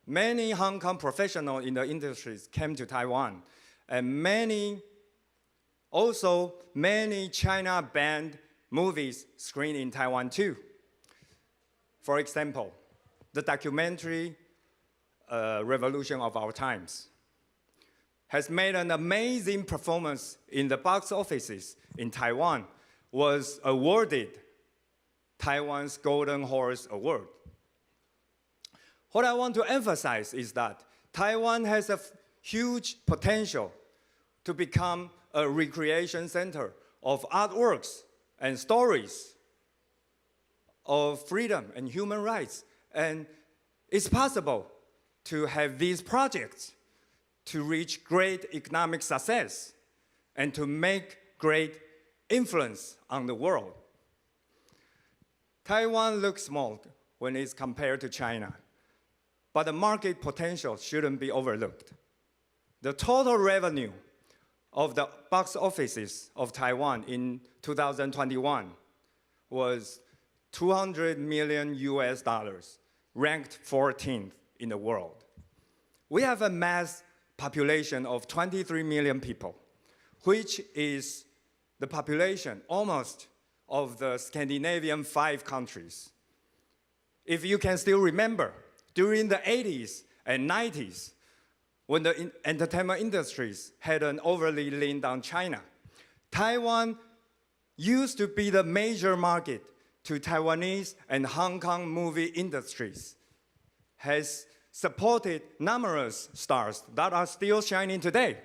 Speaker 4: many Hong Kong professionals in the industries came to Taiwan, and many China-banned movies screened in Taiwan too. For example, the documentary Revolution of Our Times has made an amazing performance in the box offices in Taiwan, was awarded Taiwan's Golden Horse Award. What I want to emphasize is that Taiwan has a huge potential to become a recreation center of artworks and stories of freedom and human rights. And it's possible to have these projects to reach great economic success and to make great influence on the world. Taiwan looks small when it's compared to China, but the market potential shouldn't be overlooked. The total revenue of the box offices of Taiwan in 2021 was $200 million US, ranked 14th in the world. We have a mass population of 23 million people, which is the population almost of the Scandinavian 5 countries. If you can still remember, during the 80s and 90s, when the entertainment industries had an overly leaned on China, Taiwan used to be the major market to Taiwanese and Hong Kong movie industries, has supported numerous stars that are still shining today.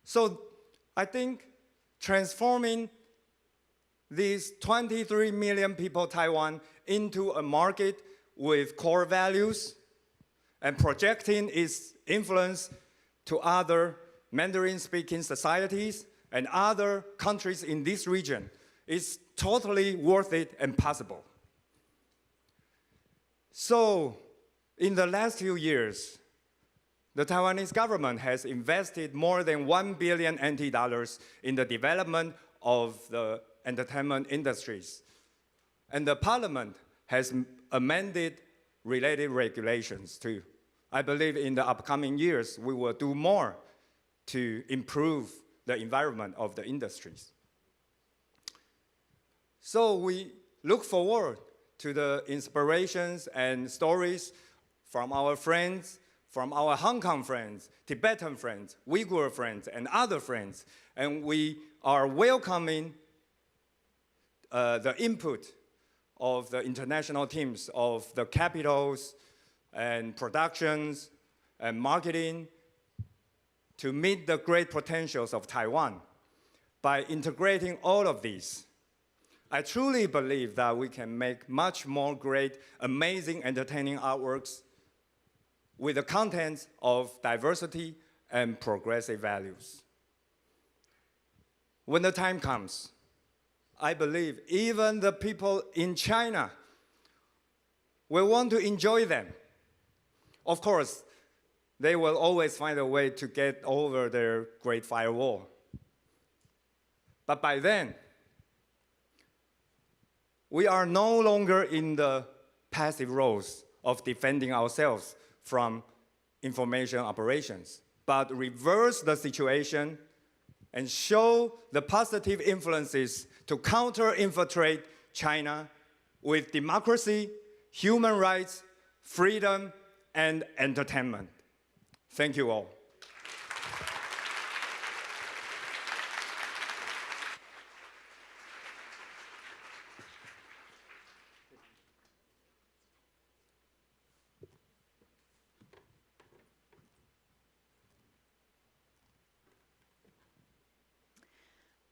Speaker 4: So I think transforming these 23 million people Taiwan into a market with core values and projecting its influence to other Mandarin-speaking societies and other countries in this region is totally worth it and possible. So, in the last few years, the Taiwanese government has invested more than 1 billion NT dollars in the development of the entertainment industries. And the parliament has amended related regulations too. I believe in the upcoming years, we will do more to improve the environment of the industries. So we look forward to the inspirations and stories from our friends, from our Hong Kong friends, Tibetan friends, Uyghur friends, and other friends. And we are welcoming the input of the international teams of the capitals and productions and marketing to meet the great potentials of Taiwan. By integrating all of these, I truly believe that we can make much more great, amazing, entertaining artworks with the contents of diversity and progressive values. When the time comes, I believe even the people in China will want to enjoy them. Of course, they will always find a way to get over their Great Firewall. But by then, we are no longer in the passive roles of defending ourselves from information operations, but reverse the situation and show the positive influences to counter-infiltrate China with democracy, human rights, freedom, and entertainment. Thank you all.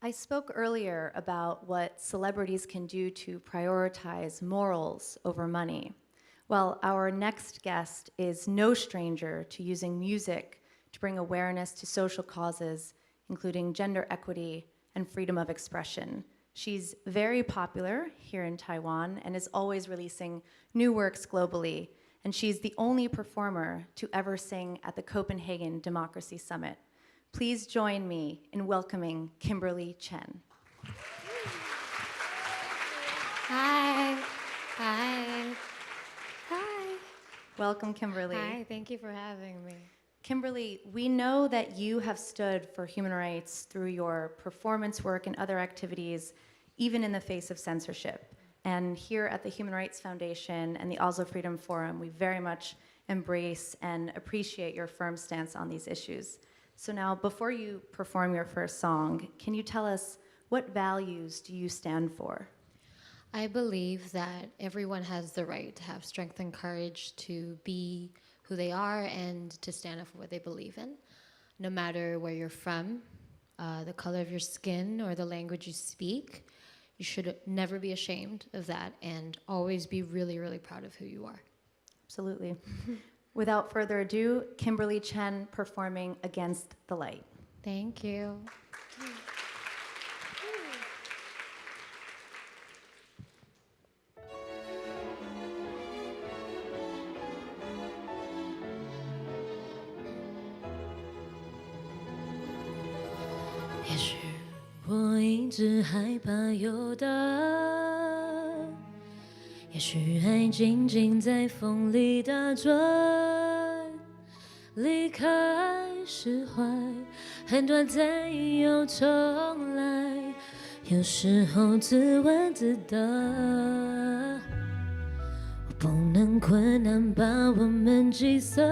Speaker 30: I spoke earlier about what celebrities can do to prioritize morals over money. Well, our next guest is no stranger to using music to bring awareness to social causes, including gender equity and freedom of expression. She's very popular here in Taiwan and is always releasing new works globally, and she's the only performer to ever sing at the Copenhagen Democracy Summit. Please join me in welcoming Kimberly Chen.
Speaker 8: Hi. Hi. Hi.
Speaker 30: Welcome, Kimberly.
Speaker 8: Hi, thank you for having me.
Speaker 30: Kimberly, we know that you have stood for human rights through your performance work and other activities, even in the face of censorship. And here at the Human Rights Foundation and the Oslo Freedom Forum, we very much embrace and appreciate your firm stance on these issues. So now, before you perform your first song, can you tell us what values do you stand for?
Speaker 8: I believe that everyone has the right to have strength and courage to be who they are and to stand up for what they believe in, no matter where you're from, the color of your skin, or the language you speak. You should never be ashamed of that and always be really, really proud of who you are.
Speaker 30: Absolutely. Without further ado, Kimberly Chen performing Against the Light.
Speaker 8: Thank you.
Speaker 9: 也许我一直害怕有答案，也许爱静静在风里打转，离开释怀，很短暂又重来，有时候自问自答，我不能困难把我们击散。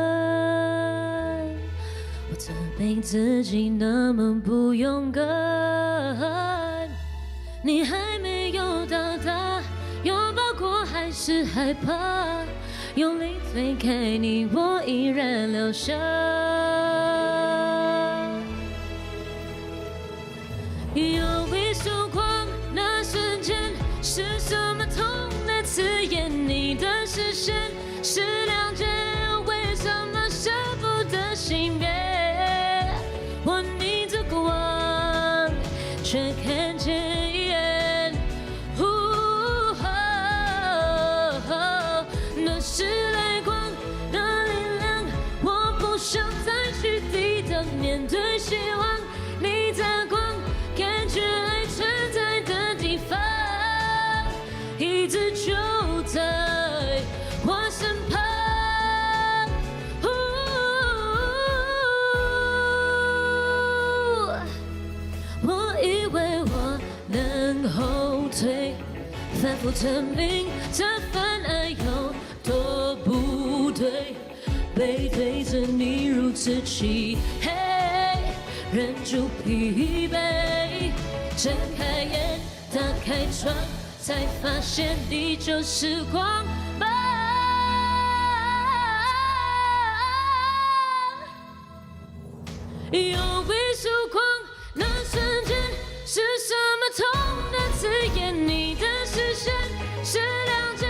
Speaker 9: 我责备自己那么不勇敢，你还没有到达，拥抱过还是害怕，用力推开你，我依然留下。有一束光，那瞬间是什么痛的刺眼？你的视线是谅解，为什么舍不得熄灭？我逆着光，却看见那是泪光，那力量，我不想再去抵挡。面对希望，你在光，感觉爱存在的地方，一直就在我身旁。我以为我能后退，反复证明这份爱有多不对，背对着你如此漆黑，忍住疲惫，睁开眼，打开窗，才发现你就是光芒。有一束光，那瞬间是什么痛的刺眼？你的视线是谅解，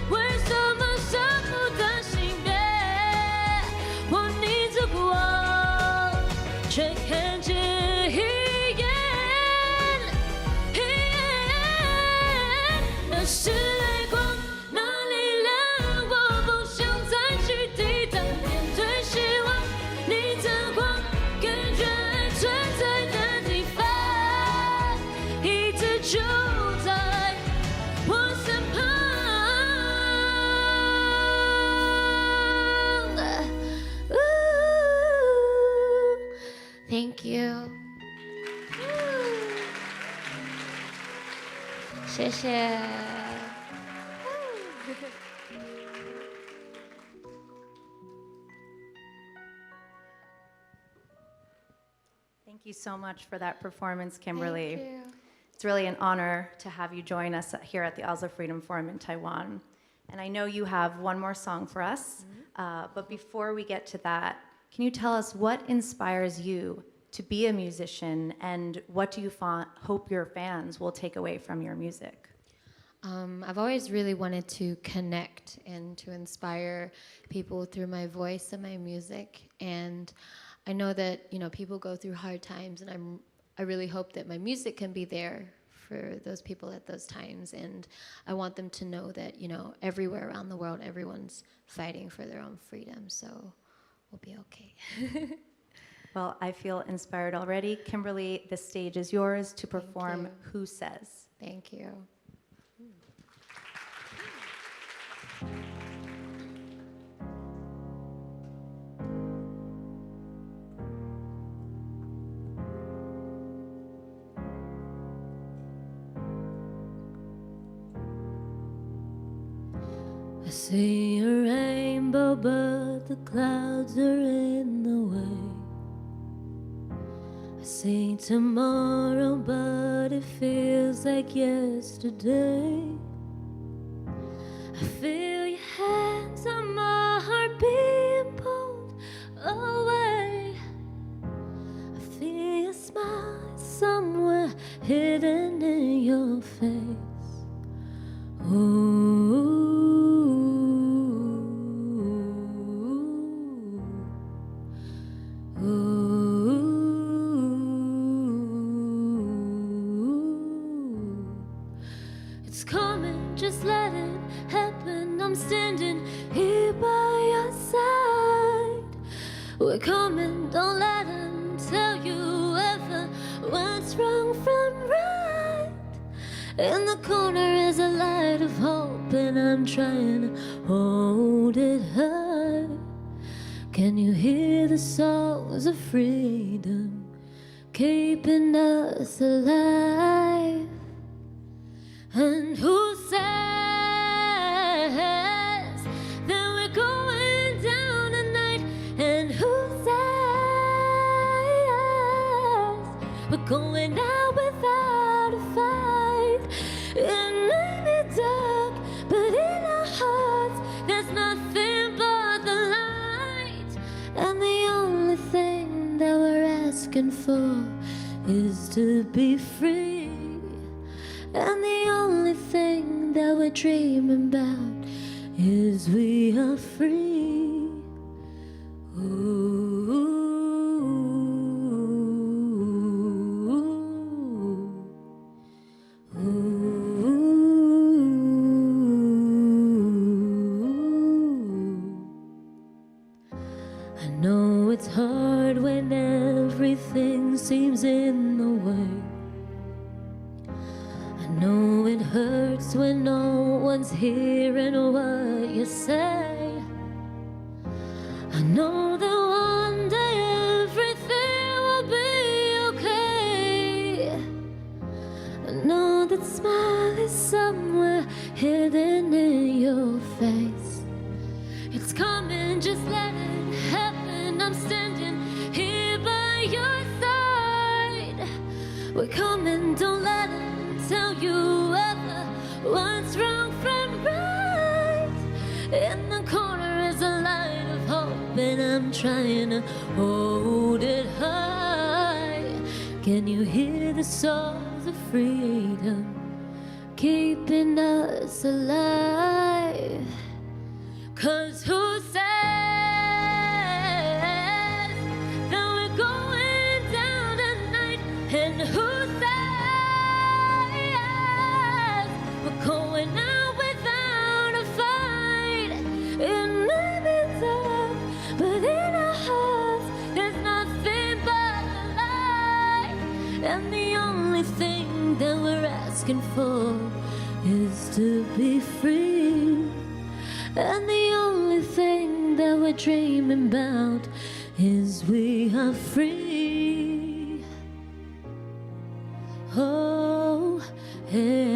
Speaker 9: 为什么舍不得熄灭？我逆着光，却看见那是泪光，那力量，我不想再去抵挡。面对希望，你的光，感觉爱存在的地方，一直就在我身旁。Thank you， 谢谢。
Speaker 30: Thank you so much for that performance, Kimberly.
Speaker 8: Thank you.
Speaker 30: It's really an honor to have you join us here at the Oslo Freedom Forum in Taiwan. And I know you have one more song for us, but before we get to that, can you tell us what inspires you to be a musician, and what do you hope your fans will take away from your music?
Speaker 8: I've always really wanted to connect and to inspire people through my voice and my music. And I know that, you know, people go through hard times, and I really hope that my music can be there for those people at those times. And I want them to know that, you know, everywhere around the world, everyone's fighting for their own freedom. So we'll be okay.
Speaker 30: Well, I feel inspired already. Kimberly, the stage is yours to perform Who Says.
Speaker 8: Thank you.
Speaker 9: I see a rainbow, but the clouds are in the way. I see tomorrow, but it feels like yesterday. I feel your hands on my heart being pulled away. I feel your smile somewhere hidden in your face. Ooh. It's coming, just let it happen. I'm standing here by your side. We're coming, don't let them tell you ever what's wrong from right. In the corner is a light of hope, and I'm trying to hold it high. Can you hear the songs of freedom keeping us alive? And who says that we're going down tonight? And who says we're going out without a fight? It may be dark, but in our hearts there's nothing but the light. And the only thing that we're asking for is to be free. And the only thing that we're dreaming about is we are free. Ooh. Ooh. I know it's hard when everything seems in the way. I know it hurts when no one's hearing what you say. I know that one day everything will be okay. I know that smile is somewhere hidden in your face. It's coming, just let it happen. I'm standing here by your side. We're coming, don't let them tell you ever what's wrong from right. In the corner is a light of hope, and I'm trying to hold it high. Can you hear the songs of freedom keeping us alive? 'Cause who says that we're going down tonight? And who going out without a fight? It may be dark, but in our hearts there's nothing but the light. And the only thing that we're asking for is to be free. And the only thing that we're dreaming about is we are free. Oh, hey.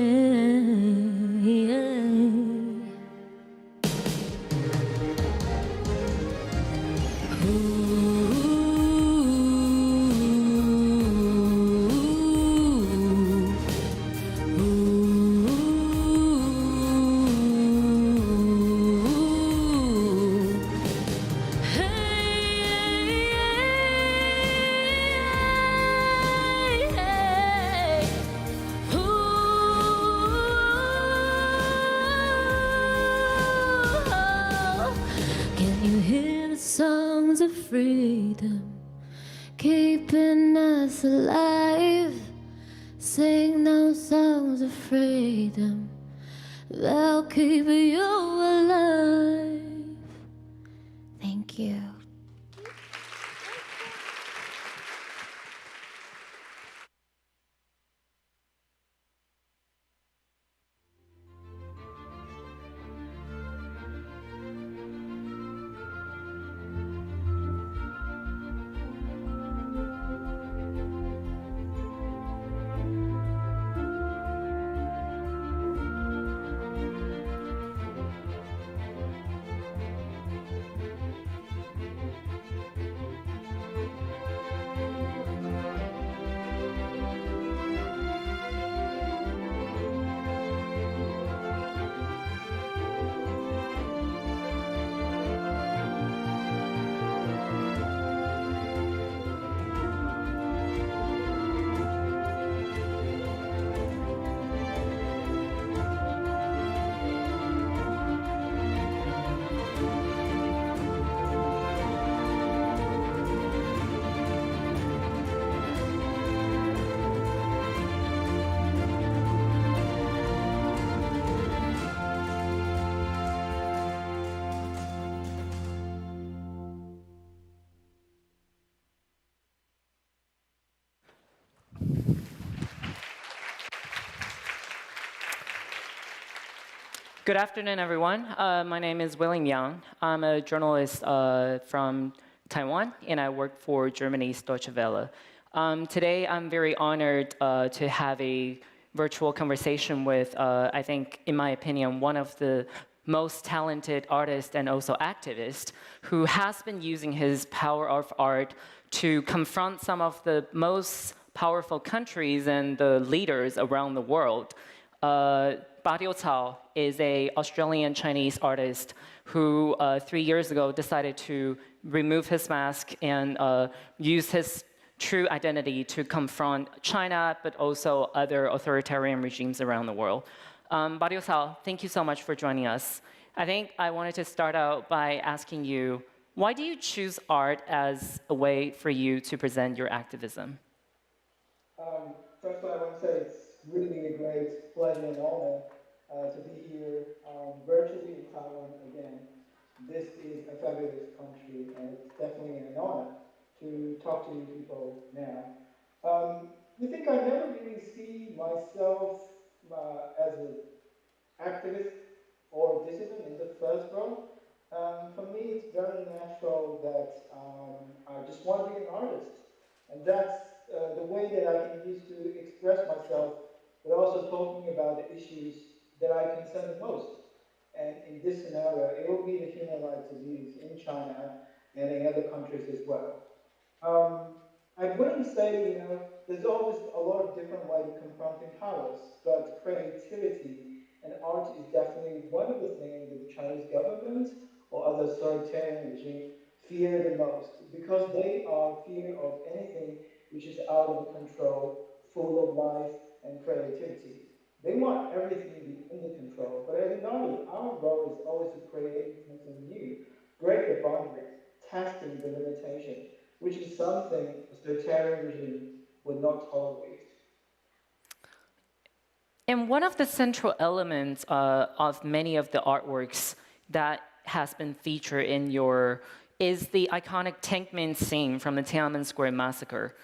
Speaker 9: freedom, keeping us alive. Sing those songs of freedom, they'll keep you alive. Thank you.
Speaker 11: Good afternoon, everyone. My name is William Yang. I'm a journalist from Taiwan, and I work for Germany's Deutsche Welle. Today, I'm very honored to have a virtual conversation with, I think, in my opinion, one of the most talented artists and also activist who has been using his power of art to confront some of the most powerful countries and the leaders around the world. Liu Cao is an Australian Chinese artist who 3 years ago decided to remove his mask and use his true identity to confront China, but also other authoritarian regimes around the world. Liu Cao, thank you so much for joining us. I think I wanted to start out by asking you, why do you choose art as a way for you to present your activism?
Speaker 12: First of all, I want to say it's really a great pleasure and honor to be here virtually in Taiwan again. This is a fabulous country, and it's definitely an honor to talk to you people now. I think I never really see myself as an activist or dissident in the first row. For me, it's very natural that I just want to be an artist. And that's the way that I can use to express myself, but also talking about the issues that I concern the most. And in this scenario, it will be the human rights abuse in China and in other countries as well. I wouldn't say, there's always a lot of different ways of confronting powers, but creativity and art is definitely one of the things that the Chinese government or other authoritarian regime fear the most, because they are fear of anything which is out of control, full of life and creativity. They want everything to be under control, but as an artist, our role is always to create something new, break the boundaries, testing the limitation, which is something a authoritarian regime would not tolerate.
Speaker 11: And one of the central elements of many of the artworks that has been featured in your is the iconic tankman scene from the Tiananmen Square massacre.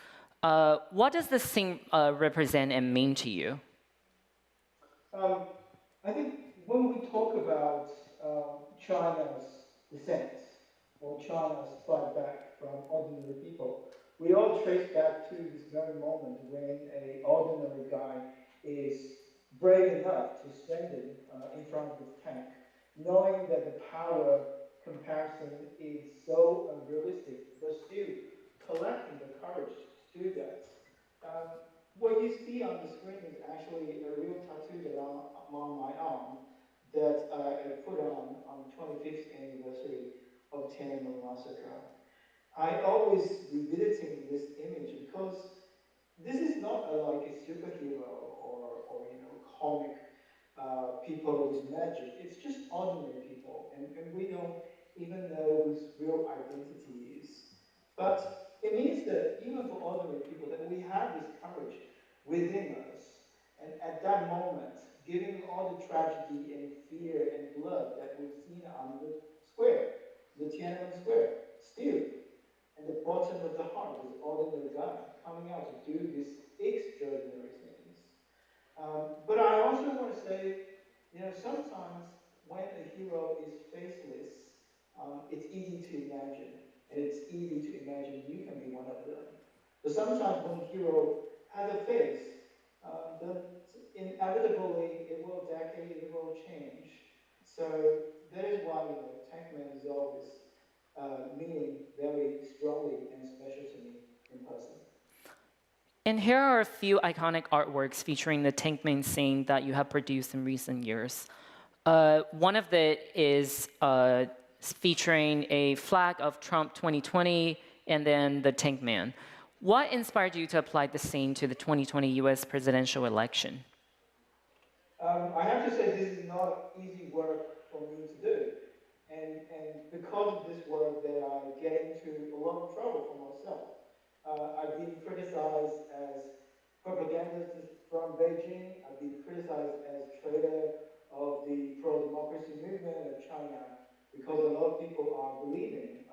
Speaker 11: What does this scene represent and mean to you?
Speaker 12: I think when we talk about China's descent or China's fight back from ordinary people, we all trace back to this very moment when an ordinary guy is brave enough to stand in front of this tank, knowing that the power comparison is so unrealistic, but still collecting the courage to do that. What you see on the screen is actually a real tattoo that on my arm that I put on the 25th anniversary of Tiananmen massacre. I always revisiting this image because this is not like a superhero or comic people with magic. It's just ordinary people, and we don't even know whose real identity is. But it means that even for ordinary people, that we have this courage within us. And at that moment, given all the tragedy and fear and blood that we've seen on the square, the Tiananmen Square, still, at the bottom of the heart, this ordinary guy coming out to do these extraordinary things. But I also want to say, sometimes when a hero is faceless, it's easy to imagine, and it's easy to imagine you can be one of them. But sometimes when a hero has a face, then inevitably it will decay, it will change. So that is why Tankman is always meaning very strongly and special to me in person.
Speaker 11: And here are a few iconic artworks featuring the Tankman scene that you have produced in recent years. One of it is featuring a flag of Trump 2020 and then the Tankman. What inspired you to apply the scene to the 2020 US presidential election?
Speaker 12: I have to say this is not easy work for me to do. And because of this work that I get into a lot of trouble for myself. I've been criticized as propagandist from Beijing. I've been criticized as traitor of the pro-democracy movement of China because a lot of people are believing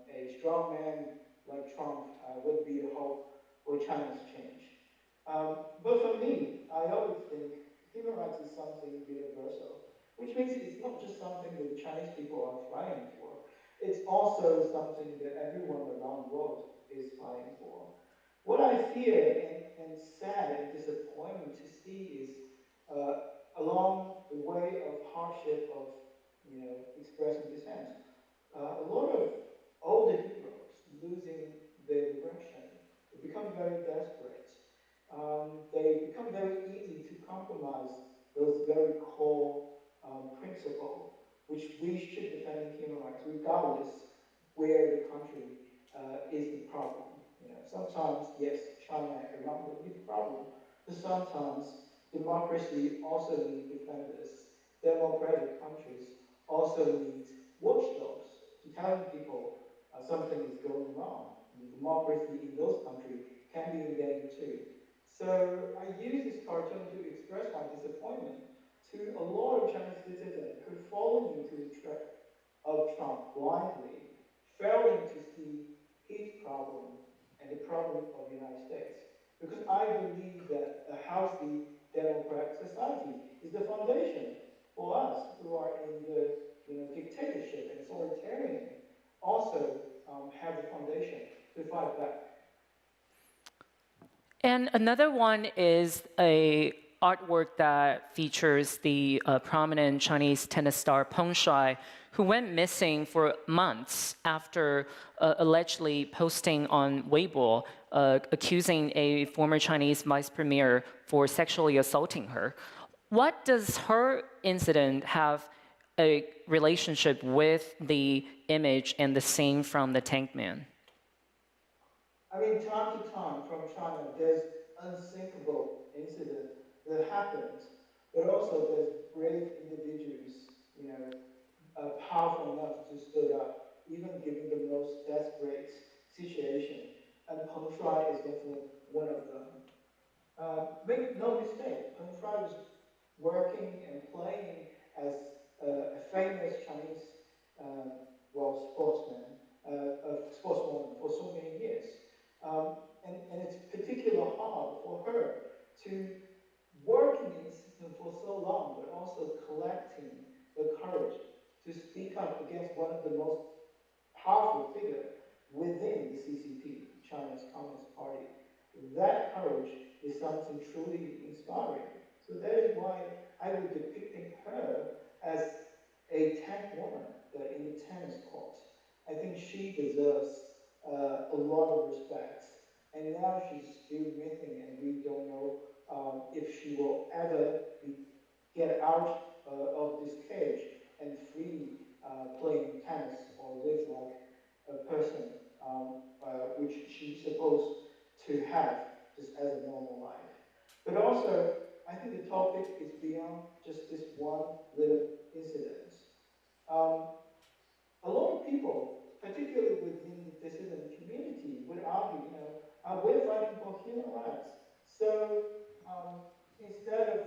Speaker 12: a strong man like Trump would be the hope for China's change. But for me, I always think human rights is something universal, which means it's not just something that the Chinese people are fighting for. It's also something that everyone around the world is fighting for. What I fear and sad and disappointment to see is along the way of hardship of expressing dissent, a lot of older heroes losing their direction. They become very desperate. They become very easy to compromise those very core principles, which we should defend in human rights, regardless where the country is the problem. Sometimes, yes, China around will be the problem, but sometimes democracy also needs defenders. Democratic countries also need watchdogs to tell people something is going wrong. The democracy in those countries can be in danger too. So I use this cartoon to express my disappointment to a lot of Chinese citizens who fall into the trap of Trump blindly, failing to see his problem and the problem of the United States. Because I believe that a healthy democratic society is the foundation for us who are in the dictatorship and authoritarian also have the foundation to fight back.
Speaker 11: And another one is a artwork that features the prominent Chinese tennis star Peng Shuai, who went missing for months after allegedly posting on Weibo, accusing a former Chinese vice premier for sexually assaulting her. What does her incident have a relationship with the image and the scene from the Tankman?
Speaker 12: I mean, time to time from China, there's unthinkable incidents that happens, but also there's brave individuals, powerful enough to stand up, even given the most desperate situation. And Peng Shuai is definitely one of them. Make no mistake, Peng Shuai was working and playing as a famous Chinese, sportswoman for so many years. And it's particularly hard for her to work in the system for so long, but also collecting the courage to speak up against one of the most powerful figures within the CCP, China's Communist Party. That courage is something truly inspiring. So that is why I was depicting her as a tank woman in the tennis court. I think she deserves a lot of respect. And now she's still missing, and we don't know if she will ever get out of this cage and free playing tennis or live like a person, which she's supposed to have just as a normal life. But also, I think the topic is beyond just this one little incident. A lot of people, particularly within the dissident community, argue, we're fighting for human rights. So instead of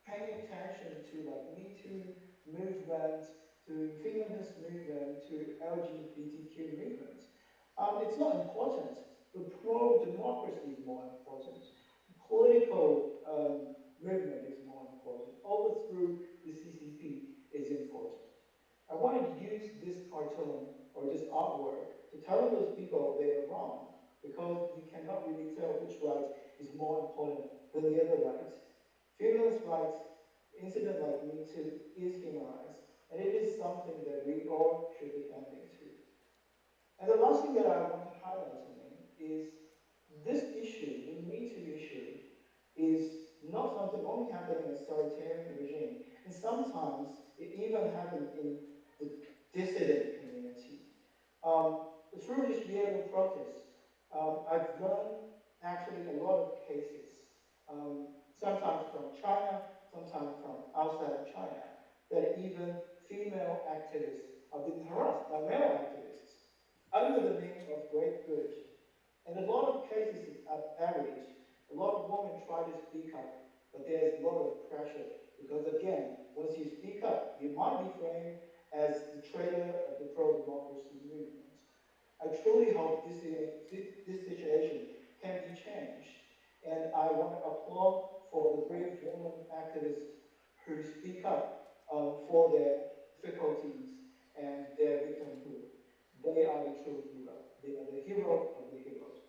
Speaker 12: paying attention to like Me Too movement, to feminist movement, to LGBTQ movement, it's not important. The pro-democracy is more important. Political movement is more important. Overthrow the CCP is important. I wanted to use this cartoon or this artwork to tell those people they are wrong, because you cannot really tell which right is more important than the other right. Feminist rights, incident like Me Too, is human rights, and it is something that we all should be attending to. And the last thing that I want to highlight to me is this issue, the Me Too issue, is not something only happening in a authoritarian regime, and sometimes it even happens in the dissident community. Through this Vienna protest, I've learned actually a lot of cases, sometimes from China, sometimes from outside of China, that even female activists have been harassed by male activists under the name of great good. And a lot of cases are average. A lot of women try to speak up, but there's a lot of pressure because, again, once you speak up, you might be framed as the traitor of the pro-democracy movement. I truly hope this situation can be changed, and I want to applaud for the brave women activists who speak up for their difficulties and their victimhood. They are the true hero. They are the hero of the heroes.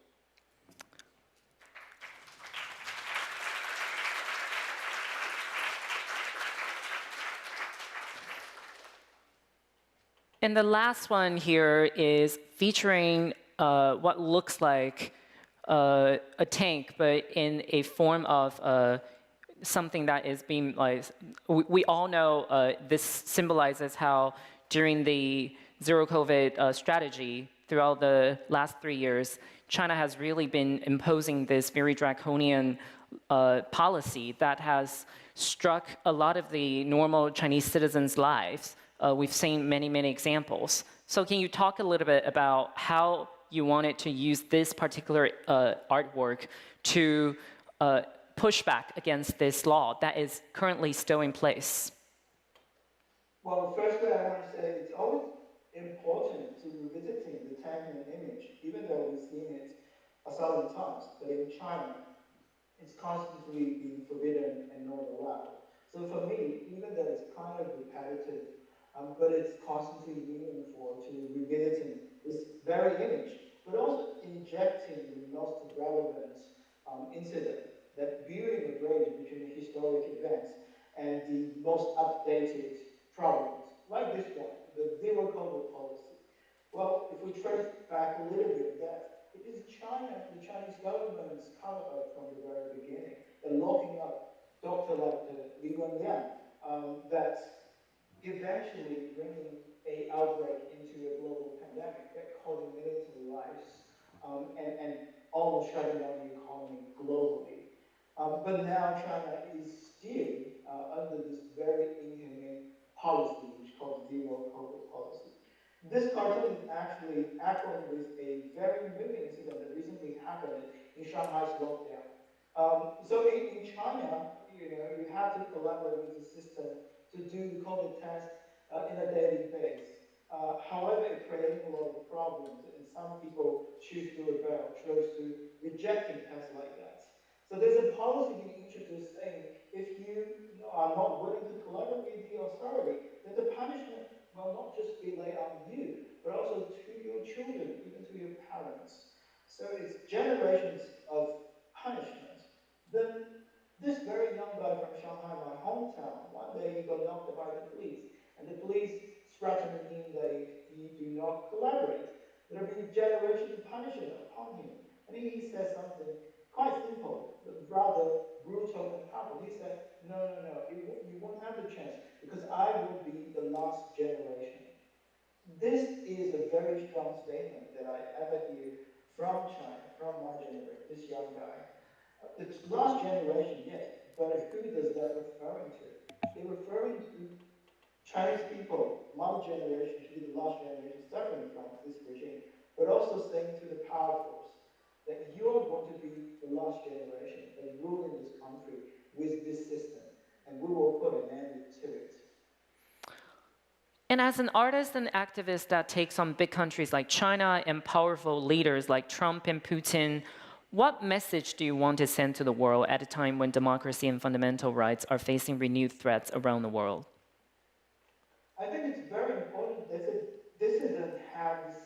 Speaker 11: And the last one here is featuring what looks like a tank, but in a form of something that is being like, we all know this symbolizes how during the zero COVID strategy throughout the last 3 years, China has really been imposing this very draconian policy that has struck a lot of the normal Chinese citizens' lives. We've seen many, many examples. So can you talk a little bit about how you wanted to use this particular artwork to push back against this law that is currently still in place?
Speaker 12: Well, firstly, I want to say it's always important to revisiting the Tiananmen image, even though we've seen it 1,000 times. But in China, it's constantly being forbidden and not allowed. So for me, even though it's kind of repetitive, but it's constantly meaningful to revisiting this very image, but also injecting the most relevant incident, that viewing the bridge between the historic events and the most updated problems, like this one, the zero COVID policy. Well, if we trace back a little bit, that it is China, the Chinese government's cover-up from the very beginning, the locking up Dr. Li Wenliang, that eventually bringing an outbreak into a global pandemic that caused millions of lives and almost shutting down the economy globally. But now China is still under this very inhumane policy, which is called zero COVID policy. This cartoon is actually echoing with a very moving incident that recently happened in Shanghai's lockdown. So in China, you have to collaborate with the system to do the COVID test in a daily basis. However, it creates a lot of problems, and some people choose to rebel, choose to rejecting tests like that. So there's a policy being introduced saying if you are not willing to collaborate with the authority, then the punishment will not just be laid on you, but also to your children, even to your parents. So it's generations of punishment. Then this very young guy from Shanghai, my hometown, one day he got knocked by the police, and the police threatened him that if he do not collaborate, there will be generations of punishment upon him. And he said something quite simple, but rather brutal and powerful. He said, no, you won't have the chance, because I will be the last generation. This is a very strong statement that I ever hear from China, from my generation, this young guy. It's last generation, yes, but who does that referring to? They're referring to Chinese people, my generation, to be the last generation suffering from this regime, but also saying to the powerful, that you are going to be the last generation that rule in this country with this system, and we will put an end to it.
Speaker 11: And as an artist and activist that takes on big countries like China and powerful leaders like Trump and Putin, what message do you want to send to the world at a time when democracy and fundamental rights are facing renewed threats around the world?
Speaker 12: I think it's very important that the dissident have this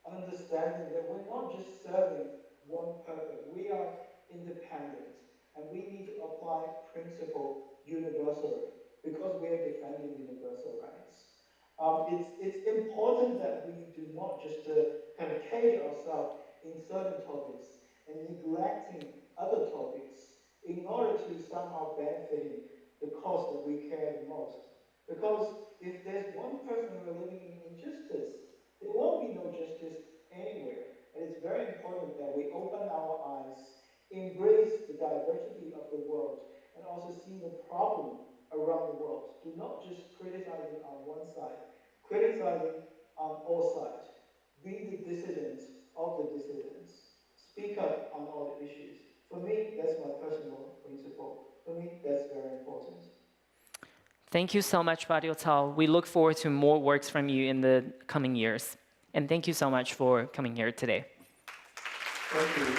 Speaker 12: understanding that we're not just serving one purpose. We are independent, and we need to apply principle universally because we are defending universal rights. It's important that we do not just kind of cage ourselves in certain topics and neglecting other topics in order to somehow benefiting the cause that we care the most. Because if there's one person who are living in injustice, there won't be no justice anywhere. And it's very important that we open our eyes, embrace the diversity of the world, and also see the problem around the world. Do not just criticize it on one side, criticize it on all sides. Be the dissident of the dissidents. Speak up on all the issues. For me, that's my personal principle. For me, that's very important.
Speaker 11: Thank you so much, Radio Cao. We look forward to more works from you in the coming years. And thank you so much for coming here today.
Speaker 12: Thank you.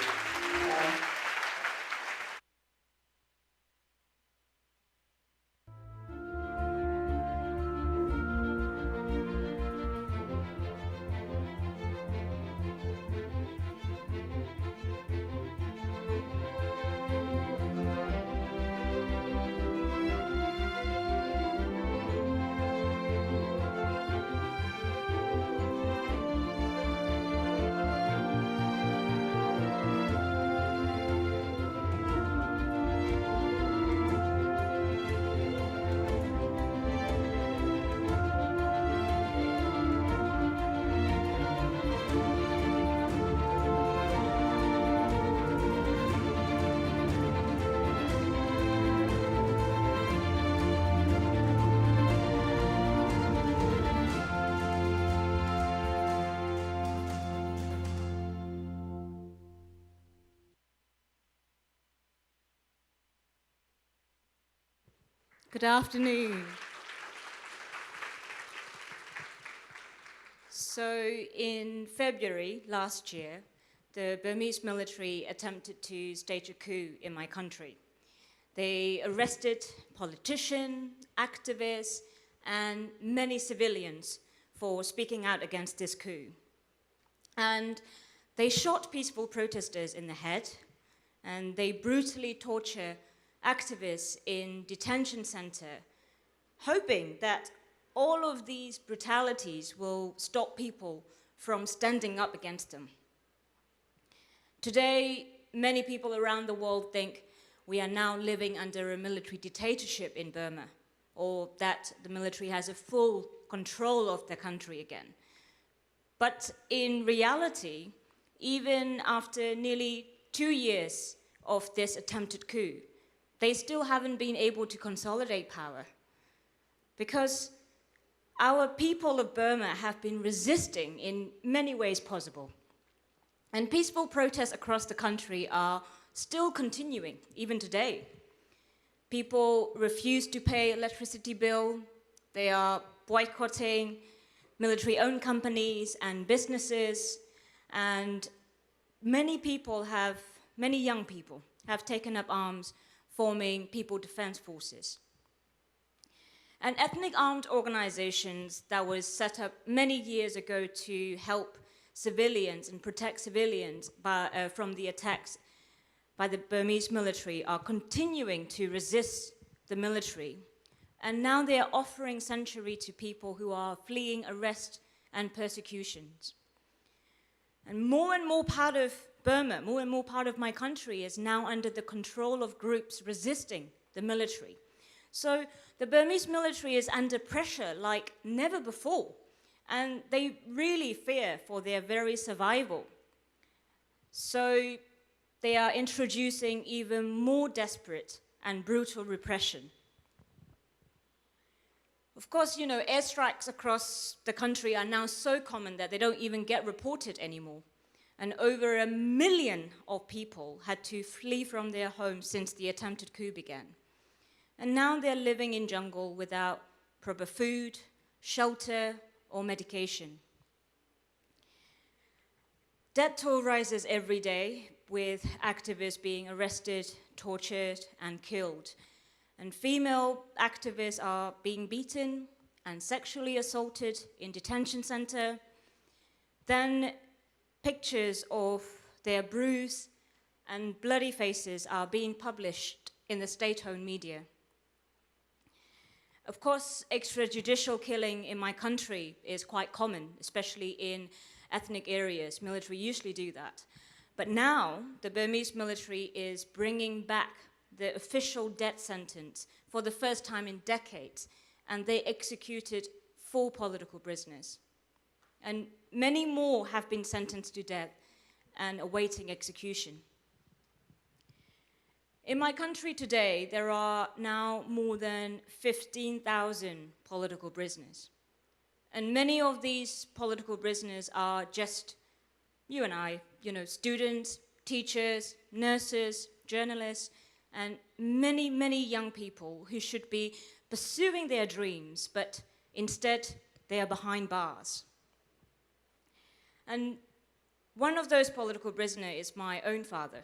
Speaker 1: Good afternoon. So in February last year, the Burmese military attempted to stage a coup in my country. They arrested politicians, activists, and many civilians for speaking out against this coup. And they shot peaceful protesters in the head, and they brutally torture activists in detention center, hoping that all of these brutalities will stop people from standing up against them. Today, many people around the world think we are now living under a military dictatorship in Burma, or that the military has a full control of the country again. But in reality, even after nearly 2 years of this attempted coup, they still haven't been able to consolidate power, because our people of Burma have been resisting in many ways possible. And peaceful protests across the country are still continuing, even today. People refuse to pay electricity bill. They are boycotting military-owned companies and businesses. And many young people have taken up arms, forming People Defense Forces. An ethnic armed organizations that was set up many years ago to help civilians and protect civilians from the attacks by the Burmese military are continuing to resist the military. And now they are offering sanctuary to people who are fleeing arrest and persecutions. And more part of Burma, more and more part of my country is now under the control of groups resisting the military. So the Burmese military is under pressure like never before, and they really fear for their very survival. So they are introducing even more desperate and brutal repression. Of course, airstrikes across the country are now so common that they don't even get reported anymore. and over 1 million of people had to flee from their homes since the attempted coup began. And now they're living in jungle without proper food, shelter, or medication. Death toll rises every day, with activists being arrested, tortured, and killed. And female activists are being beaten and sexually assaulted in detention center. Then pictures of their bruised and bloody faces are being published in the state-owned media. Of course, extrajudicial killing in my country is quite common, especially in ethnic areas. Military usually do that. But now, the Burmese military is bringing back the official death sentence for the first time in decades, and they executed 4 political prisoners. And many more have been sentenced to death and awaiting execution. In my country today, there are now more than 15,000 political prisoners. And many of these political prisoners are just you and I, students, teachers, nurses, journalists, and many, many young people who should be pursuing their dreams, but instead they are behind bars. And one of those political prisoners is my own father.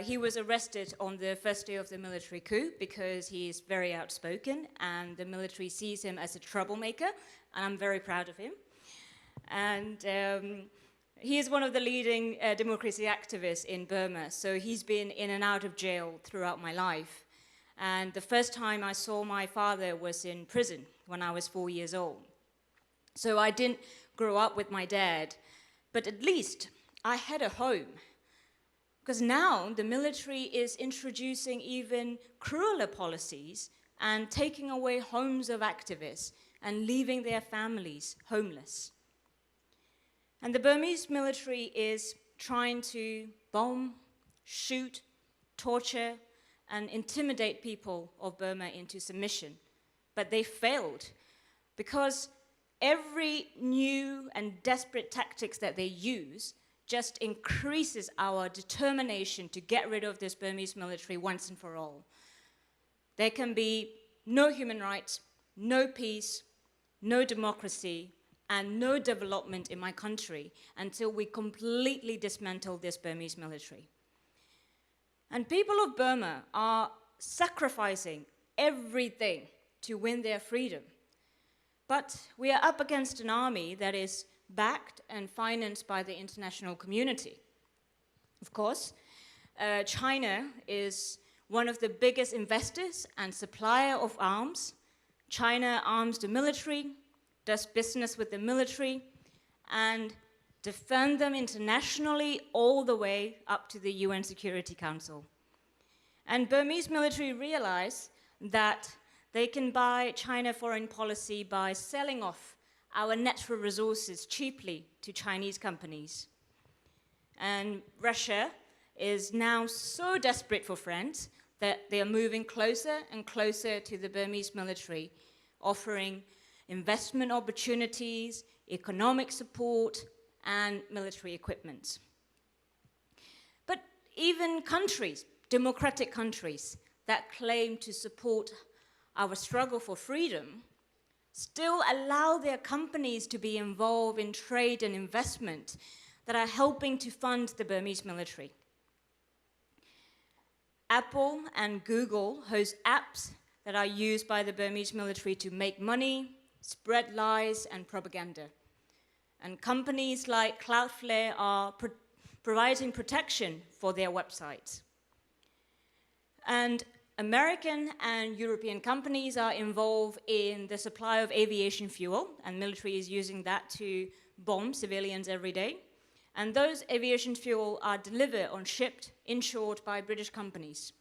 Speaker 1: He was arrested on the first day of the military coup because he is very outspoken and the military sees him as a troublemaker, and I'm very proud of him. And he is one of the leading democracy activists in Burma, so he's been in and out of jail throughout my life. And the first time I saw my father was in prison when I was 4 years old. So I didn't grow up with my dad, but at least I had a home. Because now the military is introducing even crueler policies and taking away homes of activists and leaving their families homeless. And the Burmese military is trying to bomb, shoot, torture, and intimidate people of Burma into submission. But they failed because every new and desperate tactics that they use just increases our determination to get rid of this Burmese military once and for all. There can be no human rights, no peace, no democracy, and no development in my country until we completely dismantle this Burmese military. And people of Burma are sacrificing everything to win their freedom. But we are up against an army that is backed and financed by the international community. Of course, China is one of the biggest investors and supplier of arms. China arms the military, does business with the military, and defend them internationally all the way up to the UN Security Council. And Burmese military realize that they can buy China foreign policy by selling off our natural resources cheaply to Chinese companies. And Russia is now so desperate for friends that they are moving closer and closer to the Burmese military, offering investment opportunities, economic support, and military equipment. But even countries, democratic countries, that claim to support our struggle for freedom still allow their companies to be involved in trade and investment that are helping to fund the Burmese military. Apple and Google host apps that are used by the Burmese military to make money, spread lies and propaganda. And companies like Cloudflare are providing protection for their websites. And American and European companies are involved in the supply of aviation fuel, and military is using that to bomb civilians every day. And those aviation fuel are delivered or shipped inshore by British companies.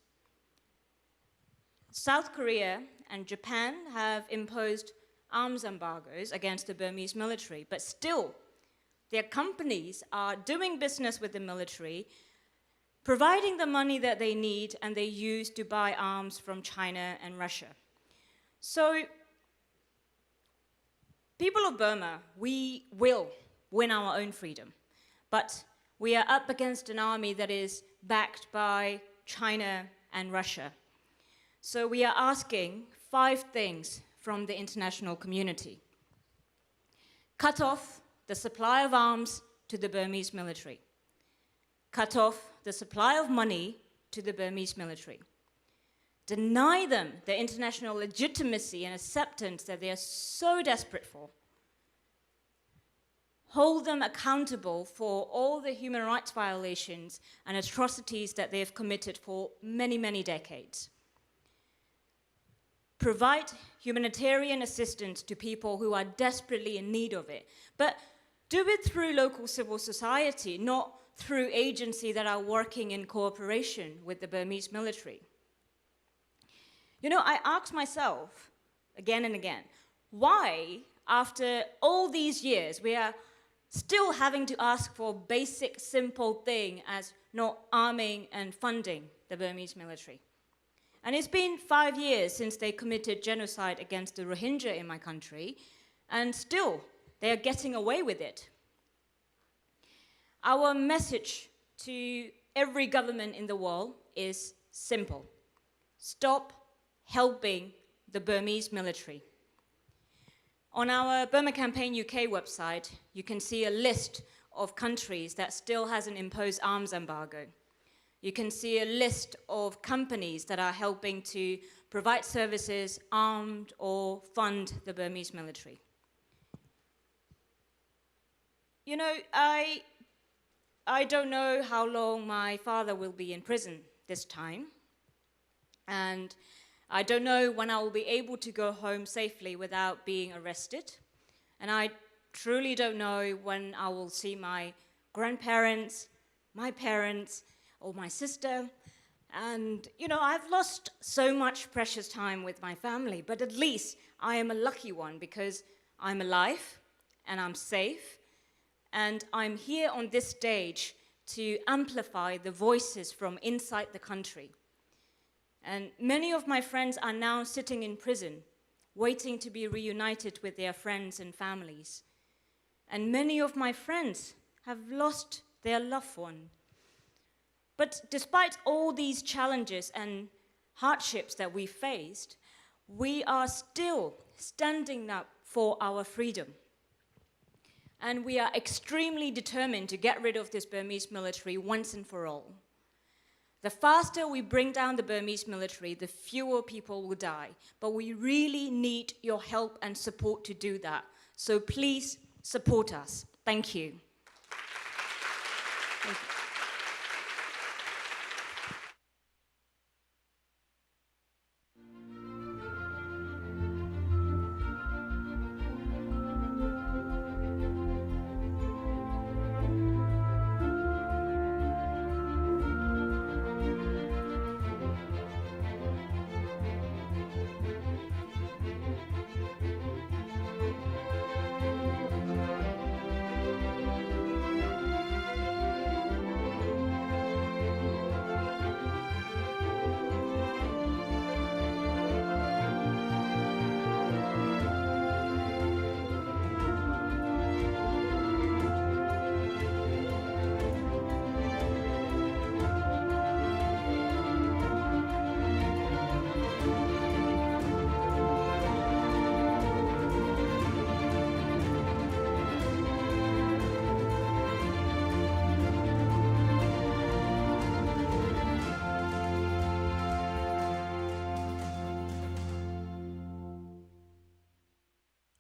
Speaker 1: South Korea and Japan have imposed arms embargoes against the Burmese military, but still, their companies are doing business with the military, providing the money that they need and they use to buy arms from China and Russia. So, people of Burma, we will win our own freedom, but We are up against an army that is backed by China and Russia. So we are asking 5 things from the international community. Cut off the supply of arms to the Burmese military. Cut off the supply of money to the Burmese military. Deny them the international legitimacy and acceptance that they are so desperate for. Hold them accountable for all the human rights violations and atrocities that they have committed for many, many decades. Provide humanitarian assistance to people who are desperately in need of it, but do it through local civil society, not through agencies that are working in cooperation with the Burmese military. You know, I ask myself again and again, why, after all these years, we are still having to ask for a basic, simple thing as not arming and funding the Burmese military? And it's been 5 years since they committed genocide against the Rohingya in my country, and still they are getting away with it. Our message to every government in the world is simple. Stop helping the Burmese military. On our Burma Campaign UK website, you can see a list of countries that still hasn't imposed arms embargo. You can see a list of companies that are helping to provide services, armed or fund the Burmese military. You know, I don't know how long my father will be in prison this time, and I don't know when I will be able to go home safely without being arrested. And I truly don't know when I will see my grandparents, my parents, or my sister. And, you know, I've lost so much precious time with my family, but at least I am a lucky one because I'm alive and I'm safe. And I'm here on this stage to amplify the voices from inside the country. And many of my friends are now sitting in prison, waiting to be reunited with their friends and families. And many of my friends have lost their loved one. But despite all these challenges and hardships that we faced, we are still standing up for our freedom. And we are extremely determined to get rid of this Burmese military once and for all. The faster we bring down the Burmese military, the fewer people will die. But we really need your help and support to do that. So please support us. Thank you. Thank you.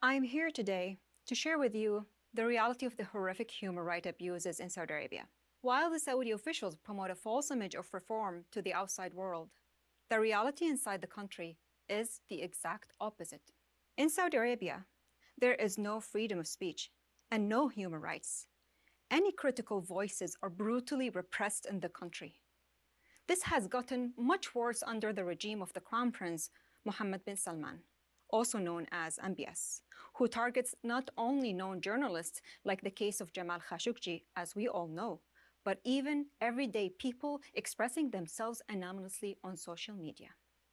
Speaker 2: I am here today to share with you the reality of the horrific human rights abuses in Saudi Arabia. While the Saudi officials promote a false image of reform to the outside world, the reality inside the country is the exact opposite. In Saudi Arabia, there is no freedom of speech and no human rights. Any critical voices are brutally repressed in the country. This has gotten much worse under the regime of the Crown Prince Mohammed bin Salman, also known as MBS, who targets not only known journalists like the case of Jamal Khashoggi, as we all know, but even everyday people expressing themselves anonymously on social media.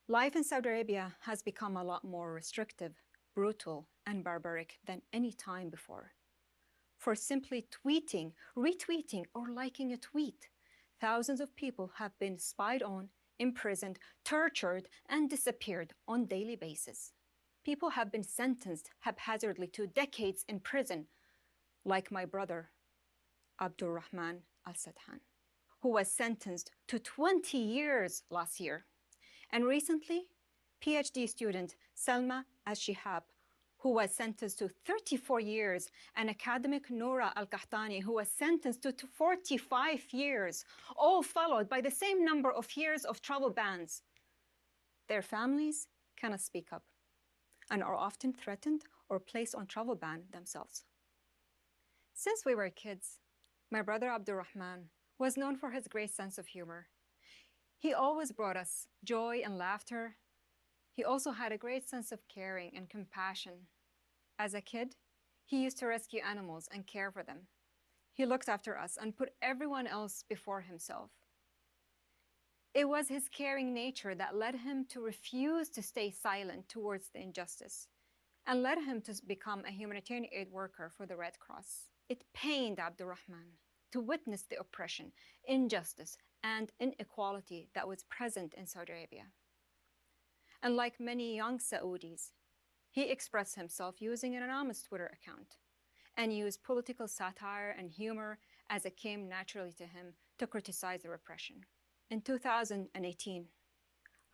Speaker 2: Life in Saudi Arabia has become a lot more restrictive, brutal, and barbaric than any time before. for simply tweeting, retweeting, or liking a tweet. Thousands of people have been spied on, imprisoned, tortured, and disappeared on a daily basis. People have been sentenced haphazardly to decades in prison, like my brother, Abdulrahman al-Sadhan, who was sentenced to 20 years last year. And recently, PhD student Salma al-Shihab, who was sentenced to 34 years, and academic Noura al-Qahtani, who was sentenced to 45 years, all followed by the same number of years of travel bans. Their families cannot speak up and are often threatened or placed on travel ban themselves. Since we were kids, my brother Abdulrahman was known for his great sense of humor. He always brought us joy and laughter. He also had a great sense of caring and compassion. As a kid, he used to rescue animals and care for them. He looked after us and put everyone else before himself. It was his caring nature that led him to refuse to stay silent towards the injustice and led him to become a humanitarian aid worker for the Red Cross. It pained Abdulrahman to witness the oppression, injustice, and inequality that was present in Saudi Arabia. And like many young Saudis, he expressed himself using an anonymous Twitter account and used political satire and humor as it came naturally to him to criticize the repression. In 2018,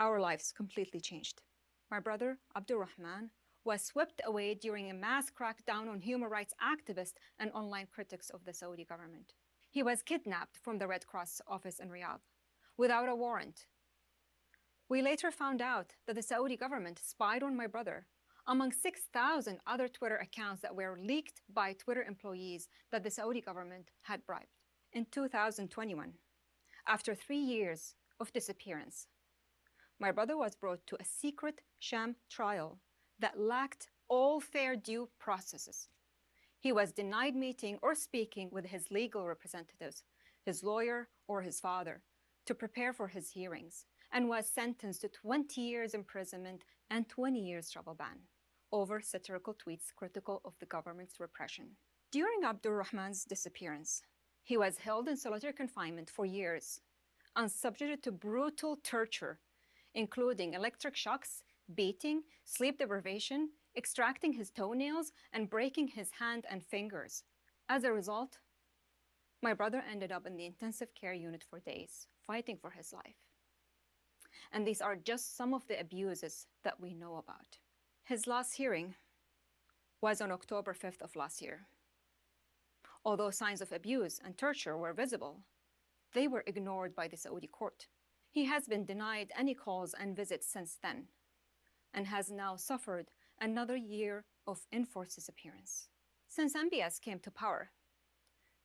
Speaker 2: our lives completely changed. My brother, Abdulrahman, was swept away during a mass crackdown on human rights activists and online critics of the Saudi government. He was kidnapped from the Red Cross office in Riyadh without a warrant. We later found out that the Saudi government spied on my brother among 6,000 other Twitter accounts that were leaked by Twitter employees that the Saudi government had bribed. In 2021, after 3 years of disappearance, my brother was brought to a secret sham trial that lacked all fair due processes. He was denied meeting or speaking with his legal representatives, his lawyer or his father, to prepare for his hearings, and was sentenced to 20 years imprisonment and 20 years travel ban over satirical tweets critical of the government's repression. During Abdulrahman's disappearance, he was held in solitary confinement for years and subjected to brutal torture, including electric shocks, beating, sleep deprivation, extracting his toenails, and breaking his hand and fingers. As a result, my brother ended up in the intensive care unit for days, fighting for his life. And these are just some of the abuses that we know about. His last hearing was on October 5th of last year. Although signs of abuse and torture were visible, they were ignored by the Saudi court. He has been denied any calls and visits since then, and has now suffered another year of enforced disappearance. Since MBS came to power,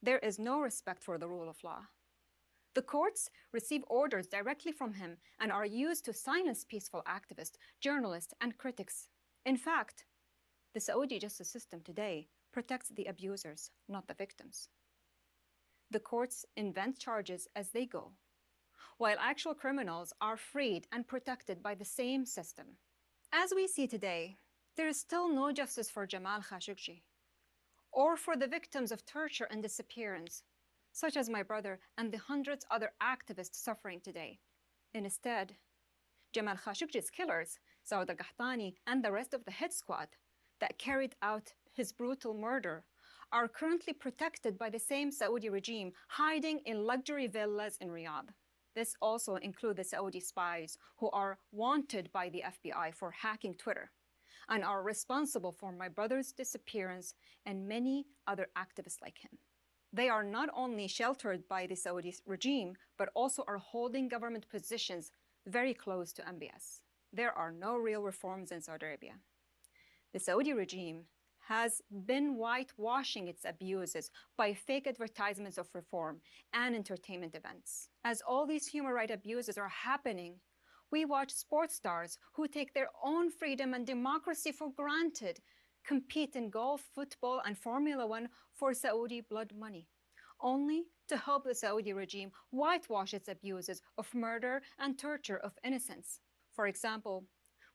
Speaker 2: there is no respect for the rule of law. The courts receive orders directly from him and are used to silence peaceful activists, journalists, and critics. In fact, the Saudi justice system today protects the abusers, not the victims. The courts invent charges as they go, while actual criminals are freed and protected by the same system. As we see today, there is still no justice for Jamal Khashoggi or for the victims of torture and disappearance, such as my brother and the hundreds of other activists suffering today. Instead, Jamal Khashoggi's killers, Saud al-Qahtani and the rest of the hit squad that carried out his brutal murder, are currently protected by the same Saudi regime, hiding in luxury villas in Riyadh. This also includes the Saudi spies who are wanted by the FBI for hacking Twitter and are responsible for my brother's disappearance and many other activists like him. They are not only sheltered by the Saudi regime, but also are holding government positions very close to MBS. There are no real reforms in Saudi Arabia. The Saudi regime has been whitewashing its abuses by fake advertisements of reform and entertainment events. As all these human rights abuses are happening, we watch sports stars who take their own freedom and democracy for granted compete in golf, football, and Formula One for Saudi blood money, only to help the Saudi regime whitewash its abuses of murder and torture of innocents. For example,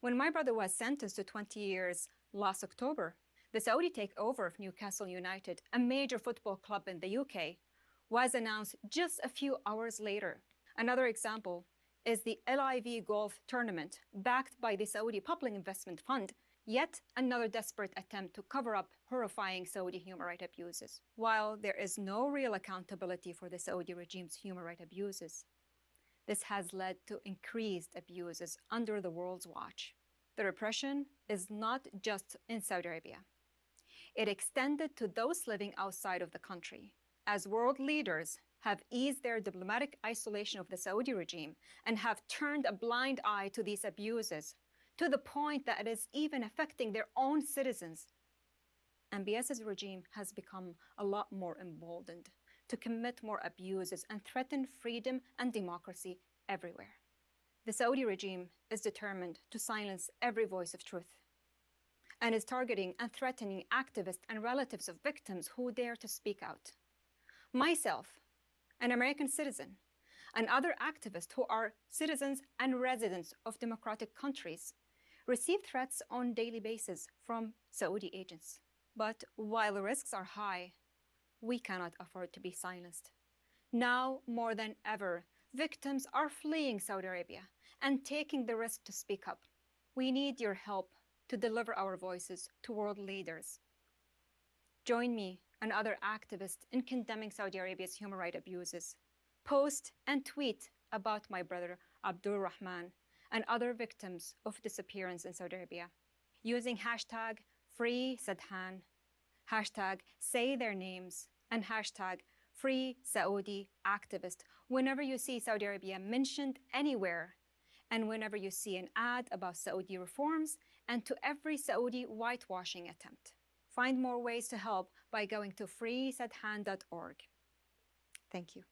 Speaker 2: when my brother was sentenced to 20 years last October, The Saudi takeover of Newcastle United, a major football club in the UK, was announced just a few hours later. Another example is the LIV Golf Tournament, backed by the Saudi Public Investment Fund, yet another desperate attempt to cover up horrifying Saudi human rights abuses. While there is no real accountability for the Saudi regime's human rights abuses, this has led to increased abuses under the world's watch. The repression is not just in Saudi Arabia. It extended to those living outside of the country, as world leaders have eased their diplomatic isolation of the Saudi regime and have turned a blind eye to these abuses, to the point that it is even affecting their own citizens. MBS's regime has become a lot more emboldened to commit more abuses and threaten freedom and democracy everywhere. The Saudi regime is determined to silence every voice of truth and is targeting and threatening activists and relatives of victims who dare to speak out. Myself, an American citizen, and other activists who are citizens and residents of democratic countries receive threats on a daily basis from Saudi agents. But while the risks are high, we cannot afford to be silenced. Now more than ever, victims are fleeing Saudi Arabia and taking the risk to speak up. We need your help to deliver our voices to world leaders. Join me and other activists in condemning Saudi Arabia's human rights abuses. Post and tweet about my brother Abdul Rahman and other victims of disappearance in Saudi Arabia using hashtag #FreeSadhan, hashtag say their names, and hashtag #FreeSaudiActivist whenever you see Saudi Arabia mentioned anywhere, and whenever you see an ad about Saudi reforms, and to every Saudi whitewashing attempt. Find more ways to help by going to freesadhan.org. Thank you.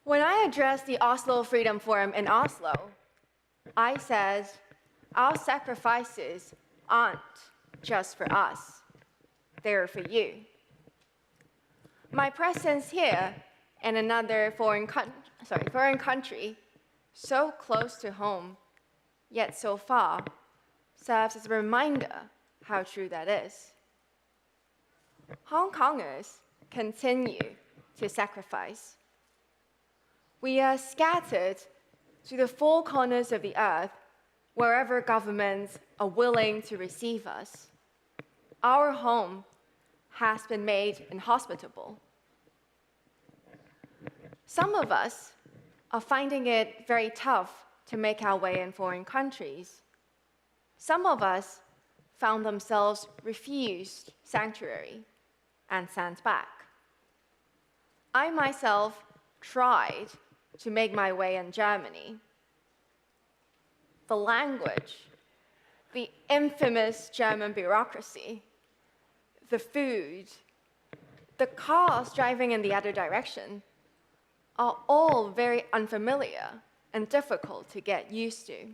Speaker 5: When I addressed the Oslo Freedom Forum in Oslo, I said, our sacrifices aren't just for us, they're for you. My presence here in another foreign country, so close to home, yet so far, serves as a reminder how true that is. Hong Kongers continue to sacrifice. We are scattered to the four corners of the earth, wherever governments are willing to receive us. Our home has been made inhospitable. Some of us are finding it very tough to make our way in foreign countries. Some of us found themselves refused sanctuary and sent back. I myself tried to make my way in Germany. The language, the infamous German bureaucracy, the food, the cars driving in the other direction are all very unfamiliar and difficult to get used to.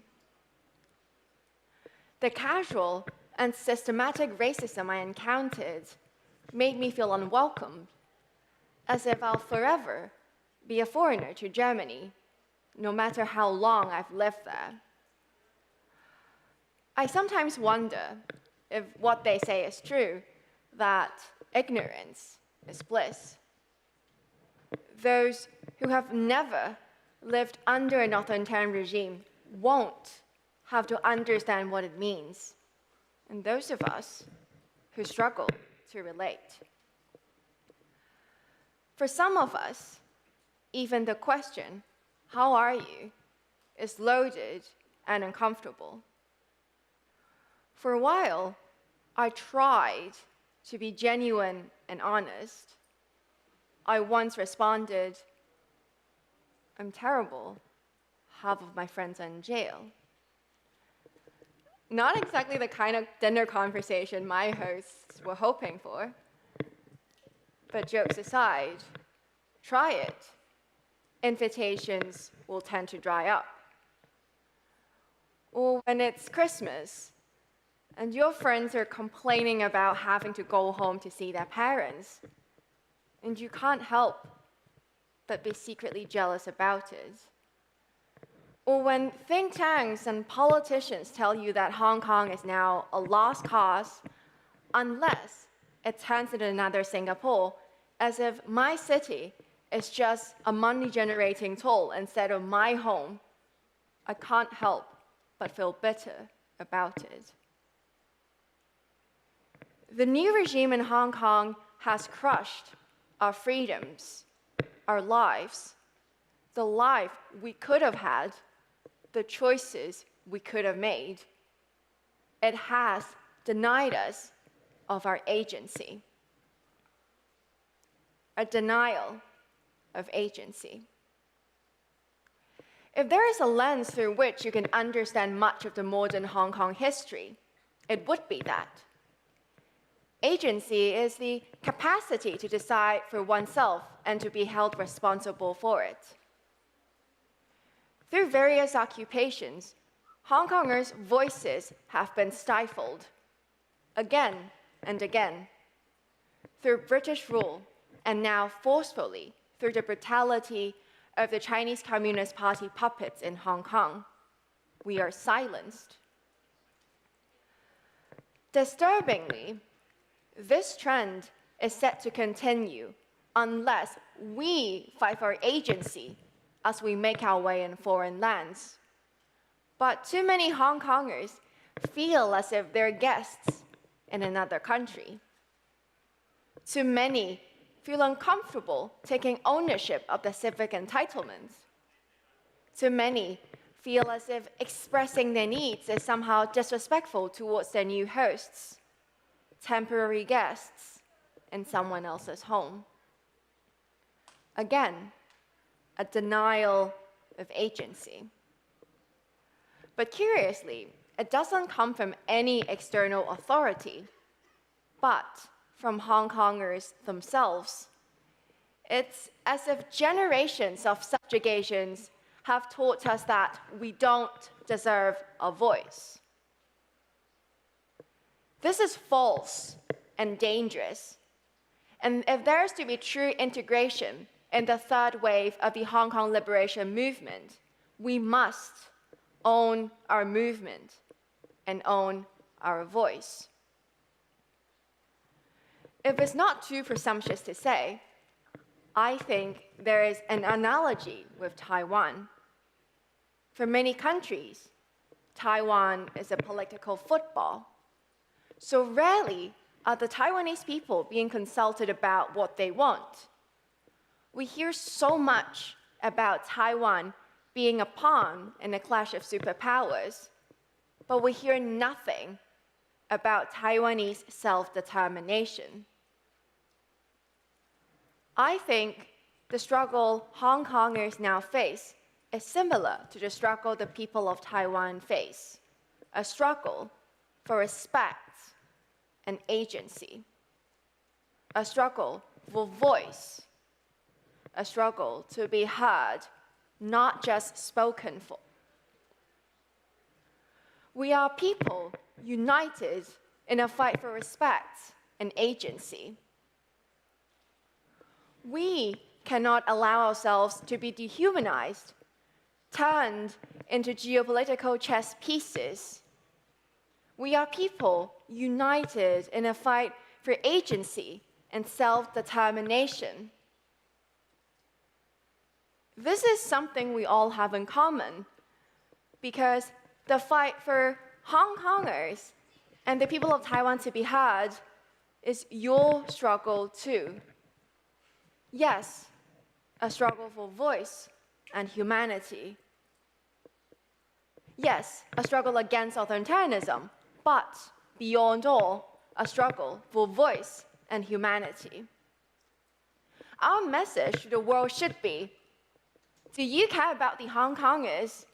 Speaker 5: The casual and systematic racism I encountered made me feel unwelcomed, as if I'll forever be a foreigner to Germany, no matter how long I've lived there. I sometimes wonder if what they say is true, that ignorance is bliss. Those who have never lived under an authoritarian regime won't have to understand what it means. And those of us who struggle to relate. For some of us, even the question, "How are you?" is loaded and uncomfortable. For a while, I tried to be genuine and honest. I once responded, "I'm terrible. Half of my friends are in jail." Not exactly the kind of dinner conversation my hosts were hoping for. But jokes aside, try it. Invitations will tend to dry up. Or when it's Christmas, and your friends are complaining about having to go home to see their parents, and you can't help but be secretly jealous about it. Or when think tanks and politicians tell you that Hong Kong is now a lost cause, unless it turns into another Singapore, as if my city is just a money-generating tool instead of my home, I can't help but feel bitter about it. The new regime in Hong Kong has crushed our freedoms, our lives, the life we could have had, the choices we could have made. It has denied us of our agency. A denial of agency. If there is a lens through which you can understand much of the modern Hong Kong history, it would be that. Agency is the capacity to decide for oneself and to be held responsible for it. Through various occupations, Hong Kongers' voices have been stifled again and again. Through British rule, and now forcefully through the brutality of the Chinese Communist Party puppets in Hong Kong, we are silenced. Disturbingly, this trend is set to continue unless we fight for agency as we make our way in foreign lands. But too many Hong Kongers feel as if they're guests in another country. Too many feel uncomfortable taking ownership of their civic entitlements. Too many feel as if expressing their needs is somehow disrespectful towards their new hosts, temporary guests in someone else's home. Again, a denial of agency. But curiously, it doesn't come from any external authority, but from Hong Kongers themselves. It's as if generations of subjugations have taught us that we don't deserve a voice. This is false and dangerous. And if there is to be true integration in the third wave of the Hong Kong liberation movement, we must own our movement and own our voice. If it's not too presumptuous to say, I think there is an analogy with Taiwan. For many countries, Taiwan is a political football. So rarely are the Taiwanese people being consulted about what they want. We hear so much about Taiwan being a pawn in a clash of superpowers, but we hear nothing about Taiwanese self-determination. I think the struggle Hong Kongers now face is similar to the struggle the people of Taiwan face, a struggle for respect and agency, a struggle for voice, a struggle to be heard, not just spoken for. We are people united in a fight for respect and agency. We cannot allow ourselves to be dehumanized, turned into geopolitical chess pieces. We are people united in a fight for agency and self-determination. This is something we all have in common, because the fight for Hong Kongers and the people of Taiwan to be heard is your struggle too. Yes, a struggle for voice and humanity. Yes, a struggle against authoritarianism, but beyond all, a struggle for voice and humanity. Our message to the world should be, do you care about the Hong Kongers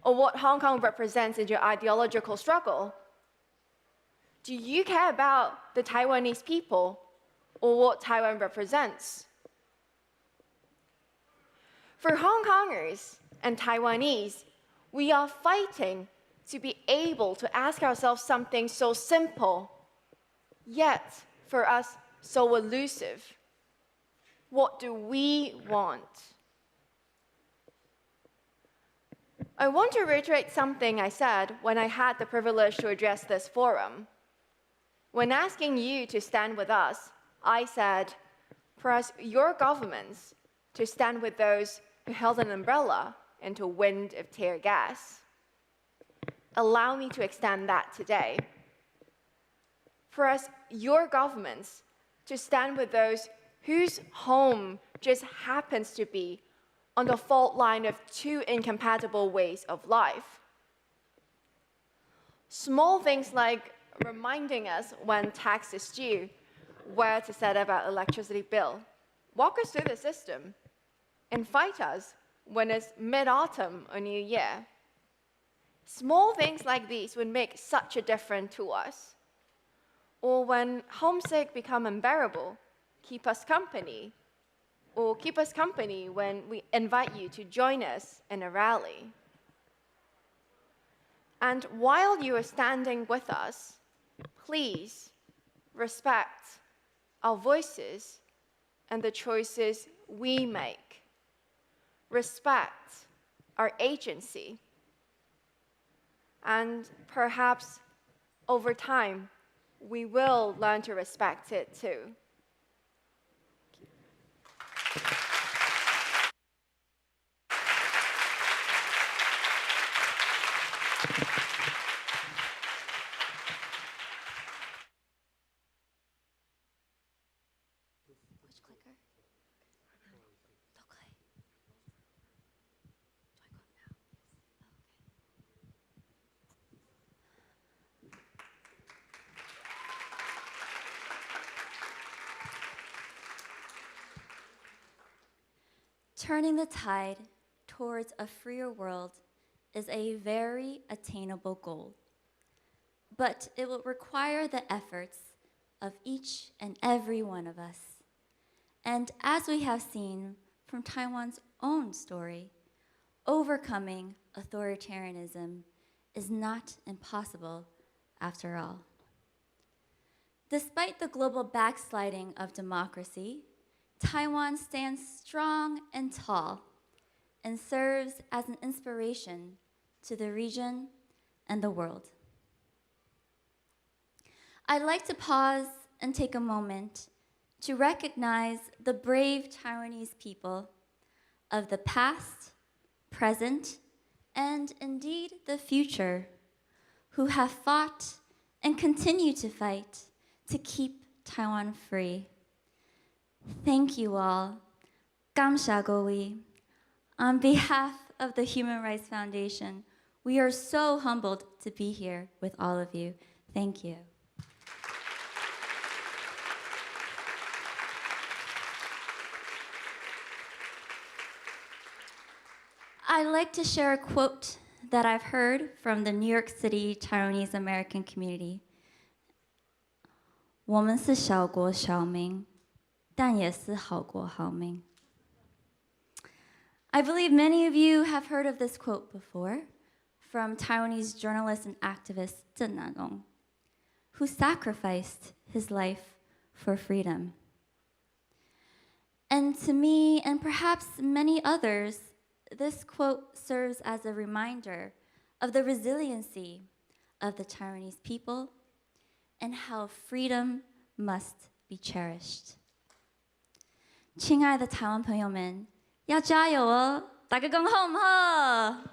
Speaker 5: or what Hong Kong represents in your ideological struggle? Do you care about the Taiwanese people or what Taiwan represents? For Hong Kongers and Taiwanese, we are fighting to be able to ask ourselves something so simple, yet for us so elusive. What do we want? I want to reiterate something I said when I had the privilege to address this forum. When asking you to stand with us, I said, press your governments to stand with those who held an umbrella into a wind of tear gas. Allow me to extend that today. Press your governments to stand with those whose home just happens to be on the fault line of two incompatible ways of life. Small things like reminding us when tax is due, where to set up our electricity bill, walk us through the system, and fight us when it's mid-autumn or New Year. Small things like these would make such a difference to us. Or when homesick become unbearable, keep us company. Or keep us company when we invite you to join us in a rally. And while you are standing with us, please respect our voices and the choices we make. Respect our agency. And perhaps over time, we will learn to respect it too.
Speaker 7: Turning the tide towards a freer world is a very attainable goal, but it will require the efforts of each and every one of us. And as we have seen from Taiwan's own story, overcoming authoritarianism is not impossible after all. Despite the global backsliding of democracy, Taiwan stands strong and tall and serves as an inspiration to the region and the world. I'd like to pause and take a moment to recognize the brave Taiwanese people of the past, present, and indeed the future, who have fought and continue to fight to keep Taiwan free. Thank you all. Kamsagowi. On behalf of the Human Rights Foundation, we are so humbled to be here with all of you. Thank you. I'd like to share a quote that I've heard from the New York City Taiwanese American community. 我们是小国小民，但也是好国好民. I believe many of you have heard of this quote before from Taiwanese journalist and activist Zheng Nanong, who sacrificed his life for freedom. And to me, and perhaps many others, this quote serves as a reminder of the resiliency of the Taiwanese people and how freedom must be cherished. 亲爱的台湾朋友们，要加油哦！大家讲好唔好？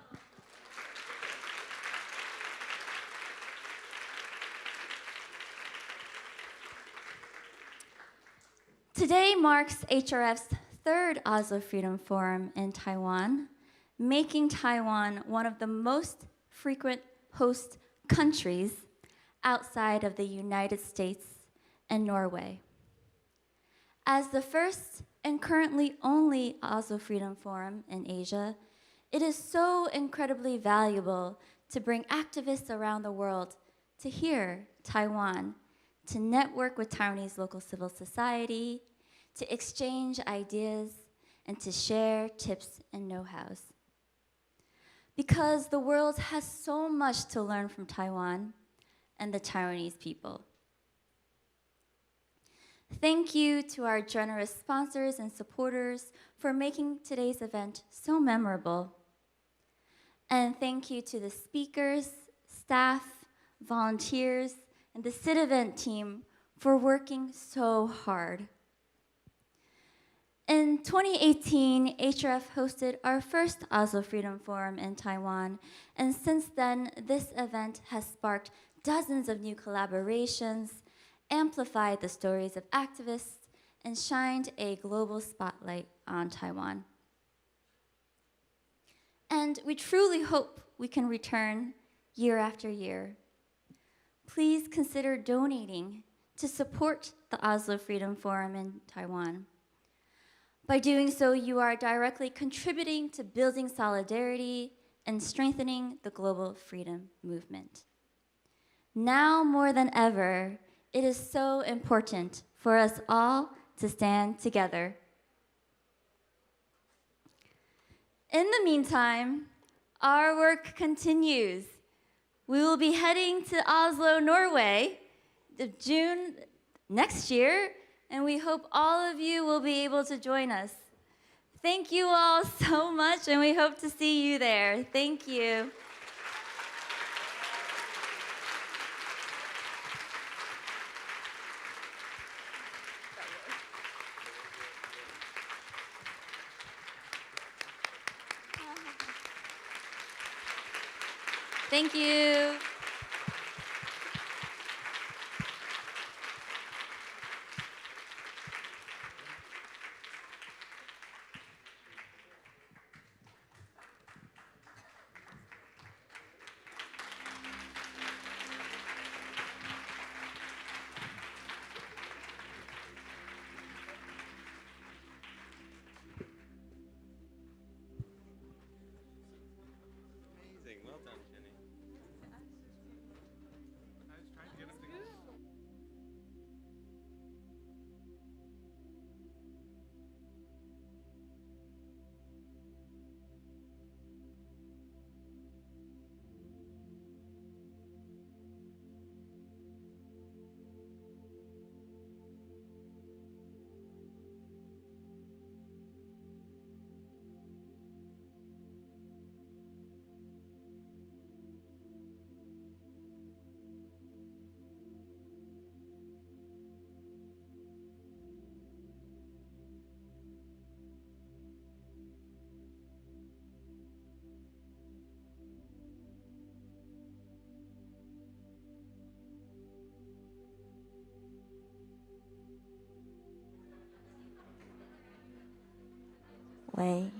Speaker 7: Today marks HRF's third Oslo Freedom Forum in Taiwan, making Taiwan one of the most frequent host countries outside of the United States and Norway. As the first and currently only Oslo Freedom Forum in Asia, it is so incredibly valuable to bring activists around the world to hear Taiwan, to network with Taiwanese local civil society, to exchange ideas, and to share tips and know-hows. Because the world has so much to learn from Taiwan and the Taiwanese people. Thank you to our generous sponsors and supporters for making today's event so memorable. And thank you to the speakers, staff, volunteers, and the Cit-Event team for working so hard. In 2018, HRF hosted our first Oslo Freedom Forum in Taiwan, and since then, this event has sparked dozens of new collaborations, amplified the stories of activists, and shined a global spotlight on Taiwan. And we truly hope we can return year after year. Please consider donating to support the Oslo Freedom Forum in Taiwan. By doing so, you are directly contributing to building solidarity and strengthening the global freedom movement. Now more than ever, it is so important for us all to stand together. In the meantime, our work continues. We will be heading to Oslo, Norway, June next year, and we hope all of you will be able to join us. Thank you all so much, and we hope to see you there. Thank you. Thank you.
Speaker 3: Well done, Jenny.
Speaker 7: Wei.